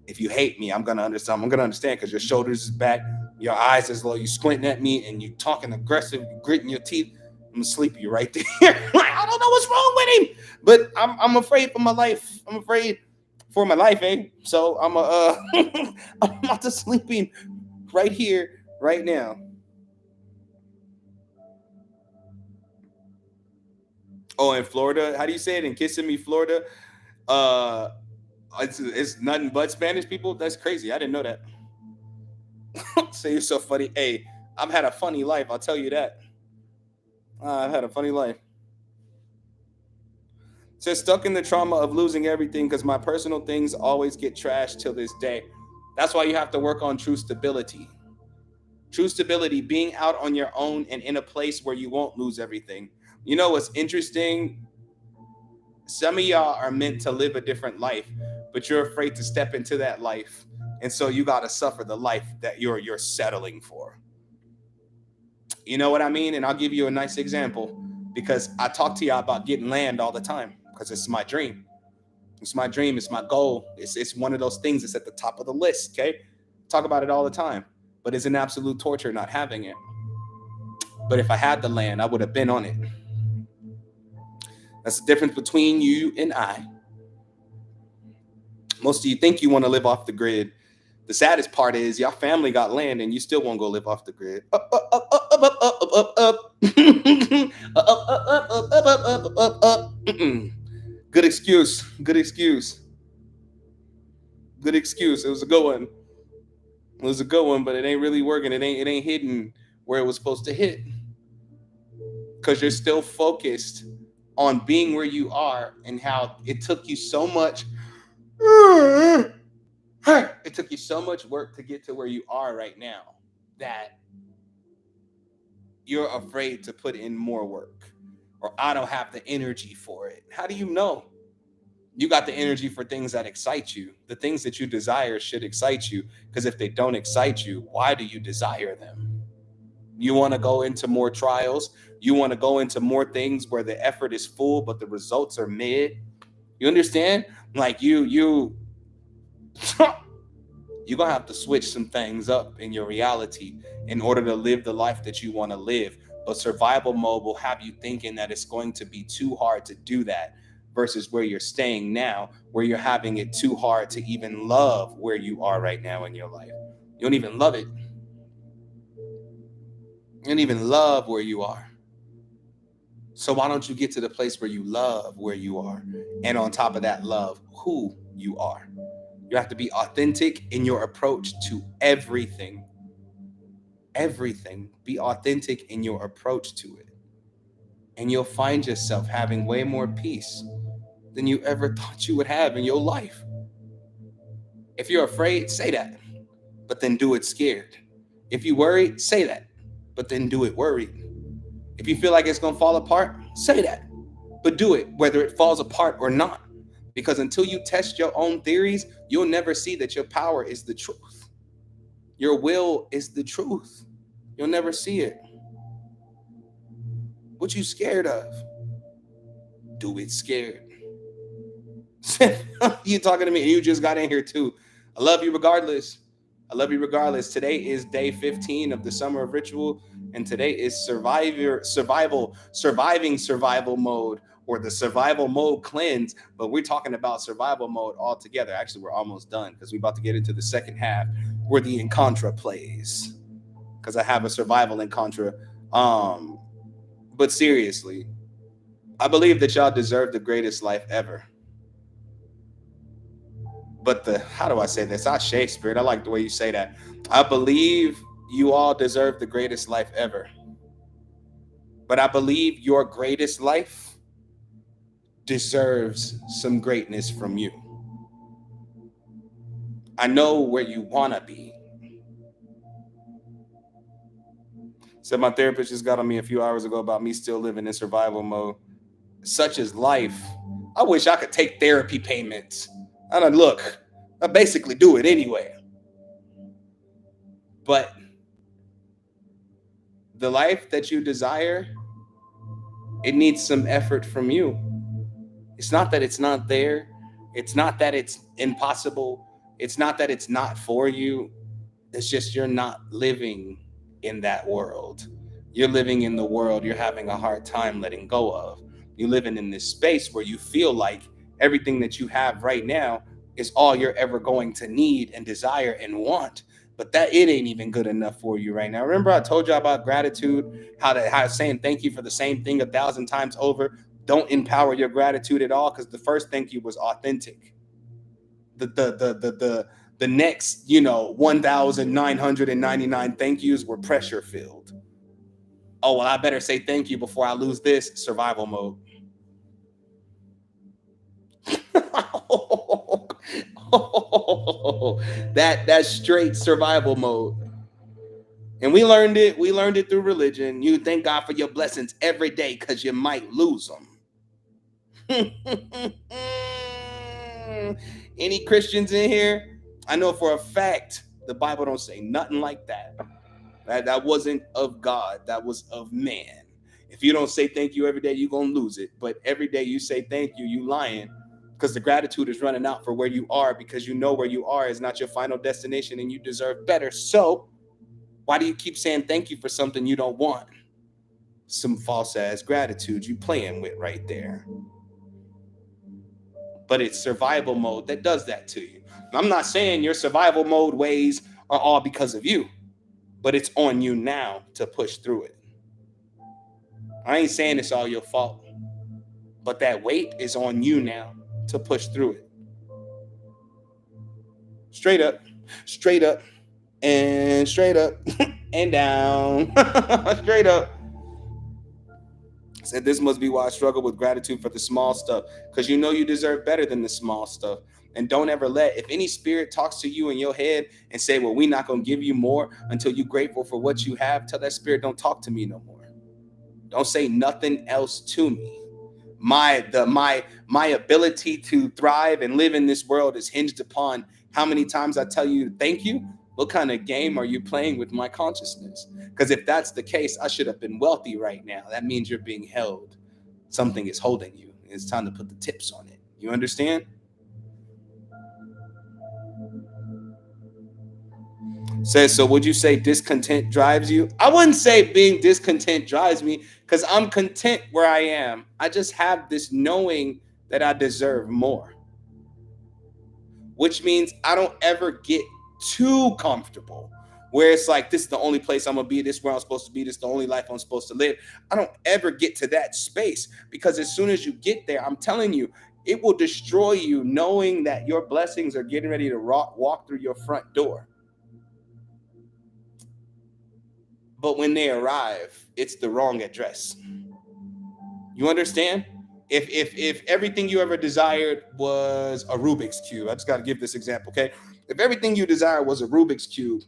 If you hate me, I'm gonna understand. I'm gonna understand because your shoulders is back, your eyes is low, you squinting at me, and you talking aggressive, you gritting your teeth. I'm gonna sleep you right there. Like, I don't know what's wrong with him, but I'm afraid for my life. I'm afraid for my life, eh? So I'm about to sleep him right here, right now. Oh, in Florida, how do you say it? In Kissimmee, Florida, uh, it's nothing but Spanish people. That's crazy. I didn't know that. Say you're so funny. Hey, I've had a funny life. I'll tell you that. I've had a funny life. Says stuck in the trauma of losing everything because my personal things always get trashed till this day. That's why you have to work on true stability. True stability, being out on your own and in a place where you won't lose everything. You know what's interesting? Some of y'all are meant to live a different life, but you're afraid to step into that life. And so you got to suffer the life that you're settling for. You know what I mean? And I'll give you a nice example because I talk to y'all about getting land all the time because it's my dream. It's my dream. It's my goal. It's one of those things that's at the top of the list. Okay. Talk about it all the time, but it's an absolute torture not having it. But if I had the land, I would have been on it. That's the difference between you and I. Most of you think you want to live off the grid. The saddest part is your family got land and you still won't go live off the grid. Up, up, up, up, up, up, up, up, up. Up, up, up, up, up, up, up, up, up. Good excuse. Good excuse. Good excuse. It was a good one. It was a good one, but it ain't really working. It ain't hitting where it was supposed to hit. Because you're still focused on being where you are and how it took you so much. It took you so much work to get to where you are right now that you're afraid to put in more work, or I don't have the energy for it. How do you know? You got the energy for things that excite you. The things that you desire should excite you, because if they don't excite you, why do you desire them? You want to go into more trials. You want to go into more things where the effort is full, but the results are mid. You understand? Like you you're gonna have to switch some things up in your reality in order to live the life that you want to live. But survival mode will have you thinking that it's going to be too hard to do that, versus where you're staying now, where you're having it too hard to even love where you are right now in your life. You don't even love it. You don't even love where you are. So why don't you get to the place where you love where you are? And on top of that, love who you are. You have to be authentic in your approach to everything. Everything. Be authentic in your approach to it. And you'll find yourself having way more peace than you ever thought you would have in your life. If you're afraid, say that, but then do it scared. If you worry, say that, but then do it worried. If you feel like it's going to fall apart, say that, but do it whether it falls apart or not. Because until you test your own theories, you'll never see that your power is the truth. Your will is the truth. You'll never see it. What you scared of? Do it scared. You talking to me and you just got in here too. I love you regardless. I love you regardless. Today is day 15 of the Summer of Ritual, and today is surviving survival mode, or the survival mode cleanse. But we're talking about survival mode altogether. Actually, we're almost done because we're about to get into the second half where the Encontra plays. Because I have a survival Encontra. But seriously, I believe that y'all deserve the greatest life ever. But how do I say this? I Shakespeare. I like the way you say that. I believe you all deserve the greatest life ever. But I believe your greatest life deserves some greatness from you. I know where you want to be. Said my therapist just got on me a few hours ago about me still living in survival mode. Such is life. I wish I could take therapy payments. I don't look. I basically do it anyway. But the life that you desire, it needs some effort from you. It's not that it's not there. It's not that it's impossible. It's not that it's not for you. It's just you're not living in that world. You're living in the world you're having a hard time letting go of. You're living in this space where you feel like everything that you have right now is all you're ever going to need and desire and want. But that it ain't even good enough for you right now. Remember, I told you about gratitude, how saying thank you for the same thing 1,000 times over don't empower your gratitude at all, because the first thank you was authentic. The next 1,999 thank yous were pressure filled. Oh well, I better say thank you before I lose this. Survival mode. That's straight survival mode. And we learned it. We learned it through religion. You thank God for your blessings every day because you might lose them. Any Christians in here? I know for a fact the Bible don't say nothing like that. That wasn't of God. That was of man. If you don't say thank you every day, you're going to lose it. But every day you say thank you, you lying, because the gratitude is running out for where you are, because you know where you are is not your final destination and you deserve better. So why do you keep saying thank you for something you don't want? Some false ass gratitude you playing with right there. But it's survival mode that does that to you. I'm not saying your survival mode ways are all because of you, but it's on you now to push through it. I ain't saying it's all your fault, but that weight is on you now to push through it. Straight up, and straight up, and down. Straight up. Said this must be why I struggle with gratitude for the small stuff, because you know you deserve better than the small stuff. And don't ever if any spirit talks to you in your head and say, well, we're not going to give you more until you're grateful for what you have, tell that spirit, don't talk to me no more. Don't say nothing else to me. My ability to thrive and live in this world is hinged upon how many times I tell you thank you. What kind of game are you playing with my consciousness? Because if that's the case, I should have been wealthy right now. That means you're being held. Something is holding you. It's time to put the tips on it. You understand? Says, so would you say discontent drives you? I wouldn't say being discontent drives me because I'm content where I am. I just have this knowing that I deserve more, which means I don't ever get too comfortable where it's like, this is the only place I'm gonna be, this is where I'm supposed to be, this is the only life I'm supposed to live. I don't ever get to that space because as soon as you get there, I'm telling you, it will destroy you knowing that your blessings are getting ready to walk through your front door. But when they arrive, it's the wrong address. You understand? If everything you ever desired was a Rubik's cube, I just got to give this example, okay? If everything you desire was a Rubik's cube,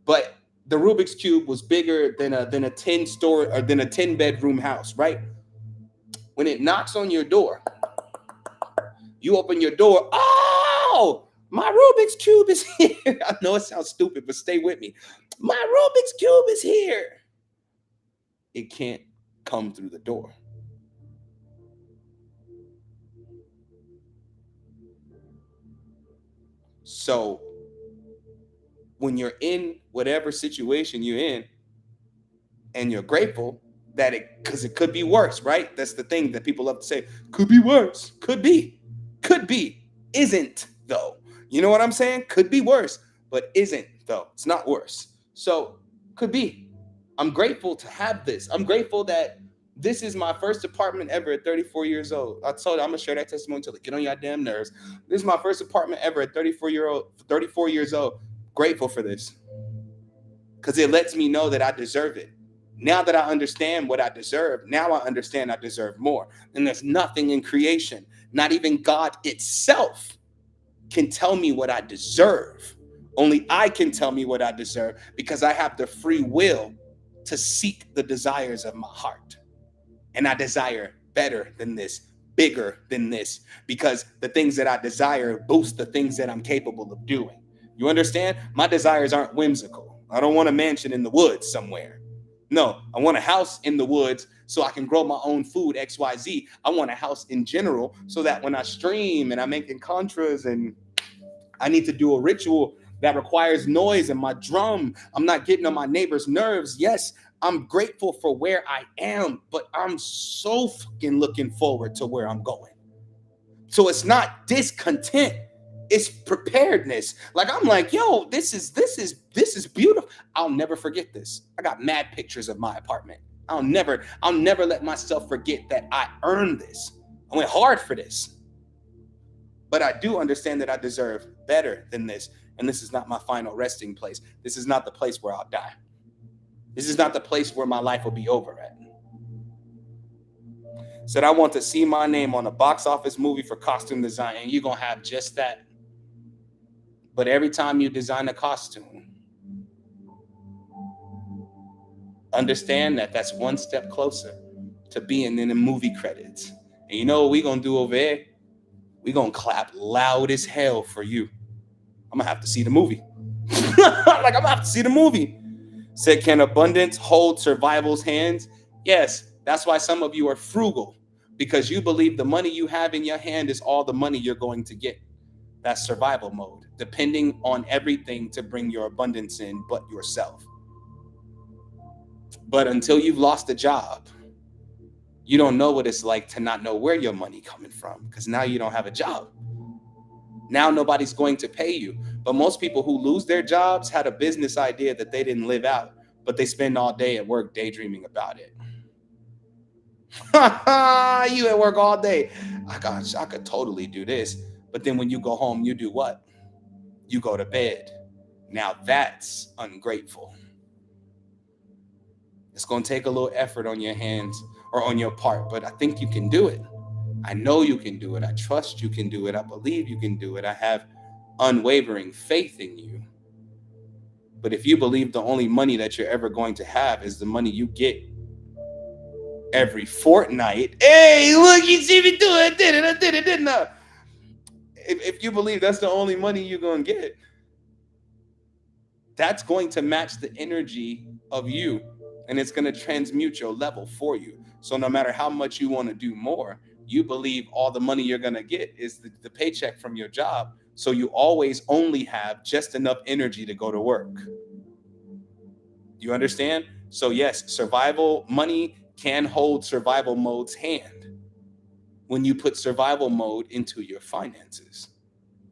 but the Rubik's cube was bigger than a 10 story or than a 10 bedroom house, right? When it knocks on your door, you open your door. Oh, my Rubik's cube is here. I know it sounds stupid, but stay with me. My Rubik's cube is here. It can't come through the door. So when you're in whatever situation you're in and you're grateful that because it could be worse, right? That's the thing that people love to say, could be worse, could be, isn't though. You know what I'm saying? Could be worse, but isn't though. It's not worse. So could be. I'm grateful to have this. I'm grateful that this is my first apartment ever at 34 years old. I told you I'm gonna share that testimony until it get on your damn nerves. This is my first apartment ever at 34 years old. Grateful for this because it lets me know that I deserve it. Now that I understand what I deserve, now I understand I deserve more. And there's nothing in creation, not even God itself, can tell me what I deserve. Only I can tell me what I deserve because I have the free will to seek the desires of my heart. And I desire better than this, bigger than this, because the things that I desire boost the things that I'm capable of doing. You understand? My desires aren't whimsical. I don't want a mansion in the woods somewhere. No, I want a house in the woods so I can grow my own food, XYZ. I want a house in general so that when I stream and I'm making contras and I need to do a ritual that requires noise and my drum, I'm not getting on my neighbor's nerves. Yes, I'm grateful for where I am, but I'm so fucking looking forward to where I'm going. So it's not discontent, it's preparedness. Like I'm like, yo, this is beautiful. I'll never forget this. I got mad pictures of my apartment. I'll never let myself forget that I earned this. I went hard for this. But I do understand that I deserve better than this. And this is not my final resting place. This is not the place where I'll die. This is not the place where my life will be over at. Said, I want to see my name on a box office movie for costume design, and you're going to have just that. But every time you design a costume, understand that that's one step closer to being in the movie credits. And you know what we're going to do over there? We're going to clap loud as hell for you. I'm going to have to see the movie. I'm going to have to see the movie. Said, can abundance hold survival's hands? Yes, that's why some of you are frugal, because you believe the money you have in your hand is all the money you're going to get. That's survival mode, depending on everything to bring your abundance in but yourself. But until you've lost a job, you don't know what it's like to not know where your money coming from, because now you don't have a job. Now nobody's going to pay you. But most people who lose their jobs had a business idea that they didn't live out, but they spend all day at work daydreaming about it. You at work all day. I could totally do this. But then when you go home, you do what? You go to bed. Now that's ungrateful. It's going to take a little effort on your hands or on your part, but I think you can do it. I know you can do it. I trust you can do it. I believe you can do it. I have unwavering faith in you. But if you believe the only money that you're ever going to have is the money you get every fortnight, hey, look, you see me do it. I did it, didn't I? If you believe that's the only money you're going to get, that's going to match the energy of you, and it's going to transmute your level for you. So no matter how much you want to do more, you believe all the money you're going to get is the paycheck from your job. So you always only have just enough energy to go to work. You understand? So yes, survival money can hold survival mode's hand when you put survival mode into your finances.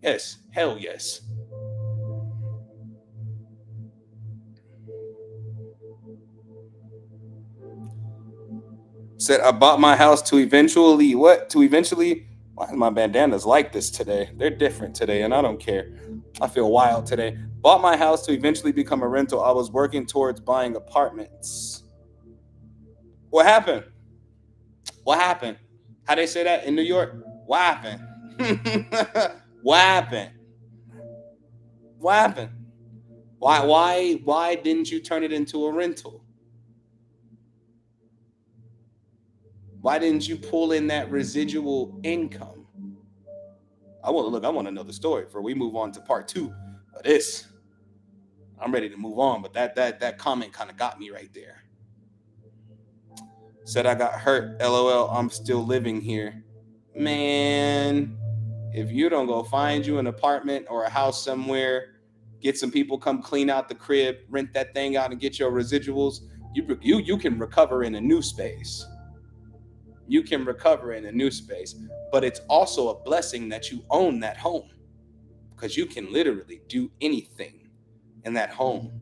Yes, hell yes. Said I bought my house to eventually what? To eventually, why is my bandanas like this today? They're different today, and I don't care. I feel wild today. Bought my house to eventually become a rental. I was working towards buying apartments. What happened? What happened? How they say that in New York? What happened? What happened? What happened? Why didn't you turn it into a rental? Why didn't you pull in that residual income? I want to know the story before we move on to part two of this. I'm ready to move on, but that comment kind of got me right there. Said I got hurt. LOL. I'm still living here. Man, if you don't go find you an apartment or a house somewhere, get some people come clean out the crib, rent that thing out, and get your residuals, you can recover in a new space. You can recover in a new space, but it's also a blessing that you own that home because you can literally do anything in that home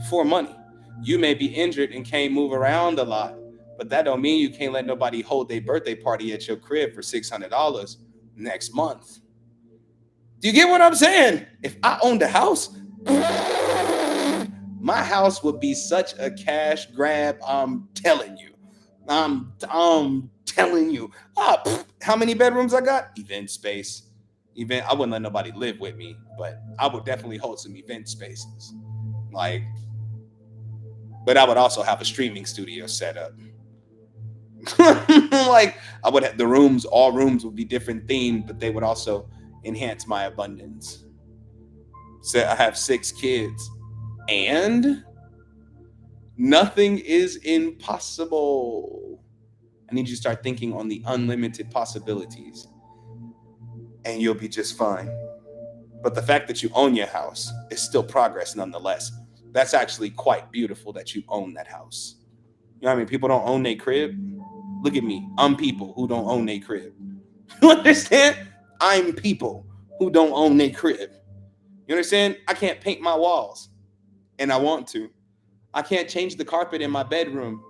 for money. You may be injured and can't move around a lot, but that don't mean you can't let nobody hold their birthday party at your crib for $600 next month. Do you get what I'm saying? If I owned a house, my house would be such a cash grab. I'm telling you. I'm telling you. How many bedrooms I got? Event space. Event. I wouldn't let nobody live with me, but I would definitely hold some event spaces. Like, but I would also have a streaming studio set up. Like I would have the rooms. All rooms would be different themed, but they would also enhance my abundance. So I have 6 kids, and nothing is impossible. I need you to start thinking on the unlimited possibilities, and you'll be just fine. But the fact that you own your house is still progress nonetheless. That's actually quite beautiful that you own that house. You know what I mean? People don't own their crib. Look at me. I'm people who don't own their crib. You understand? I'm people who don't own their crib. You understand? I can't paint my walls, and I want to. I can't change the carpet in my bedroom,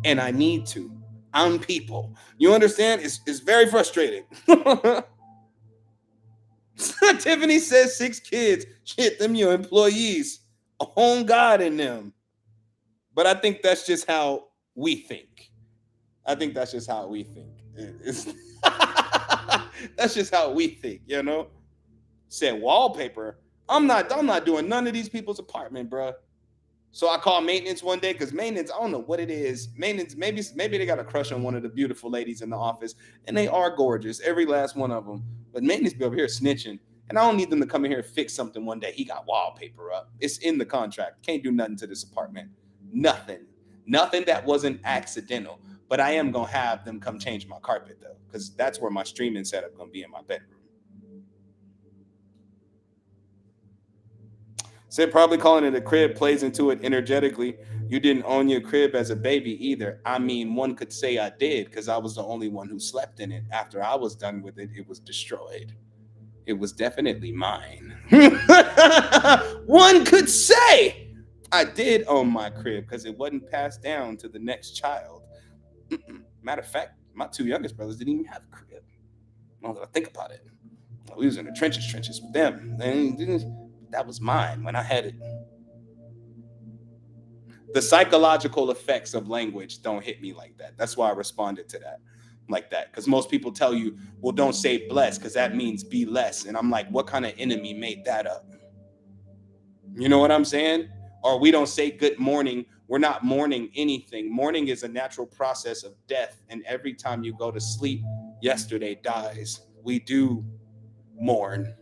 and I need to. I'm people. You understand? It's very frustrating. Tiffany says 6 kids. Shit, them your employees. A home God in them. But I think that's just how we think. I think that's just how we think. That's just how we think, you know? Said wallpaper. I'm not doing none of these people's apartment, bro. So I call maintenance one day because maintenance, I don't know what it is. Maintenance, maybe they got a crush on one of the beautiful ladies in the office, and they are gorgeous, every last one of them. But maintenance be over here snitching, and I don't need them to come in here and fix something one day. He got wallpaper up. It's in the contract. Can't do nothing to this apartment. Nothing. Nothing that wasn't accidental. But I am gonna have them come change my carpet though, because that's where my streaming setup gonna be in my bedroom. Said probably calling it a crib plays into it energetically. You didn't own your crib as a baby either. I mean, one could say I did because I was the only one who slept in it. After I was done with it, it was destroyed. It was definitely mine. One could say I did own my crib because it wasn't passed down to the next child. Matter of fact, my 2 youngest brothers didn't even have a crib. Now that I think about it, we was in the trenches with them. And that was mine when I had it. The psychological effects of language don't hit me like that. That's why I responded to that like that. Because most people tell you, well, don't say bless because that means be less. And I'm like, what kind of enemy made that up? You know what I'm saying? Or we don't say good morning. We're not mourning anything. Mourning is a natural process of death. And every time you go to sleep, yesterday dies. We do mourn.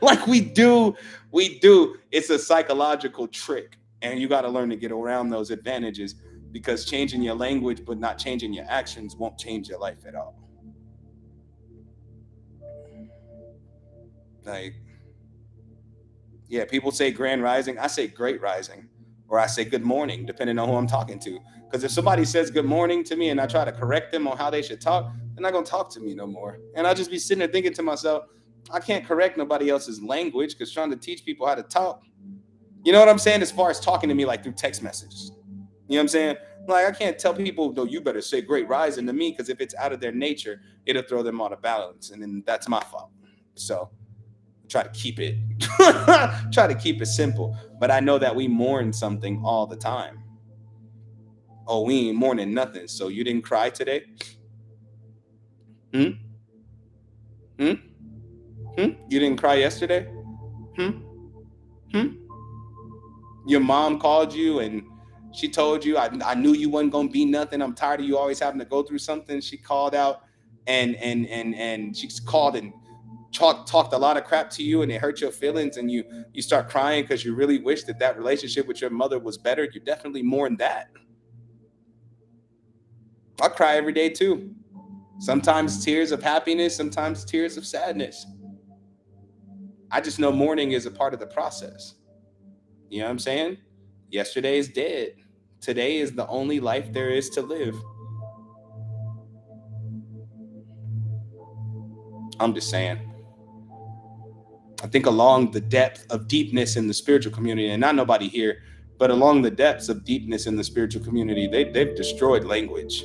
Like we do. It's a psychological trick, and you got to learn to get around those advantages because changing your language but not changing your actions won't change your life at all. Like, yeah, people say grand rising. I say great rising. or I say good morning, depending on who I'm talking to. Because if somebody says good morning to me and I try to correct them on how they should talk, they're not gonna talk to me no more. And I'll just be sitting there thinking to myself, I can't correct nobody else's language because trying to teach people how to talk. You know what I'm saying? As far as talking to me like through text messages. You know what I'm saying? Like I can't tell people, no, you better say great rising to me, because if it's out of their nature, it'll throw them out of balance. And then that's my fault. So try to keep it try to keep it simple. But I know that we mourn something all the time. Oh, we ain't mourning nothing. So you didn't cry today? Hmm? Hmm? Hmm? You didn't cry yesterday? Hmm? Hmm? Your mom called you and she told you, I knew you wasn't gonna be nothing. I'm tired of you always having to go through something. She called out and she called and talked a lot of crap to you, and it hurt your feelings, and you start crying because you really wish that that relationship with your mother was better. You definitely mourn that. I cry every day too. Sometimes tears of happiness, sometimes tears of sadness. I just know mourning is a part of the process. You know what I'm saying? Yesterday is dead. Today is the only life there is to live. I'm just saying. I think along the depth of deepness in the spiritual community, and not nobody here, but along the depths of deepness in the spiritual community, they've destroyed language.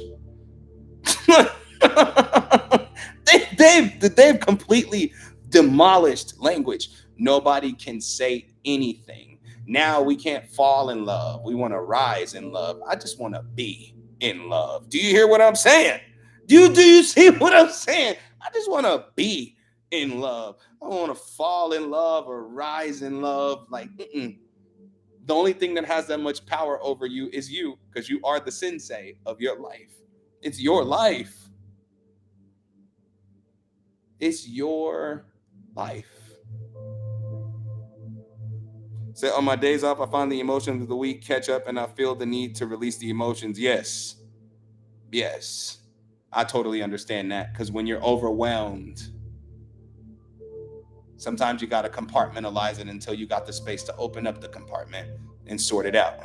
they've completely demolished language. Nobody can say anything. Now we can't fall in love. We want to rise in love. I just want to be in love. Do you hear what I'm saying? Do you see what I'm saying? I just want to be in love. I don't want to fall in love or rise in love. Like, the only thing that has that much power over you is you, because you are the sensei of your life. It's your life. It's your life. So on my days off, I find the emotions of the week catch up and I feel the need to release the emotions. Yes. Yes. I totally understand that, because when you're overwhelmed, sometimes you got to compartmentalize it until you got the space to open up the compartment and sort it out.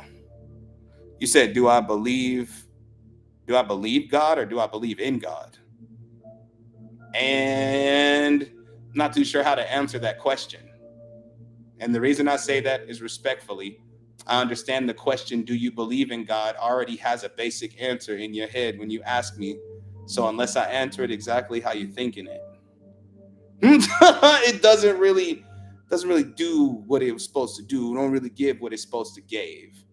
You said, do I believe God or do I believe in God? And I'm not too sure how to answer that question. And the reason I say that is respectfully. I understand the question, do you believe in God, already has a basic answer in your head when you ask me. So unless I answer it exactly how you're thinking it, it doesn't really do what it was supposed to do. It don't really give what it's supposed to give.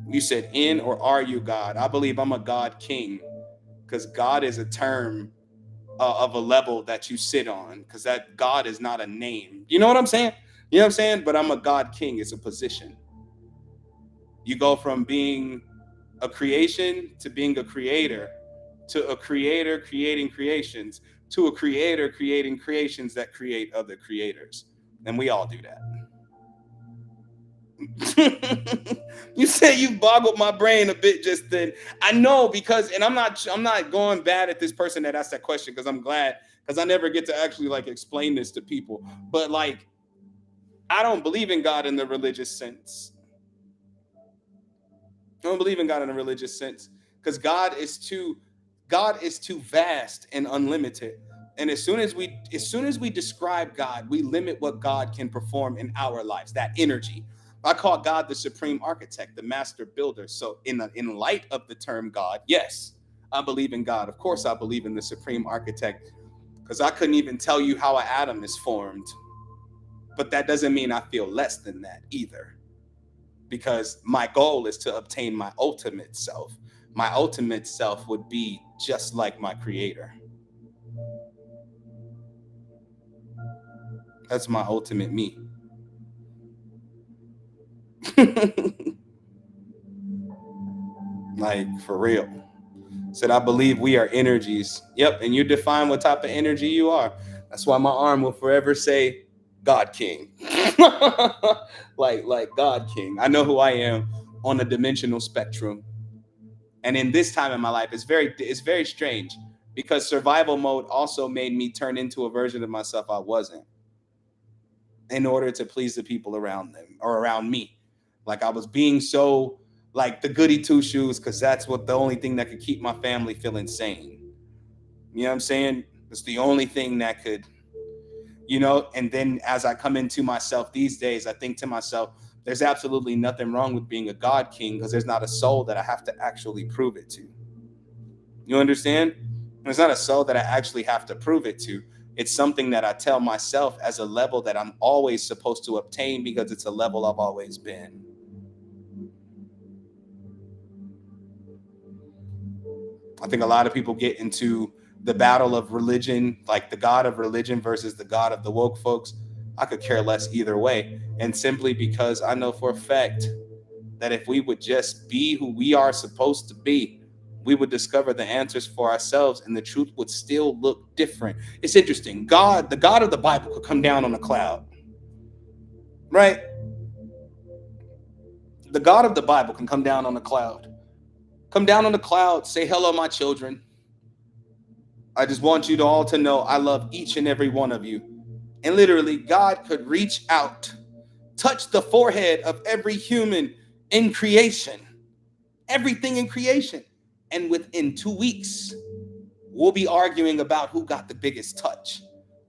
You said, in or are you God? I believe I'm a God king, because God is a term of a level that you sit on, because that God is not a name. You know what I'm saying? You know what I'm saying? But I'm a God king. It's a position. You go from being a creation to being a creator, to a creator creating creations, to a creator creating creations that create other creators. And we all do that. You say you boggled my brain a bit just then. I know, because, and I'm not going bad at this person that asked that question, because I'm glad, because I never get to actually like explain this to people. But like, I don't believe in God in the religious sense. I don't believe in God in a religious sense, because God is too vast and unlimited. And as soon as we describe God, we limit what God can perform in our lives. That energy. I call God the supreme architect, the master builder. So in light of the term God, yes, I believe in God. Of course, I believe in the supreme architect, because I couldn't even tell you how an atom is formed. But that doesn't mean I feel less than that either, because my goal is to obtain my ultimate self. My ultimate self would be just like my creator. That's my ultimate me. Like, for real. Said, I believe we are energies. Yep, and you define what type of energy you are. That's why my arm will forever say God King. like God King. I know who I am on a dimensional spectrum. And in this time in my life, it's very strange, because survival mode also made me turn into a version of myself I wasn't. in order to please the people around them or around me. Like I was being so like the goody two shoes because that's what the only thing that could keep my family feeling sane. You know what I'm saying? It's the only thing that could, and then as I come into myself these days, I think to myself, there's absolutely nothing wrong with being a God king because there's not a soul that I have to actually prove it to. You understand? There's not a soul that I actually have to prove it to. It's something that I tell myself as a level that I'm always supposed to obtain because it's a level I've always been. I think a lot of people get into the battle of religion, like the God of religion versus the God of the woke folks. I could care less either way. And simply because I know for a fact that if we would just be who we are supposed to be, we would discover the answers for ourselves and the truth would still look different. It's interesting. God, the God of the Bible, could come down on a cloud, right? The God of the Bible can come down on a cloud. Come down on the cloud, say, hello, my children. I just want you to all to know I love each and every one of you. And literally, God could reach out, touch the forehead of every human in creation, everything in creation. And within 2 weeks, we'll be arguing about who got the biggest touch.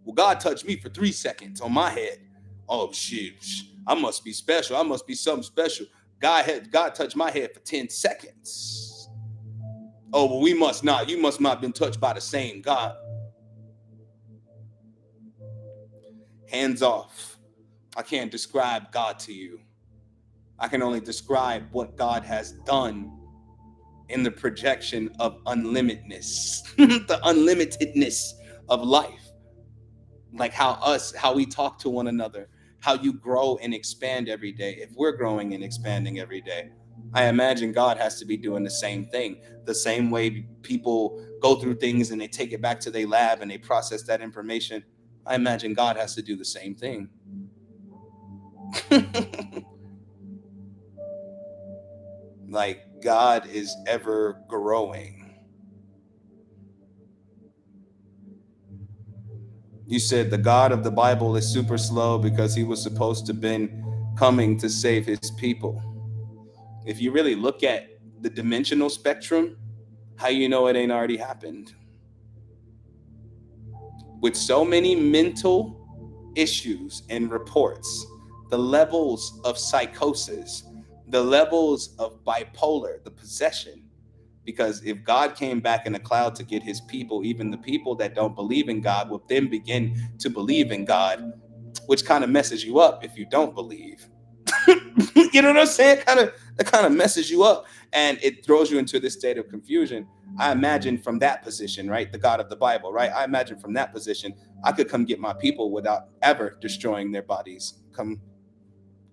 Well, God touched me for 3 seconds on my head. Oh, shit, I must be special. I must be something special. God touched my head for 10 seconds. Oh, well, we must not. You must not have been touched by the same God. Hands off. I can't describe God to you. I can only describe what God has done in the projection of unlimitedness, the unlimitedness of life. Like how we talk to one another, how you grow and expand every day. If we're growing and expanding every day, I imagine God has to be doing the same thing. The same way people go through things and they take it back to their lab and they process that information. I imagine God has to do the same thing. Like God is ever growing. You said the God of the Bible is super slow because he was supposed to been coming to save his people. If you really look at the dimensional spectrum, how you know it ain't already happened? With so many mental issues and reports, the levels of psychosis, the levels of bipolar, the possession. Because if God came back in a cloud to get his people, even the people that don't believe in God will then begin to believe in God, which kind of messes you up if you don't believe. You know what I'm saying? That kind of messes you up and it throws you into this state of confusion. I imagine from that position, right? The God of the Bible, right? I imagine from that position, I could come get my people without ever destroying their bodies. Come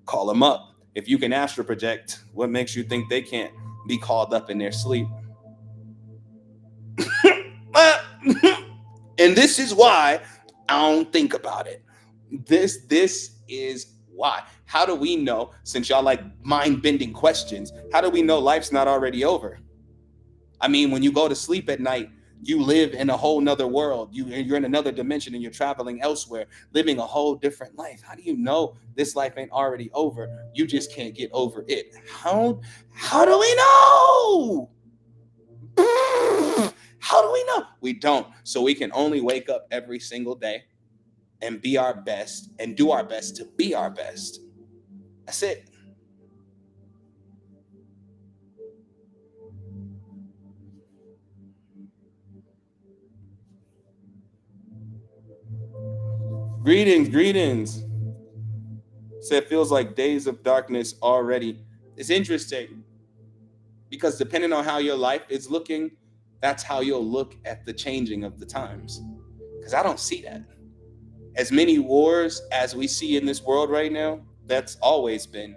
call them up. If you can astral project, what makes you think they can't be called up in their sleep? And this is why I don't think about it. This is why. How do we know, since y'all like mind-bending questions, how do we know life's not already over? I mean, when you go to sleep at night, you live in a whole nother world. You're in another dimension and you're traveling elsewhere, living a whole different life. How do you know this life ain't already over? You just can't get over it. How do we know? How do we know? We don't. So we can only wake up every single day and be our best and do our best to be our best. That's it. Greetings, greetings. So it feels like days of darkness already. It's interesting because depending on how your life is looking, that's how you'll look at the changing of the times. Because I don't see that. As many wars as we see in this world right now, that's always been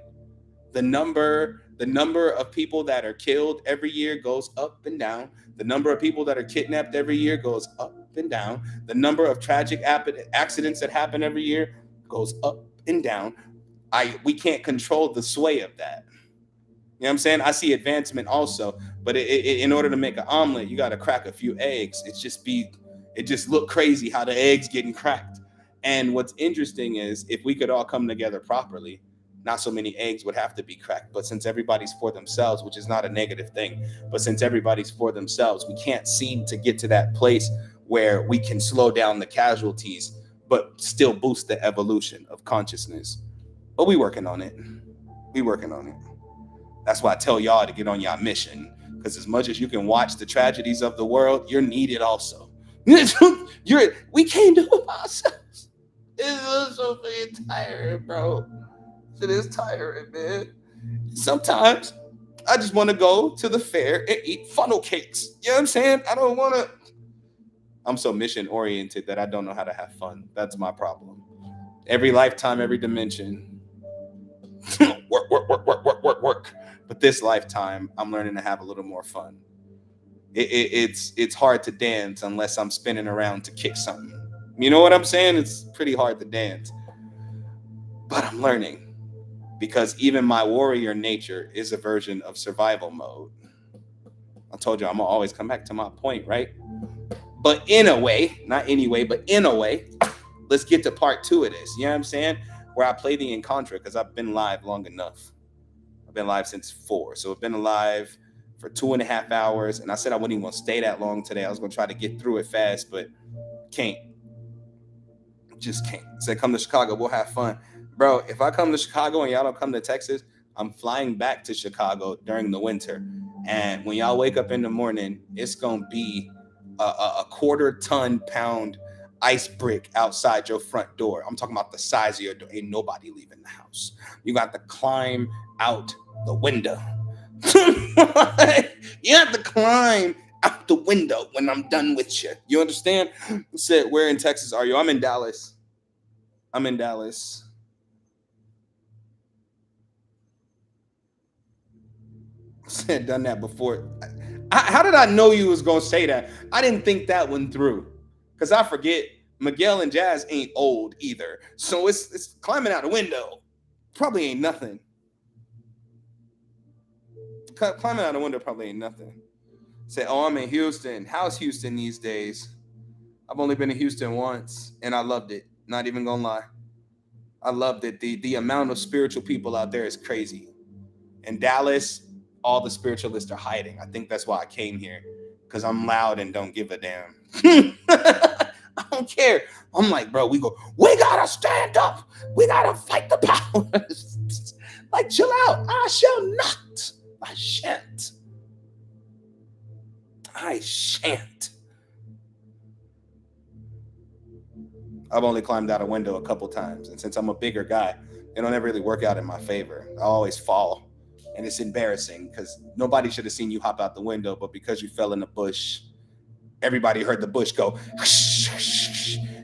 the number of people that are killed every year goes up and down. The number of people that are kidnapped every year goes up and down. The number of tragic accidents that happen every year goes up and down. We can't control the sway of that. You know what I'm saying? I see advancement also, but in order to make an omelet, you got to crack a few eggs. It just look crazy how the eggs getting cracked. And what's interesting is if we could all come together properly, not so many eggs would have to be cracked. But since everybody's for themselves, which is not a negative thing, but since everybody's for themselves, we can't seem to get to that place where we can slow down the casualties, but still boost the evolution of consciousness. But we working on it. We working on it. That's why I tell y'all to get on your mission. Because as much as you can watch the tragedies of the world, you're needed also. We can't do it by ourselves. It's so fucking tiring, bro. It is tiring, man. Sometimes I just want to go to the fair and eat funnel cakes. You know what I'm saying? I don't want to. I'm so mission oriented that I don't know how to have fun. That's my problem. Every lifetime, every dimension. Work, work, work, work, work, work, work. But this lifetime, I'm learning to have a little more fun. It's hard to dance unless I'm spinning around to kick something. You know what I'm saying? It's pretty hard to dance. But I'm learning because even my warrior nature is a version of survival mode. I told you I'm gonna always come back to my point, right? But in a way, not anyway, but in a way, let's get to part two of this. You know what I'm saying? Where I play the Encontra because I've been live long enough. I've been live since 4. So I've been alive for 2.5 hours. And I said I wouldn't even stay that long today. I was going to try to get through it fast, but can't. Just can't. Said come to Chicago, we'll have fun. Bro, if I come to Chicago and y'all don't come to Texas, I'm flying back to Chicago during the winter. And when y'all wake up in the morning, it's going to be a quarter ton pound ice brick outside your front door. I'm talking about the size of your door. Ain't nobody leaving the house. You got to climb out the window. You have to climb out the window when I'm done with you. You understand? Said, where in Texas are you? I'm in Dallas. I'm in Dallas. Said done that before. How did I know you was gonna say that? I didn't think that one through, cause I forget Miguel and Jazz ain't old either. So it's climbing out the window. Probably ain't nothing. Climbing out the window probably ain't nothing. Say, oh, I'm in Houston. How's Houston these days? I've only been to Houston once, and I loved it. Not even gonna lie, I loved it. The amount of spiritual people out there is crazy. In Dallas, all the spiritualists are hiding. I think that's why I came here, because I'm loud and don't give a damn. I don't care. I'm like, bro, we gotta stand up. We gotta fight the powers. Like, chill out. I shall not. I shan't. I shan't. I've only climbed out a window a couple times, and since I'm a bigger guy, it don't ever really work out in my favor. I always fall, and it's embarrassing because nobody should have seen you hop out the window, but because you fell in the bush, everybody heard the bush go.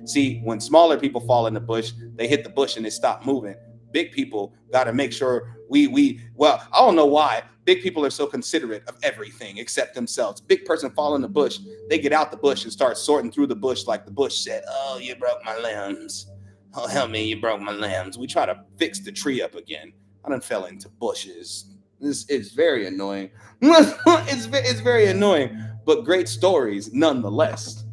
See, when smaller people fall in the bush, they hit the bush and it stopped moving. Big people got to make sure well, I don't know why big people are so considerate of everything except themselves. Big person fall in the bush, they get out the bush and start sorting through the bush like the bush said, oh, you broke my limbs. Oh, help me, you broke my limbs. We try to fix the tree up again. I done fell into bushes. This is very annoying. It's very annoying, but great stories nonetheless.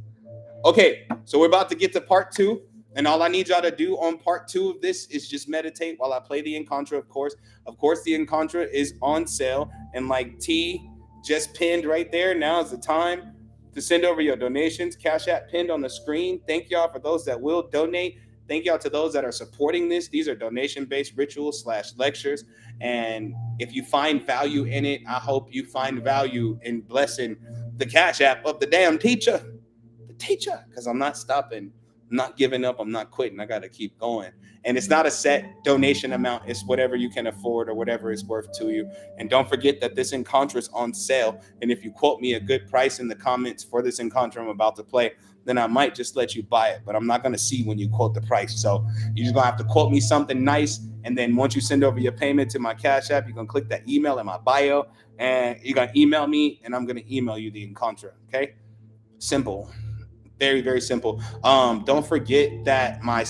Okay, so we're about to get to part 2. And all I need y'all to do on part 2 of this is just meditate while I play the Encontra, of course. Of course, the Encontra is on sale. And like T just pinned right there, now is the time to send over your donations. Cash App pinned on the screen. Thank y'all for those that will donate. Thank y'all to those that are supporting this. These are donation-based rituals / lectures. And if you find value in it, I hope you find value in blessing the Cash App of the damn teacher. The teacher, because I'm not stopping. I'm not giving up. I'm not quitting. I got to keep going. And it's not a set donation amount. It's whatever you can afford or whatever it's worth to you. And don't forget that this Encontra is on sale. And if you quote me a good price in the comments for this Encontra I'm about to play, then I might just let you buy it. But I'm not going to see when you quote the price. So you're just going to have to quote me something nice. And then once you send over your payment to my Cash App, you're going to click that email in my bio. And you're going to email me. And I'm going to email you the Encontra. Okay? Simple. Very, very simple. Don't forget that my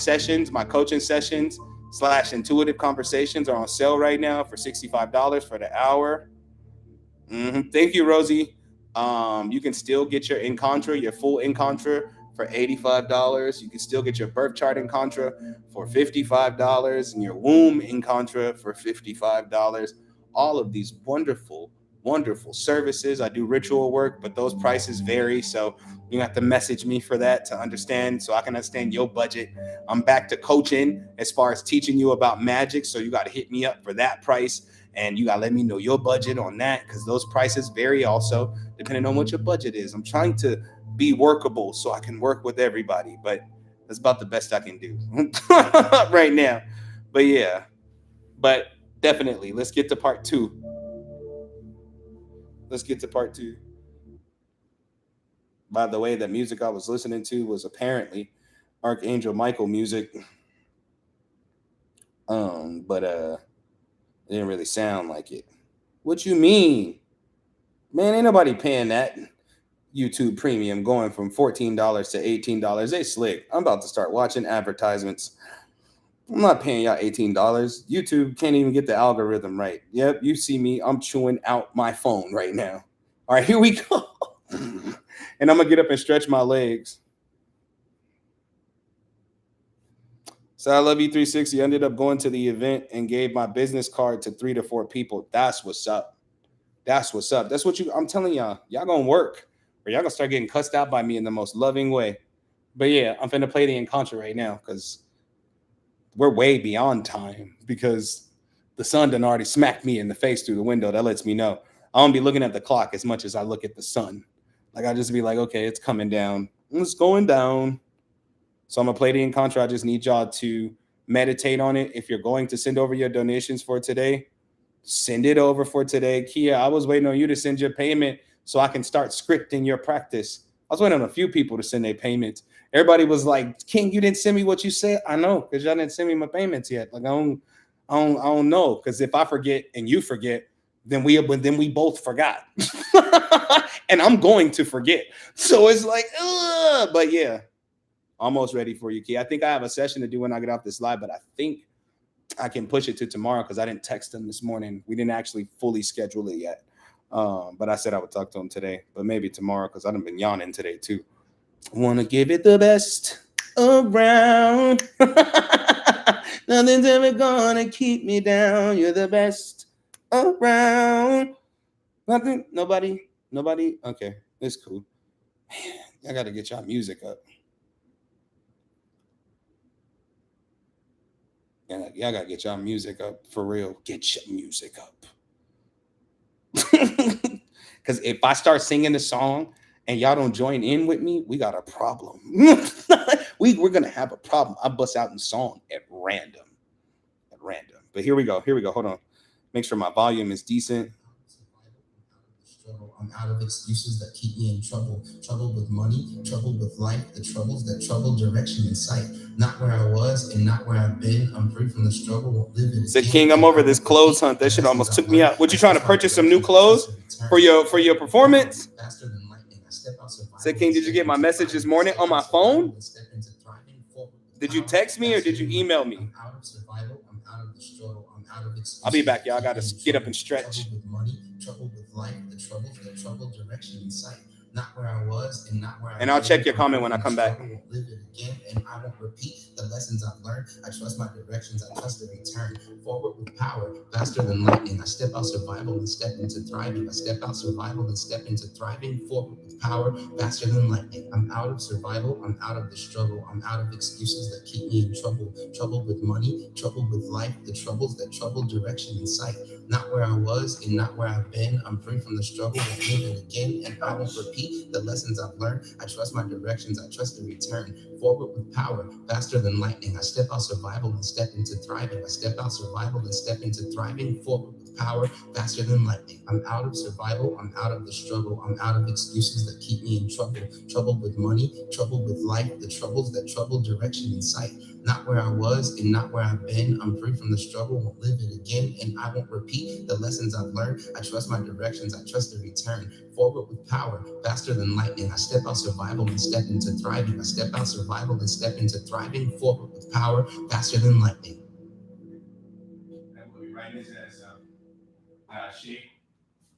coaching sessions / intuitive conversations are on sale right now for $65 for the hour. Thank you, Rosie. You can still get your Encontra, your full Encontra for $85. You can still get your birth chart in Contra for $55 and your womb in Contra for $55. All of these wonderful, wonderful services. I do ritual work, but those prices vary. So you have to message me for that to understand so I can understand your budget. I'm back to coaching as far as teaching you about magic. So you got to hit me up for that price. And you got to let me know your budget on that because those prices vary also depending on what your budget is. I'm trying to be workable so I can work with everybody, but that's about the best I can do right now. But yeah, but definitely, let's get to part two. Let's get to part two. By the way, the music I was listening to was apparently Archangel Michael music, but it didn't really sound like it. What you mean, man? Ain't nobody paying that. YouTube Premium going from $14 to $18. They slick. I'm about to start watching advertisements. I'm not paying y'all $18. YouTube can't even get the algorithm right. Yep, you see me. I'm chewing out my phone right now. All right, here we go. And I'm going to get up and stretch my legs. So I love you 360. I ended up going to the event and gave my business card to 3 to 4 people. That's what's up. That's what's up. That's what I'm telling y'all going to work or y'all going to start getting cussed out by me in the most loving way. But yeah, I'm finna play the Encontre right now because we're way beyond time because the sun done already smacked me in the face through the window. That lets me know. I don't be looking at the clock as much as I look at the sun. Like I just be like, okay, it's coming down. It's going down. So I'm gonna play the Encontre. I just need y'all to meditate on it. If you're going to send over your donations for today, send it over for today. Kia, I was waiting on you to send your payment so I can start scripting your practice. I was waiting on a few people to send their payments. Everybody was like, King, you didn't send me what you said. I know, because y'all didn't send me my payments yet. Like I don't know. Because if I forget and you forget, then we both forgot. And I'm going to forget. So it's like, ugh. But yeah, almost ready for you, Key. I think I have a session to do when I get off this live, but I think I can push it to tomorrow because I didn't text him this morning. We didn't actually fully schedule it yet. But I said I would talk to him today, but maybe tomorrow because I've been yawning today too. Want to give it the best around. Nothing's ever gonna keep me down. You're the best around. Nothing, nobody. Okay, it's cool. Man, I gotta get y'all music up. Y'all gotta get y'all music up for real. Get your music up. Because if I start singing the song and y'all don't join in with me, we got a problem. We're gonna have a problem. I bust out in song at random. But here we go. Hold on. Make sure my volume is decent. I'm out of excuses that keep me in trouble. Trouble with money, trouble with life, the troubles that trouble direction and sight. Not where I was and not where I've been. I'm free from the struggle, won't live it. Said King, I'm over this clothes hunt. That shit almost took me out. What, you trying to purchase some new clothes for your performance? Said King, did you get my message this morning on my phone? Did you text me or did you email me? I'll be back, y'all. I gotta get up and stretch. Trouble with money, trouble with life, the troubles that trouble direction and sight. Not where I was and not where I. And I'll check your comment when I come back. Live it again, and I won't repeat the lessons I've learned. I trust my directions. I trust the return. Forward with power, faster than lightning. I step out survival and step into thriving. I step out survival and step into thriving. Forward with power, faster than lightning. I'm out of survival. I'm out of the struggle. I'm out of excuses that keep me in trouble. Trouble with money, trouble with life, the troubles that trouble direction and sight. Not where I was and not where I've been. I'm free from the struggle and live it again, and I won't repeat the lessons I've learned. I trust my directions. I trust the return. Forward with power, faster than lightning. I step out survival and step into thriving. I step out survival and step into thriving. Forward with power, faster than lightning. I'm out of survival. I'm out of the struggle. I'm out of excuses that keep me in trouble. Trouble with money, trouble with life, the troubles that trouble direction and sight. Not where I was and not where I've been. I'm free from the struggle, won't live it again, and I won't repeat the lessons I've learned. I trust my directions. I trust the return. Forward with power, faster than lightning. I step out survival and step into thriving. I step out survival and step into thriving. Forward with power, faster than lightning.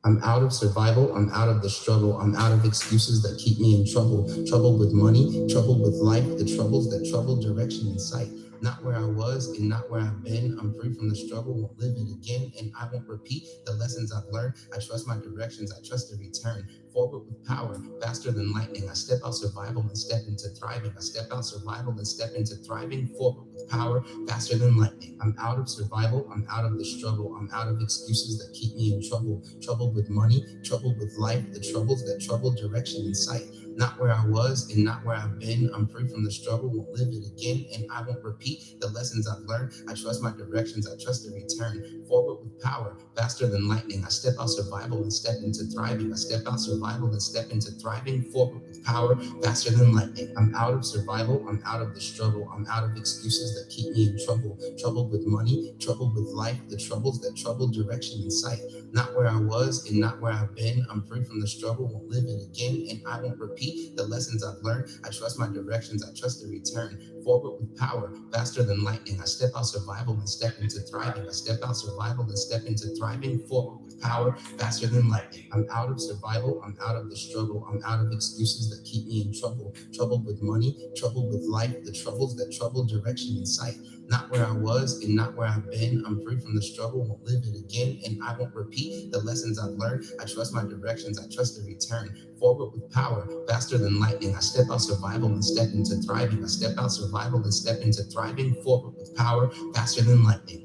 I'm out of survival. I'm out of the struggle. I'm out of excuses that keep me in trouble. Trouble with money, trouble with life, the troubles that trouble direction and sight. Not where I was and not where I've been. I'm free from the struggle, won't live it again, and I won't repeat the lessons I've learned. I trust my directions, I trust the return. Forward with power, faster than lightning. I step out survival and step into thriving. I step out survival and step into thriving. Forward with power, faster than lightning. I'm out of survival. I'm out of the struggle. I'm out of excuses that keep me in trouble. Trouble with money, trouble with life, the troubles that trouble direction and sight. Not where I was and not where I've been. I'm free from the struggle, won't live it again, and I won't repeat the lessons I've learned. I trust my directions, I trust the return. Forward with power, faster than lightning. I step out survival and step into thriving. I step out survival and step into thriving. Forward with power, faster than lightning. I'm out of survival, I'm out of the struggle, I'm out of excuses that keep me in trouble. Trouble with money, trouble with life, the troubles that trouble direction and sight. Not where I was and not where I've been. I'm free from the struggle, won't live it again, and I won't repeat the lessons I've learned. I trust my directions, I trust the return. Forward with power, faster than lightning. I step out survival and step into thriving. I step out survival and step into thriving. Forward with power, faster than lightning. I'm out of survival, I'm out of the struggle, I'm out of excuses that keep me in trouble. Trouble with money, trouble with life, the troubles that trouble direction and sight. Not where I was and not where I've been. I'm free from the struggle, won't live it again, and I won't repeat the lessons I've learned. I trust my directions, I trust the return. Forward with power, faster than lightning. I step out survival and step into thriving. I step out survival and step into thriving. Forward with power, faster than lightning.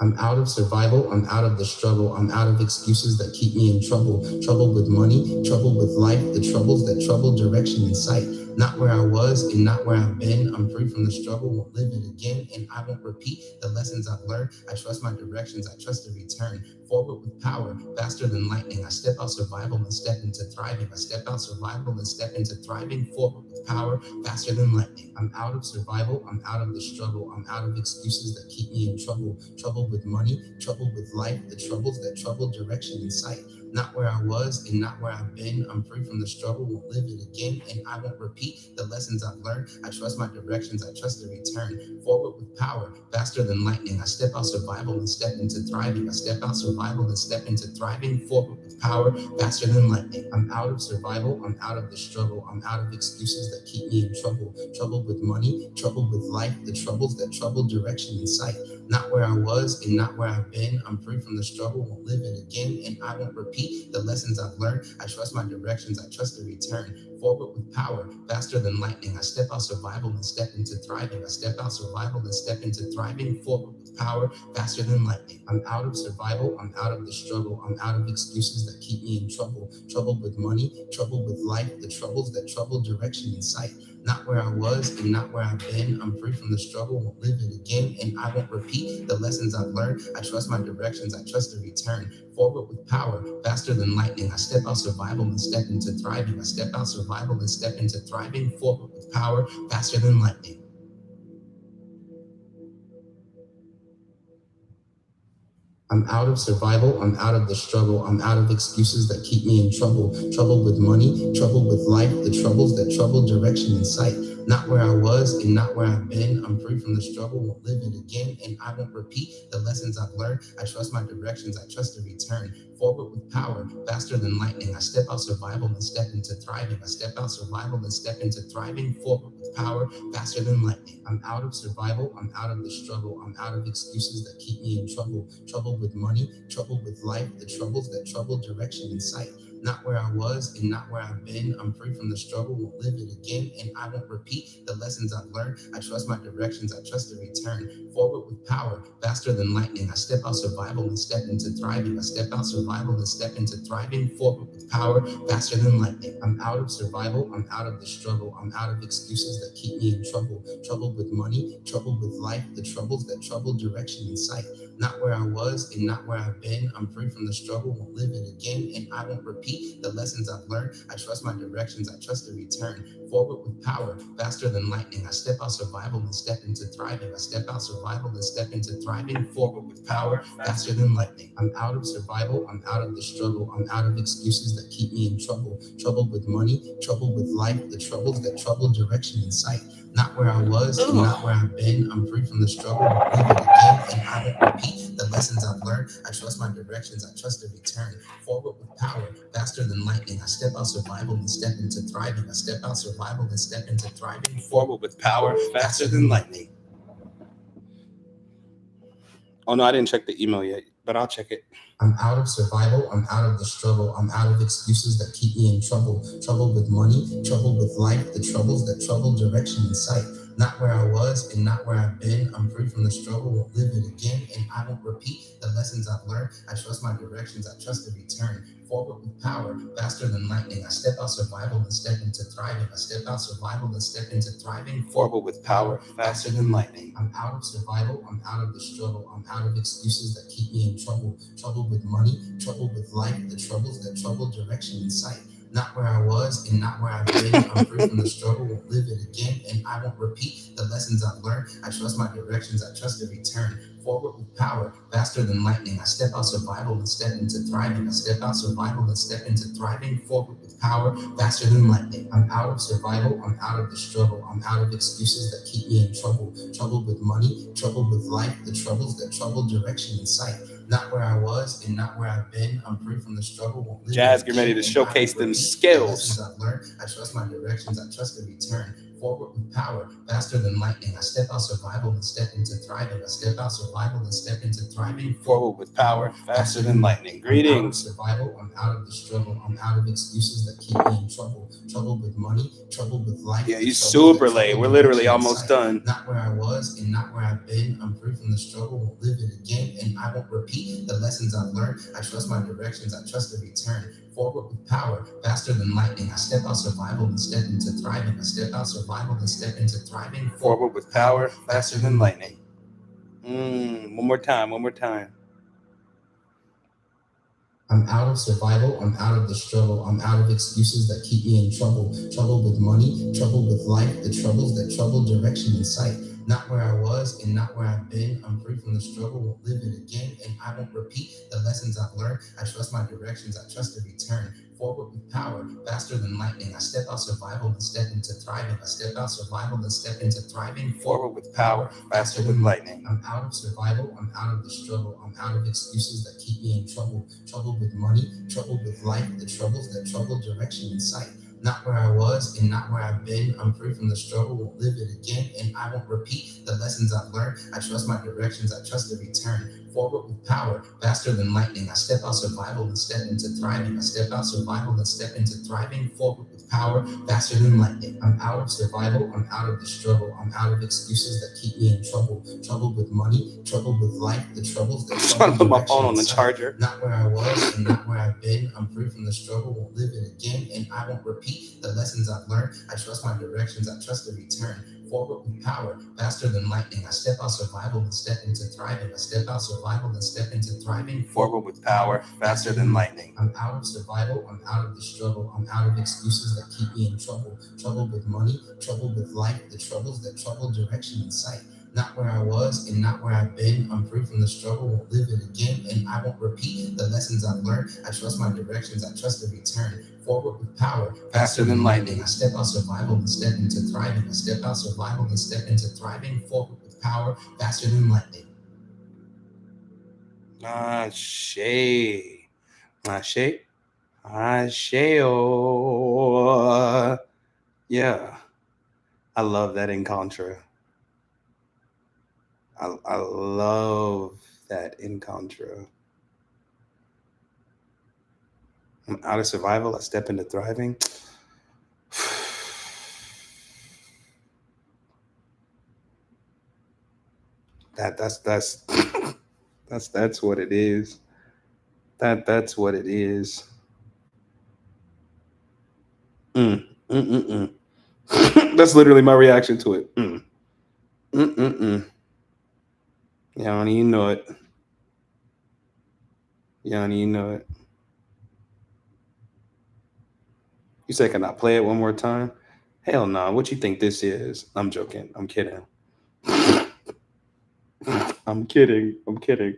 I'm out of survival. I'm out of the struggle. I'm out of excuses that keep me in trouble. Trouble with money, trouble with life, the troubles that trouble direction and sight. Not where I was and not where I've been. I'm free from the struggle, won't live it again, and I won't repeat the lessons I've learned. I trust my directions, I trust the return. Forward with power, faster than lightning. I step out survival and step into thriving. I step out survival and step into thriving. Forward with power, faster than lightning. I'm out of survival. I'm out of the struggle. I'm out of excuses that keep me in trouble. Trouble with money, trouble with life, the troubles that trouble direction and sight. Not where I was and not where I've been. I'm free from the struggle, won't live it again, and I won't repeat the lessons I've learned. I trust my directions, I trust the return. Forward with power, faster than lightning. I step out survival and step into thriving. I step out survival and step into thriving. Forward with power, faster than lightning. I'm out of survival, I'm out of the struggle, I'm out of excuses that keep me in trouble. Trouble with money, trouble with life, the troubles that trouble direction and sight. Not where I was and not where I've been. I'm free from the struggle, won't live it again, and I won't repeat the lessons I've learned. I trust my directions, I trust the return. Forward with power, faster than lightning. I step out survival and step into thriving. I step out survival and step into thriving. Forward with power, faster than lightning. I'm out of survival, I'm out of the struggle, I'm out of excuses that keep me in trouble. Trouble with money, trouble with life, the troubles that trouble direction and sight. Not where I was and not where I've been. I'm free from the struggle, won't live it again, and I won't repeat the lessons I've learned. I trust my directions, I trust the return. Forward with power, faster than lightning. I step out survival and step into thriving. I step out survival and step into thriving. Forward with power, faster than lightning. I'm out of survival. I'm out of the struggle. I'm out of excuses that keep me in trouble. Trouble with money, trouble with life, the troubles that trouble direction and sight. Not where I was and not where I've been. I'm free from the struggle, won't live it again, and I won't repeat the lessons I've learned. I trust my directions, I trust the return. Forward with power, faster than lightning. I step out survival and step into thriving. I step out survival and step into thriving. Forward with power, faster than lightning. I'm out of survival. I'm out of the struggle. I'm out of excuses that keep me in trouble. Trouble with money, trouble with life, the troubles that trouble direction and sight. Not where I was and not where I've been. I'm free from the struggle, won't live it again, and I won't repeat the lessons I've learned. I trust my directions, I trust the return. Forward with power, faster than lightning. I step out survival and step into thriving. I step out survival and step into thriving. Forward with power, faster than lightning. I'm out of survival, I'm out of the struggle, I'm out of excuses that keep me in trouble. Trouble with money, trouble with life, the troubles that trouble direction and sight. Not where I was and not where I've been. I'm free from the struggle, won't live it again, and I won't repeat repeat the lessons I've learned. I trust my directions. I trust the return. Forward with power, faster than lightning. I step out survival and step into thriving. I step out survival and step into thriving. Forward with power, faster than lightning. I'm out of survival. I'm out of the struggle. I'm out of excuses that keep me in trouble. Trouble with money, trouble with life, the troubles that trouble direction and sight. Not where I was and not where I've been. I'm free from the struggle. Won't live it again, and I won't repeat the lessons I've learned. I trust my directions. I trust the return. Forward with power, faster than lightning. I step out survival and step into thriving. I step out survival and step into thriving. Forward with power, faster than lightning. Oh no, I didn't check the email yet, but I'll check it. I'm out of survival. I'm out of the struggle. I'm out of excuses that keep me in trouble. Trouble with money, trouble with life, the troubles that trouble direction and sight. Not where I was and not where I've been. I'm free from the struggle, won't live it again, and I won't repeat the lessons I've learned. I trust my directions. I trust the return. Forward with power, faster than lightning. I step out survival and step into thriving. I step out survival and step into thriving. Forward with power, faster than lightning. I'm out of survival. I'm out of the struggle. I'm out of excuses that keep me in trouble. Trouble with money, trouble with life, the troubles that trouble direction and sight. Not where I was and not where I've been. I'm free from the struggle, won't live it again, and I won't repeat the lessons I've learned. I trust my directions. I trust the return. Forward with power, faster than lightning. I step out survival and step into thriving. I step out survival and step into thriving. Forward with power, faster than lightning. I'm out of survival. I'm out of the struggle. I'm out of excuses that keep me in trouble. Trouble with money, trouble with life, the troubles that trouble direction and sight. Not where I was and not where I've been. I'm free from the struggle. Won't live Jazz, it get ready again, to and I showcase won't them repeat the lessons skills. I've learned. I trust my directions. I trust the return. Forward with power, faster than lightning. I step out survival and step into thriving. I step out survival and step into thriving. Forward with power, faster than lightning. Greetings. I'm out of survival. I'm out of the struggle. I'm out of excuses that keep me in trouble. Trouble with money, trouble with life. Yeah, the you troubles super that late. trouble We're literally direction and almost sight. done. Not where I was and not where I've been. I'm free from the struggle. Won't live it again, and I won't repeat the lessons I've learned. I trust my directions. I trust the return. Forward with power, faster than lightning. I step out survival and step into thriving. I step out survival and step into thriving. Forward with power, faster than lightning. One more time, one more time. I'm out of survival. I'm out of the struggle. I'm out of excuses that keep me in trouble. Trouble with money, trouble with life, the troubles that trouble direction and sight. Not where I was and not where I've been. I'm free from the struggle, won't live it again, and I won't repeat the lessons I've learned. I trust my directions. I trust the return. Forward with power, faster than lightning. I step out survival and step into thriving. I step out survival and step into thriving. Forward with power, faster than lightning. I'm out of survival. I'm out of the struggle. I'm out of excuses that keep me in trouble. Trouble with money, trouble with life, the troubles that trouble direction and sight. Not where I was and not where I've been. I'm free from the struggle, won't live it again, and I won't repeat the lessons I've learned. I trust my directions. I trust the return. Forward with power, faster than lightning. I step out survival and step into thriving. I step out survival and step into thriving. Forward with power, faster than lightning. I'm out of survival. I'm out of the struggle. I'm out of excuses that keep me in trouble. Trouble with money, trouble with life, the troubles that I'm trying to trouble put my direction phone on and the sight. charger. Not where I was and not where I've been. I'm free from the struggle, won't live it again, and I won't repeat the lessons I've learned. I trust my directions. I trust the return. Forward with power, faster than lightning. I step out survival and step into thriving. I step out survival and step into thriving. Forward with power, faster than lightning. I'm out of survival. I'm out of the struggle. I'm out of excuses that keep me in trouble. Trouble with money, trouble with life, the troubles that trouble direction and sight. Not where I was and not where I've been. I'm free from the struggle, won't live it again, and I won't repeat the lessons I've learned. I trust my directions. I trust the return. Forward with power, faster than lightning. I step out survival and step into thriving. I step out survival and step into thriving. Forward with power, faster than lightning. Ashe. Ashe. Asheo. Yeah. I love that encounter. I love that encounter. I'm out of survival. I step into thriving. That's that's what it is. That's what it is. Mm, mm, mm, mm. That's literally my reaction to it. Mm, mm, mm, mm. Yanni, you know it. Yanni, you know it. You said, can I play it one more time? Hell no. What you think this is? I'm joking. I'm kidding. I'm kidding. I'm kidding.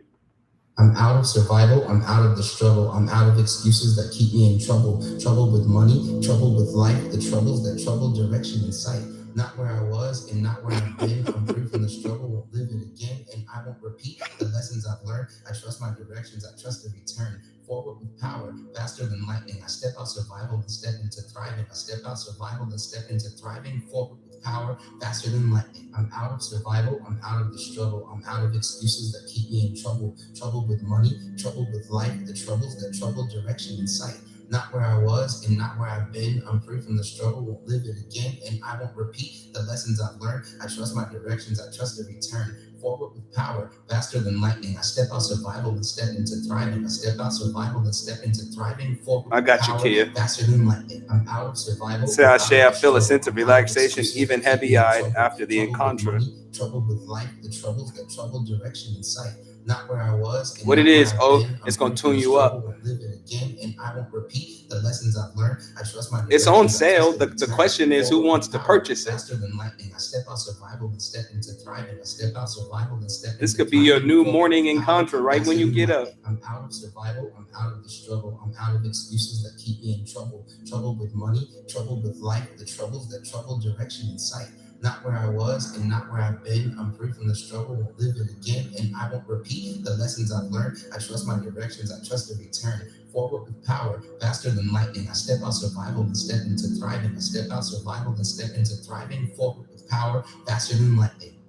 I'm out of survival. I'm out of the struggle. I'm out of excuses that keep me in trouble. Trouble with money, trouble with life, the troubles that trouble direction and sight. Not where I was and not where I've been. I'm free from the struggle, won't live it again, and I won't repeat the lessons I've learned. I trust my directions, I trust the return. Forward with power, faster than lightning. I step out survival and step into thriving. I step out survival and step into thriving. Forward with power, faster than lightning. I'm out of survival. I'm out of the struggle. I'm out of excuses that keep me in trouble. Trouble with money, trouble with life, the troubles that trouble direction and sight. Not where I was and not where I've been. I'm free from the struggle, won't live it again, and I won't repeat the lessons I've learned. I trust my directions, I trust the return. Forward with power, faster than lightning. I step out survival and step into thriving. I step out survival and step into thriving. Forward I with got you, power, kid. faster than lightning. I'm out of survival. Say I share, I feel a sense of relaxation, even heavy eyed after the encounter. Trouble with life, the troubles that trouble direction and sight. Not where I was and What it not where is, I've oh, been. I'm it's gonna free from tune the you struggle, up. won't live it again, and I won't repeat the lessons I've learned. I trust my It's on directions, I sale. trust The return. question is, who Forward wants with to power, purchase it? faster than lightning. I step out survival and step into thriving. I step out survival and step This into could be your thriving. new Forward morning with power, encounter right when faster you than get up. lightning. I'm out of survival. I'm out of the struggle. I'm out of excuses that keep me in trouble. Trouble with money, trouble with life, the troubles that trouble direction and sight. Not where I was and not where I've been. I'm free from the struggle, won't live it again, and I won't repeat the lessons I've learned. I trust my directions, I trust the return. Forward with power, faster than lightning. I step out survival and step into thriving. I step out survival and step into thriving. Forward with power, faster than lightning.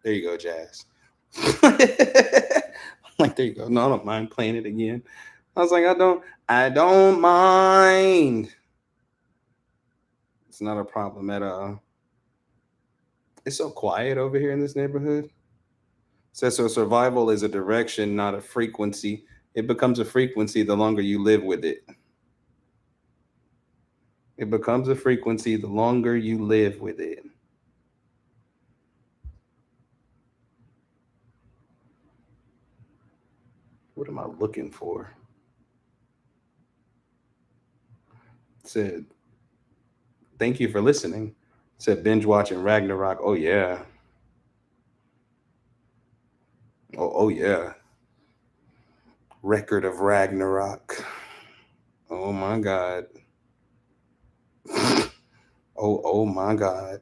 There you go, Jazz. I'm like, there you go. No, I don't mind playing it again. I was like, I don't mind. It's not a problem at all. It's so quiet over here in this neighborhood. Says so survival is a direction, not a frequency. It becomes a frequency the longer you live with it. It becomes a frequency the longer you live with it. What am I looking for? It said, thank you for listening. It said, binge watching Ragnarok. Oh, yeah. Oh, yeah. Record of Ragnarok. Oh, my God. Oh my God.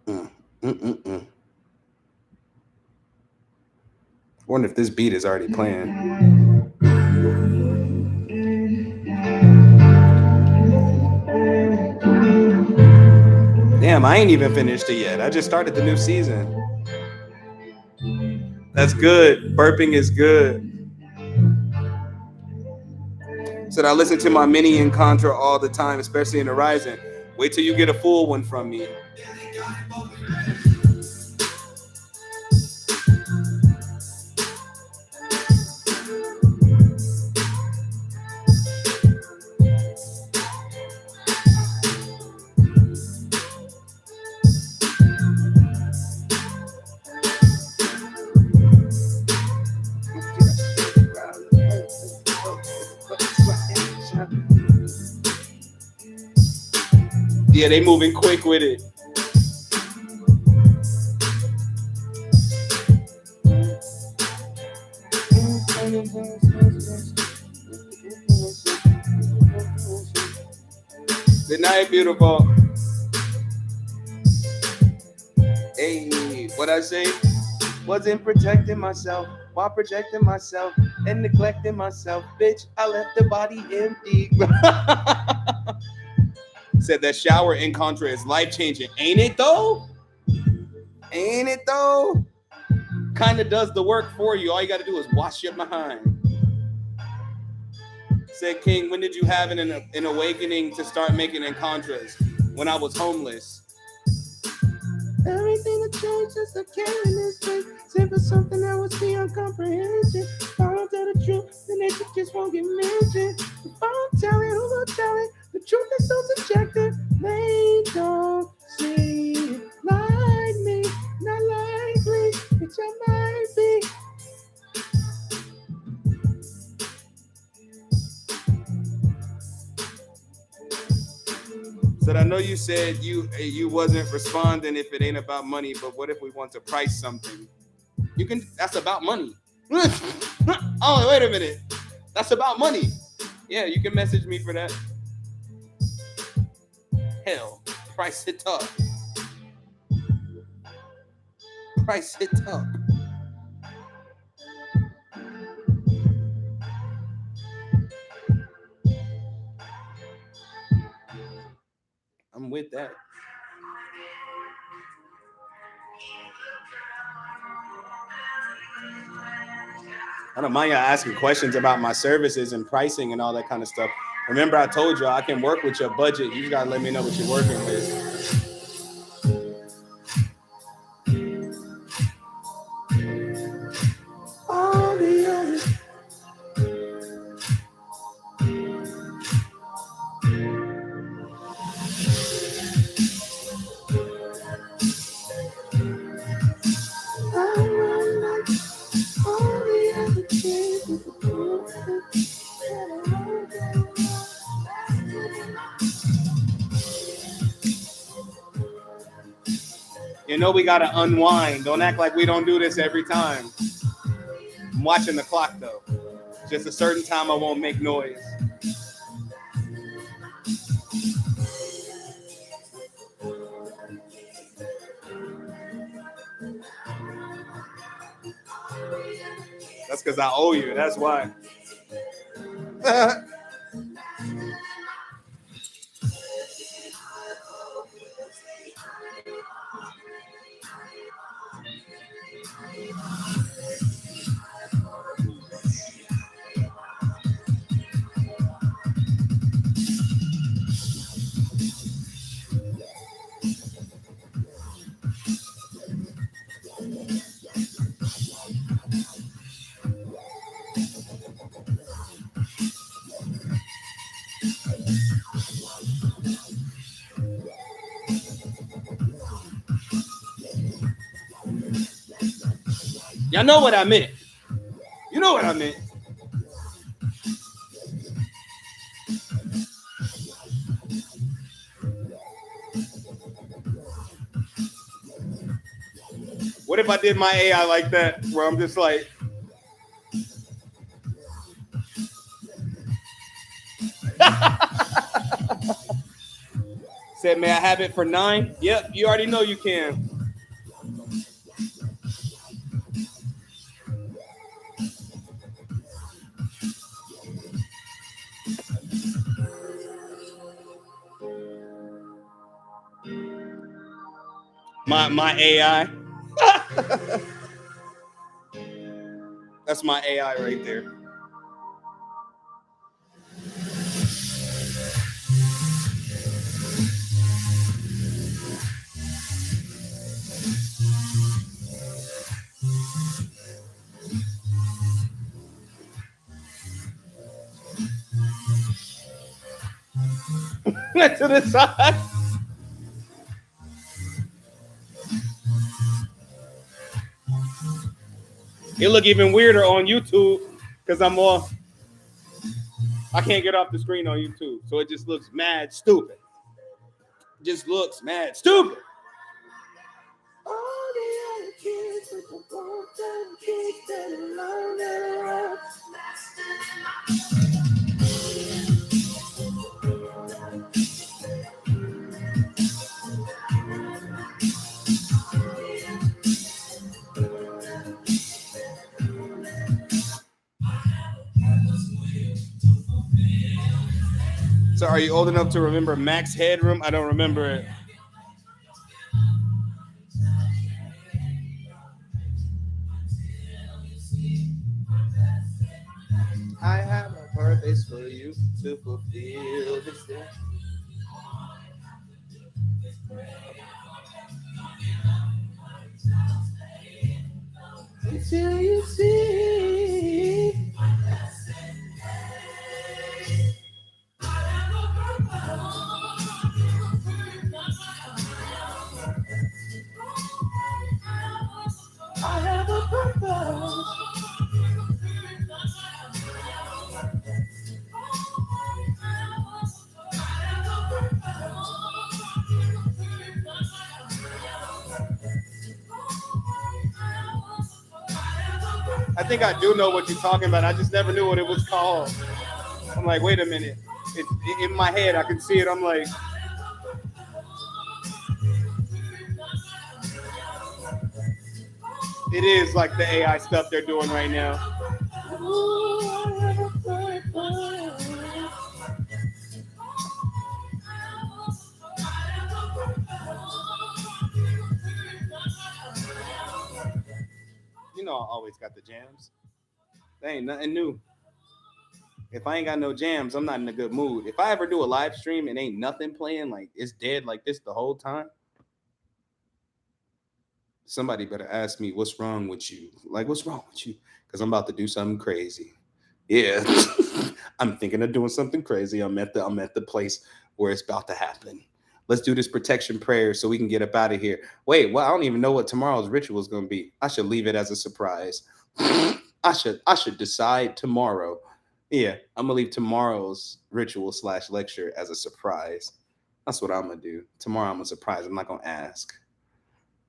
Mm, mm, mm, mm. Wonder if this beat is already playing. Damn, I ain't even finished it yet. I just started the new season. That's good. Burping is good. Said I listen to my mini and contra all the time, especially in the Rising. Wait till you get a full one from me. Yeah, they moving quick with it. Good night, beautiful. Hey, what I say? Wasn't protecting myself while projecting myself and neglecting myself. Bitch, I left the body empty. Said that shower in contra is life changing. Ain't it though? Ain't it though? Kind of does the work for you. All you got to do is wash your behind. Said King, when did you have an awakening to start making encounters? When I was homeless. Everything that changed just a carry this face. Save for something that was beyond comprehension. Found out the truth, then it just won't get mentioned. If I don't tell it, who will tell it? The truth is so subjective. They don't see it like me. Not likely, which I might be. Said, I know you said you wasn't responding if it ain't about money, but what if we want to price something? You can. That's about money. Oh, wait a minute. That's about money. Yeah, you can message me for that. Hell, price it up. Price it up. I'm with that. I don't mind y'all asking questions about my services and pricing and all that kind of stuff. Remember, I told you I can work with your budget. You just gotta let me know what you're working with. All the others. You know we gotta unwind. Don't act like we don't do this every time. I'm watching the clock though. Just a certain time I won't make noise. That's because I owe you. That's why. Y'all know what I meant. You know what I meant. What if I did my AI like that, where I'm just like, said, may I have it for 9? Yep, you already know you can. My AI. That's my AI right there. To the side. It look even weirder on YouTube because I'm all. I can't get off the screen on YouTube, so it just looks mad stupid. Just looks mad stupid. All the other kids with the golden kids that alone that around. So, are you old enough to remember Max Headroom? I don't remember it. I have a purpose for you to fulfill this day. Until you see. I have a purpose. think I do know what you're talking about. I just never knew what it was called. I'm like, wait a minute. It's in my head. I can see it. I'm like, it is like the AI stuff they're doing right now. You know, I always got the jams. There ain't nothing new. If I ain't got no jams, I'm not in a good mood. If I ever do a live stream and ain't nothing playing, like it's dead like this the whole time, somebody better ask me what's wrong with you. Like, what's wrong with you? Because I'm about to do something crazy. Yeah, I'm thinking of doing something crazy. I'm at the place where it's about to happen. Let's do this protection prayer so we can get up out of here. Wait, well, I don't even know what tomorrow's ritual is going to be. I should leave it as a surprise. I should decide tomorrow. Yeah, I'm gonna leave tomorrow's ritual slash lecture as a surprise. That's what I'm gonna do. Tomorrow I'm gonna surprise. I'm not gonna ask.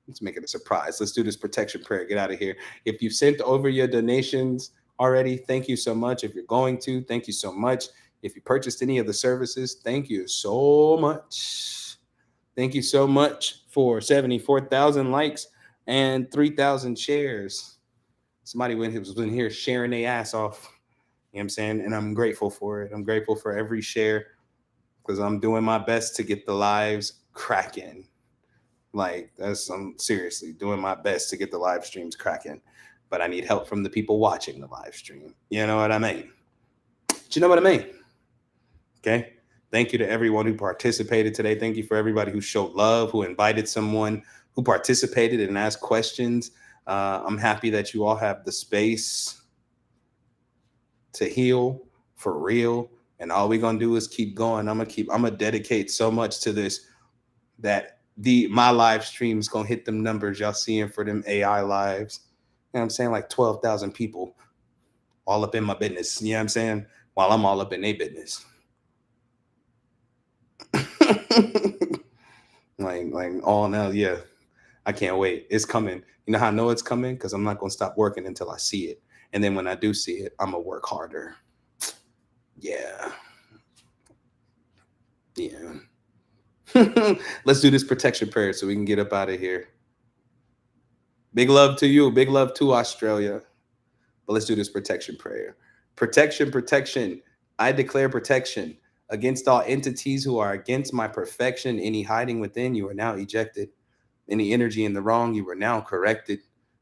Let's make it a surprise. Let's do this protection prayer. Get out of here. If you've sent over your donations already, thank you so much. If you're going to, thank you so much. If you purchased any of the services, thank you so much. Thank you so much for 74,000 likes and 3,000 shares. Somebody was in here sharing their ass off. You know what I'm saying? And I'm grateful for it. I'm grateful for every share because I'm doing my best to get the lives cracking. Like I'm seriously doing my best to get the live streams cracking, but I need help from the people watching the live stream. You know what I mean? Do you know what I mean? Okay. Thank you to everyone who participated today. Thank you for everybody who showed love, who invited someone, who participated and asked questions. I'm happy that you all have the space to heal for real. And all we're gonna do is keep going. I'm gonna dedicate so much to this that my live stream is gonna hit them numbers y'all seeing for them AI lives. You know what I'm saying? Like 12,000 people all up in my business. You know what I'm saying? While I'm all up in their business. like all now, yeah. I can't wait. It's coming. You know how I know it's coming? Because I'm not gonna stop working until I see it. And then when I do see it, I'm gonna work harder. Yeah. Yeah. Let's do this protection prayer so we can get up out of here. Big love to you. Big love to Australia. But let's do this protection prayer. Protection, protection. I declare protection against all entities who are against my perfection. Any hiding within, you are now ejected. Any energy in the wrong, you are now corrected.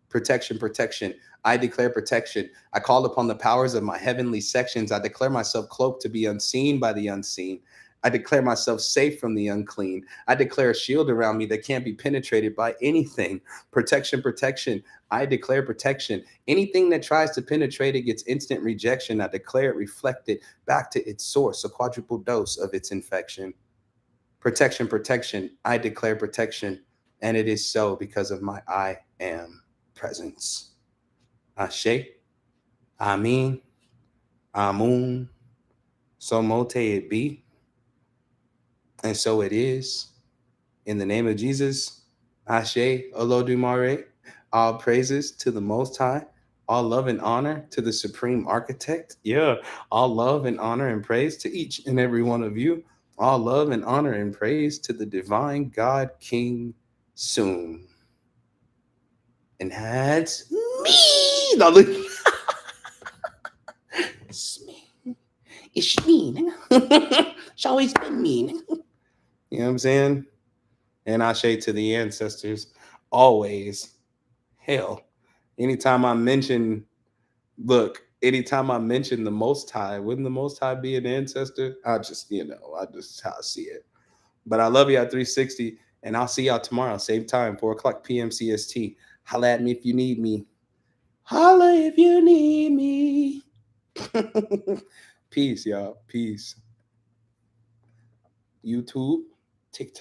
Protection, protection. I declare protection. I call upon the powers of my heavenly sections. I declare myself cloaked to be unseen by the unseen. I declare myself safe from the unclean. I declare a shield around me that can't be penetrated by anything. Protection, protection. I declare protection. Anything that tries to penetrate it gets instant rejection. I declare it reflected back to its source, a quadruple dose of its infection. Protection, protection. I declare protection. And it is so because of my I am presence. Ashe, Amin, Amun, so mote it be, and so it is. In the name of Jesus, Ashe, Olodumare, all praises to the Most High, all love and honor to the Supreme Architect. Yeah, all love and honor and praise to each and every one of you. All love and honor and praise to the divine God King soon. And that's me. No, look. It's me. It's me, nigga. It's always been me, nigga. You know what I'm saying? And I say to the ancestors, always, hell, anytime I mention, look, anytime I mention the Most High, wouldn't the Most High be an ancestor? I just how I see it. But I love you at 360, and I'll see y'all tomorrow, same time, 4 o'clock p.m. CST. Holla at me if you need me. Holla if you need me. Peace, y'all. Peace. YouTube, TikTok.